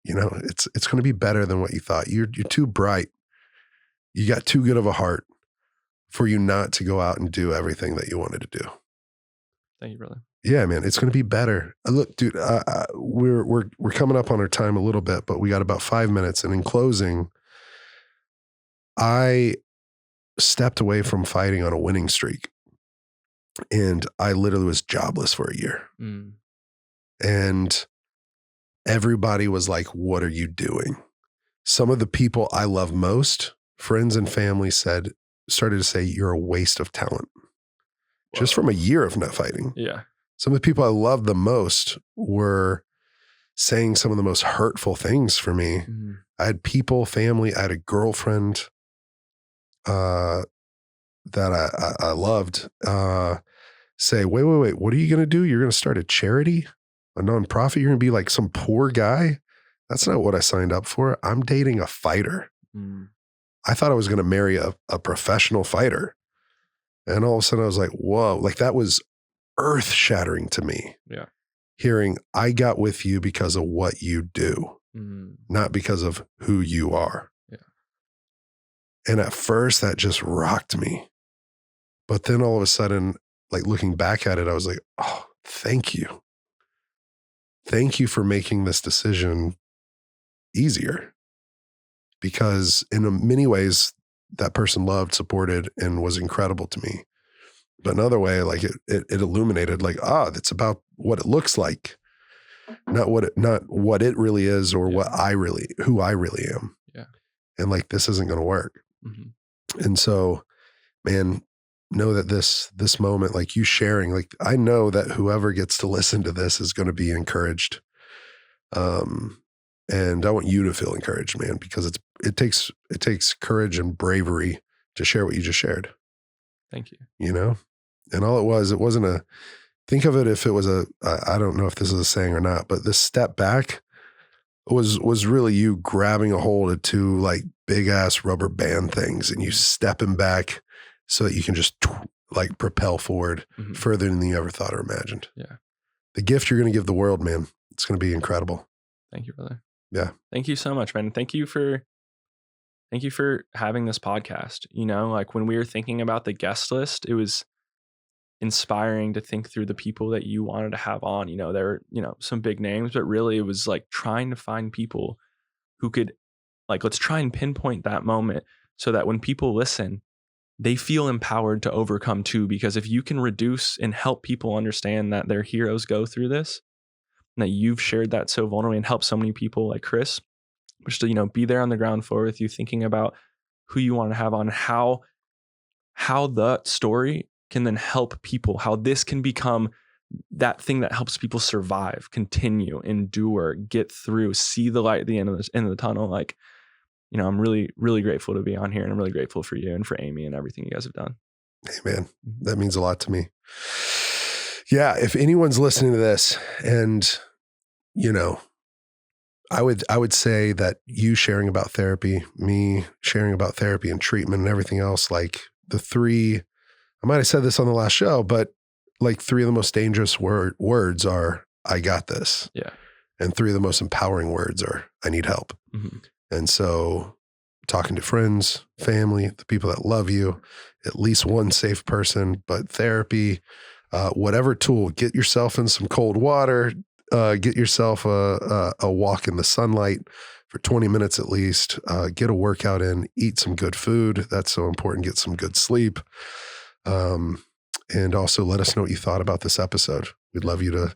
Speaker 2: it's going to be better than what you thought. You're too bright. You got too good of a heart for you not to go out and do everything that you wanted to do.
Speaker 1: Thank you, brother.
Speaker 2: Yeah, man, it's going to be better. Look, dude, we're coming up on our time a little bit, but we got about 5 minutes. And in closing, I stepped away from fighting on a winning streak, and I literally was jobless for a year.
Speaker 1: Mm.
Speaker 2: And everybody was like, "What are you doing?" Some of the people I love most, friends and family, started to say, "You're a waste of talent." Whoa. Just from a year of not fighting.
Speaker 1: Yeah.
Speaker 2: Some of the people I loved the most were saying some of the most hurtful things for me. Mm-hmm. I had people, family, I had a girlfriend that I loved say, wait, what are you going to do? You're going to start a charity, a nonprofit? You're going to be like some poor guy? That's not what I signed up for. I'm dating a fighter. Mm. I thought I was going to marry a professional fighter. And all of a sudden I was like, whoa, like that was earth shattering to me.
Speaker 1: Yeah.
Speaker 2: Hearing, I got with you because of what you do, not because of who you are.
Speaker 1: Yeah. And
Speaker 2: at first that just rocked me. But then all of a sudden, like looking back at it, I was like, oh, thank you. Thank you for making this decision easier. Because in many ways, that person loved, supported, and was incredible to me. But another way, like it illuminated, like, that's about what it looks like, not what it really is, or who I really am.
Speaker 1: Yeah.
Speaker 2: And like, this isn't going to work.
Speaker 1: Mm-hmm.
Speaker 2: And so, man, know that this moment, like you sharing, like I know that whoever gets to listen to this is going to be encouraged. And I want you to feel encouraged, man, because it takes courage and bravery to share what you just shared.
Speaker 1: Thank you.
Speaker 2: And all it wasn't think of it, if it was I don't know if this is a saying or not, but this step back was really you grabbing a hold of two like big ass rubber band things and you stepping back so that you can just like propel forward further than you ever thought or imagined.
Speaker 1: Yeah.
Speaker 2: The gift you're going to give the world, man, it's going to be incredible.
Speaker 1: Thank you, brother.
Speaker 2: Yeah.
Speaker 1: Thank you so much, man. Thank you for having this podcast. Like when we were thinking about the guest list, it was inspiring to think through the people that you wanted to have on. There were, some big names, but really it was like trying to find people who could, like, let's try and pinpoint that moment so that when people listen, they feel empowered to overcome too. Because if you can reduce and help people understand that their heroes go through this, and that you've shared that so vulnerably and helped so many people like Chris, just to, be there on the ground floor with you, thinking about who you want to have on, how the story can then help people, how this can become that thing that helps people survive, continue, endure, get through, see the light at the end of the tunnel. Like, I'm really, really grateful to be on here, and I'm really grateful for you and for Amy and everything you guys have done.
Speaker 2: Hey, man, that means a lot to me. Yeah. If anyone's listening to this and, I would say that you sharing about therapy, me sharing about therapy and treatment and everything else, like the three I might have said this on the last show, but like 3 of the most dangerous words are, I got this.
Speaker 1: Yeah.
Speaker 2: And 3 of the most empowering words are, I need help.
Speaker 1: Mm-hmm.
Speaker 2: And so talking to friends, family, the people that love you, at least one safe person, but therapy, whatever tool, get yourself in some cold water, get yourself a walk in the sunlight for 20 minutes at least, get a workout in, eat some good food. That's so important. Get some good sleep. And also let us know what you thought about this episode. We'd love you to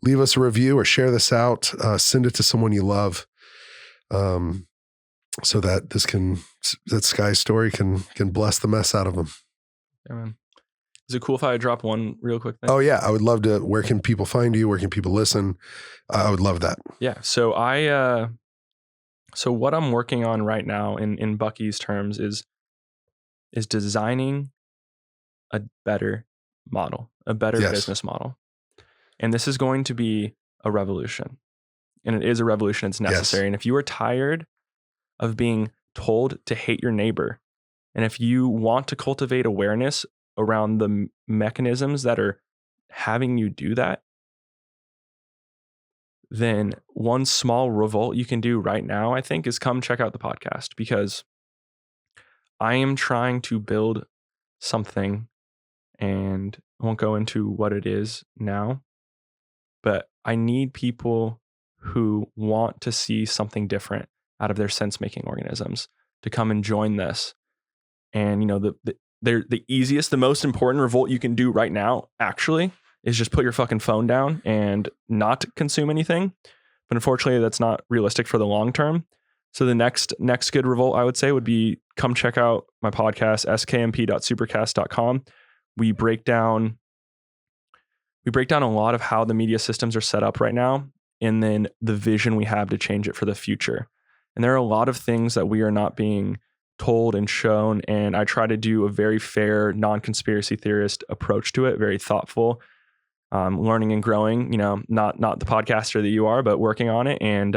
Speaker 2: leave us a review or share this out, send it to someone you love. So that that Sky's story can bless the mess out of them.
Speaker 1: Yeah, man. Is it cool if I drop one real quick thing?
Speaker 2: Oh yeah. I would love to. Where can people find you? Where can people listen? I would love that.
Speaker 1: Yeah. So so what I'm working on right now in Bucky's terms is designing a better model, a better business model. And this is going to be a revolution. And it is a revolution. It's necessary. Yes. And if you are tired of being told to hate your neighbor, and if you want to cultivate awareness around the mechanisms that are having you do that, then one small revolt you can do right now, I think, is come check out the podcast, because I am trying to build something, and I won't go into what it is now, but I need people who want to see something different out of their sense-making organisms to come and join this. And, you know, the easiest, the most important revolt you can do right now, actually, is just put your fucking phone down and not consume anything. But unfortunately, that's not realistic for the long term. So the next good revolt, I would say, would be come check out my podcast, skmp.supercast.com. We break down a lot of how the media systems are set up right now, and then the vision we have to change it for the future. And there are a lot of things that we are not being told and shown, and I try to do a very fair, non-conspiracy theorist approach to it, very thoughtful, learning and growing, you know, not the podcaster that you are, but working on it. And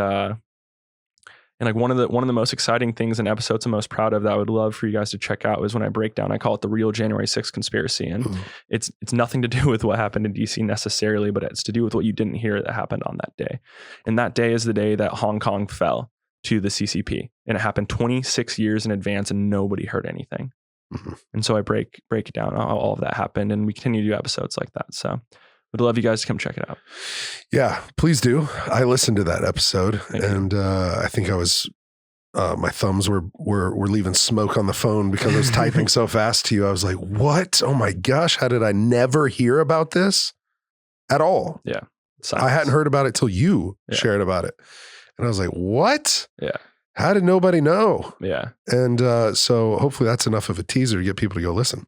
Speaker 1: like one of the most exciting things and episodes I'm most proud of that I would love for you guys to check out is when I break down, I call it the real January 6th conspiracy. And it's nothing to do with what happened in DC necessarily, but it's to do with what you didn't hear that happened on that day. And that day is the day that Hong Kong fell to the CCP. And it happened 26 years in advance and nobody heard anything. Mm-hmm. And so I break it down how all of that happened, and we continue to do episodes like that. So would love you guys to come check it out.
Speaker 2: Yeah, please do. I listened to that episode, and I think I was, my thumbs were leaving smoke on the phone because I was typing so fast to you. I was like, what? Oh my gosh, how did I never hear about this at all?
Speaker 1: Yeah.
Speaker 2: I hadn't heard about it till you shared about it. And I was like, what?
Speaker 1: Yeah.
Speaker 2: How did nobody know?
Speaker 1: Yeah.
Speaker 2: And so hopefully that's enough of a teaser to get people to go listen.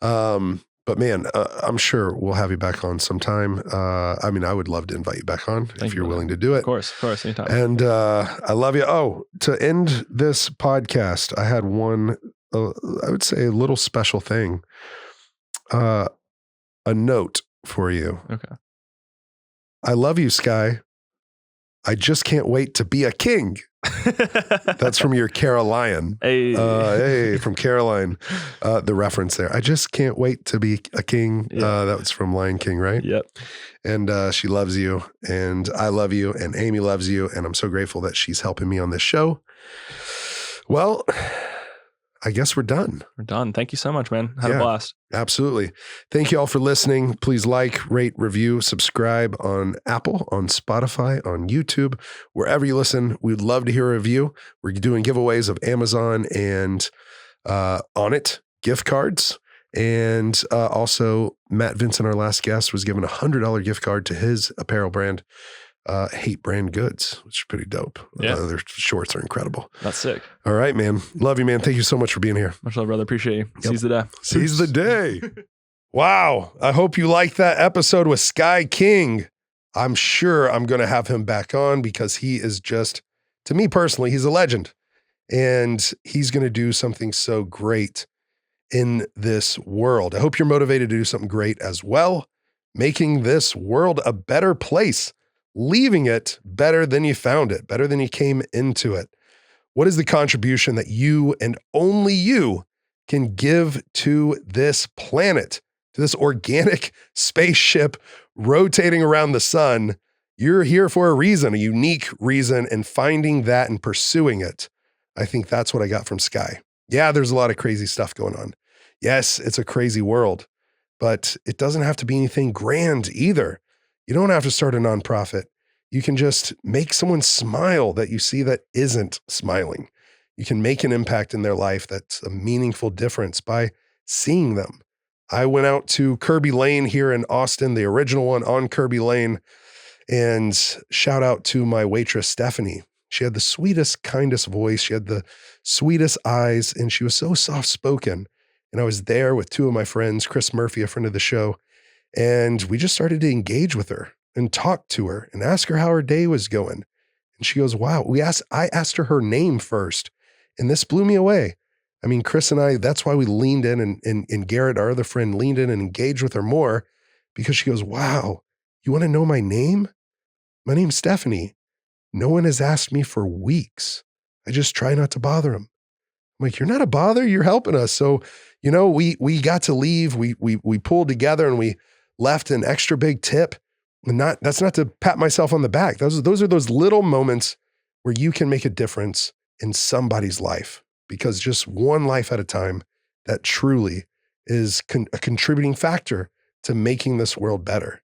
Speaker 2: Mm-hmm. But man, I'm sure we'll have you back on sometime. I mean, I would love to invite you back on if you're willing to do it.
Speaker 1: Of course, anytime.
Speaker 2: And I love you. Oh, to end this podcast, I had one, I would say a little special thing. A note for you.
Speaker 1: Okay.
Speaker 2: I love you, Sky. I just can't wait to be a king. That's from your Caroline. Hey, from Caroline. The reference there. I just can't wait to be a king. Yeah. That was from Lion King, right?
Speaker 1: Yep.
Speaker 2: And she loves you, and I love you, and Amy loves you, and I'm so grateful that she's helping me on this show. Well, I guess we're done.
Speaker 1: We're done. Thank you so much, man. Had a blast.
Speaker 2: Absolutely. Thank you all for listening. Please like, rate, review, subscribe on Apple, on Spotify, on YouTube, wherever you listen. We'd love to hear a review. We're doing giveaways of Amazon and Onnit gift cards. And also Matt Vincent, our last guest, was given $100 gift card to his apparel brand, Hate Brand Goods, which is pretty dope.
Speaker 1: Yeah.
Speaker 2: Their shorts are incredible.
Speaker 1: That's sick.
Speaker 2: All right, man. Love you, man. Thank you so much for being here.
Speaker 1: Much love, brother. Appreciate you. Yep. Seize the day.
Speaker 2: Seize the day. Wow. I hope you liked that episode with Sky King. I'm sure I'm going to have him back on because he is just, to me personally, he's a legend. And he's going to do something so great in this world. I hope you're motivated to do something great as well, making this world a better place. Leaving it better than you found it, better than you came into it. What is the contribution that you and only you can give to this planet, to this organic spaceship rotating around the sun. You're here for a reason, a unique reason, and finding that and pursuing it. I think that's what I got from Sky. Yeah, there's a lot of crazy stuff going on. Yes, it's a crazy world, but it doesn't have to be anything grand either. You don't have to start a nonprofit. You can just make someone smile that you see that isn't smiling. You can make an impact in their life that's a meaningful difference by seeing them. I went out to Kirby Lane here in Austin, the original one on Kirby Lane, and shout out to my waitress, Stephanie. She had the sweetest, kindest voice. She had the sweetest eyes, and she was so soft-spoken. And I was there with two of my friends, Chris Murphy, a friend of the show, and we just started to engage with her and talk to her and ask her how her day was going. And she goes, wow, I asked her name first, and this blew me away. I mean, Chris and I, that's why we leaned in, and Garrett, our other friend, leaned in and engaged with her more, because she goes, wow, you want to know my name? My name's Stephanie. No one has asked me for weeks. I just try not to bother them. I'm like, you're not a bother, you're helping us. So, we got to leave. We pulled together and we left an extra big tip. And that's not to pat myself on the back. Those are those little moments where you can make a difference in somebody's life, because just one life at a time, that truly is a contributing factor to making this world better.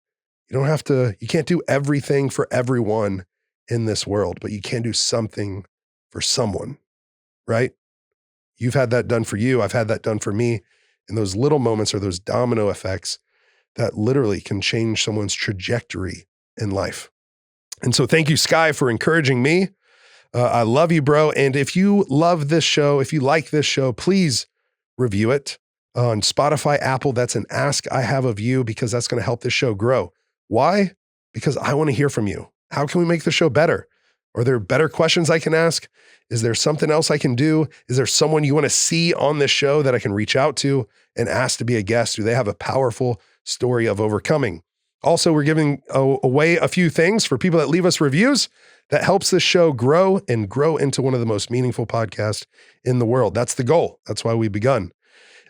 Speaker 2: You can't do everything for everyone in this world, but you can do something for someone, right? You've had that done for you. I've had that done for me. And those little moments are those domino effects that literally can change someone's trajectory in life. And so thank you, Sky, for encouraging me. I love you, bro. And if you love this show, if you like this show, please review it on Spotify, Apple. That's an ask I have of you, because that's going to help this show grow. Why? Because I want to hear from you. How can we make the show better? Are there better questions I can ask? Is there something else I can do? Is there someone you want to see on this show that I can reach out to and ask to be a guest? Do they have a powerful story of overcoming? Also, we're giving away a few things for people that leave us reviews that helps this show grow and grow into one of the most meaningful podcasts in the world. That's the goal. That's why we've begun.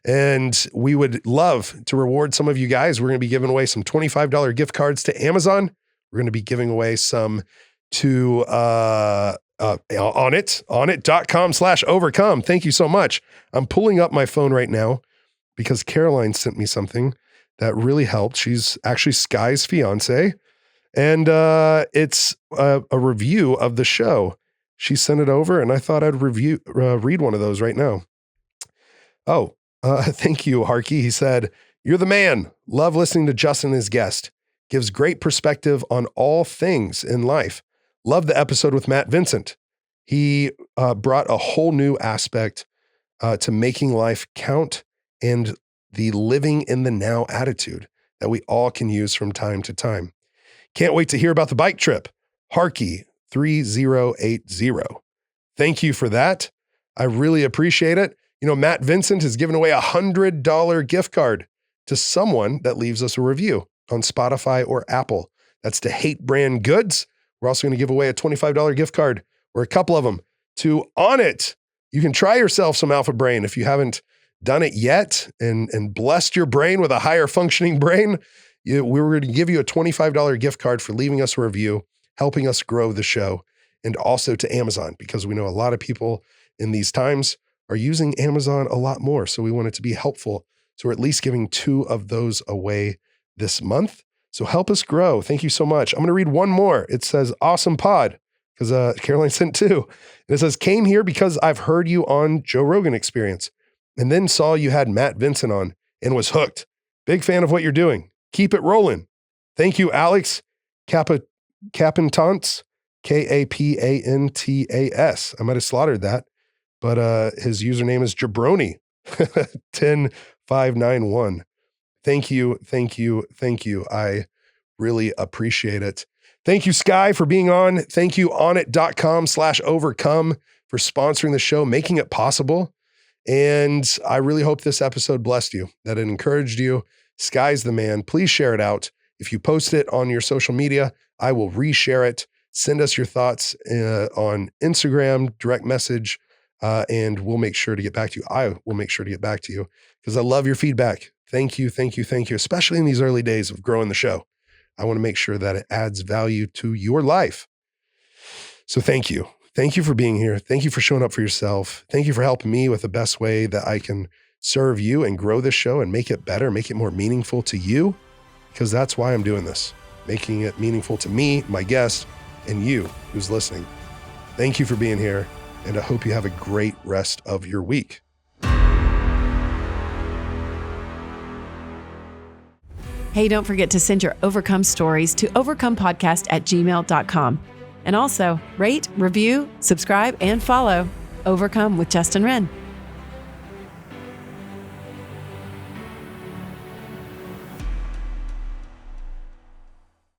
Speaker 2: And we would love to reward some of you guys. We're going to be giving away some $25 gift cards to Amazon. We're going to be giving away some to onit.com/overcome. Thank you so much. I'm pulling up my phone right now because Caroline sent me something that really helped. She's actually Sky's fiance, and it's a review of the show. She sent it over, and I thought I'd read one of those right now. Thank you, Harky. He said, "You're the man. Love listening to Justin as guest. Gives great perspective on all things in life. Love the episode with Matt Vincent. He brought a whole new aspect to making life count and the living in the now attitude that we all can use from time to time. Can't wait to hear about the bike trip. Harky 3080. Thank you for that. I really appreciate it. Matt Vincent has given away $100 gift card to someone that leaves us a review on Spotify or Apple. That's to Hate Brand Goods. We're also going to give away a $25 gift card, or a couple of them, to On It. You can try yourself some Alpha Brain if you haven't done it yet and blessed your brain with a higher functioning brain. We were going to give you a $25 gift card for leaving us a review, helping us grow the show, and also to Amazon, because we know a lot of people in these times are using Amazon a lot more. So we want it to be helpful. So we're at least giving 2 of those away this month. So help us grow. Thank you so much. I'm going to read one more. It says, awesome pod, because Caroline sent 2. And it says, came here because I've heard you on Joe Rogan Experience, and then saw you had Matt Vincent on and was hooked. Big fan of what you're doing. Keep it rolling. Thank you, Alex Capantance, Kapantas. I might have slaughtered that, but his username is Jabroni 10591. Thank you. I really appreciate it. Thank you, Sky, for being on. Thank you, onit.com/overcome, for sponsoring the show, making it possible. And I really hope this episode blessed you, that it encouraged you. Sky's the man. Please share it out. If you post it on your social media, I will reshare it. Send us your thoughts on Instagram, direct message. and we'll make sure to get back to you. I will make sure to get back to you because I love your feedback. Thank you, thank you, thank you, especially in these early days of growing the show. I want to make sure that it adds value to your life. So thank you. Thank you for being here. Thank you for showing up for yourself. Thank you for helping me with the best way that I can serve you and grow this show and make it better, make it more meaningful to you, because that's why I'm doing this, making it meaningful to me, my guest, and you who's listening. Thank you for being here, and I hope you have a great rest of your week.
Speaker 3: Hey, don't forget to send your Overcome stories to overcomepodcast@gmail.com. And also rate, review, subscribe, and follow Overcome with Justin Wren.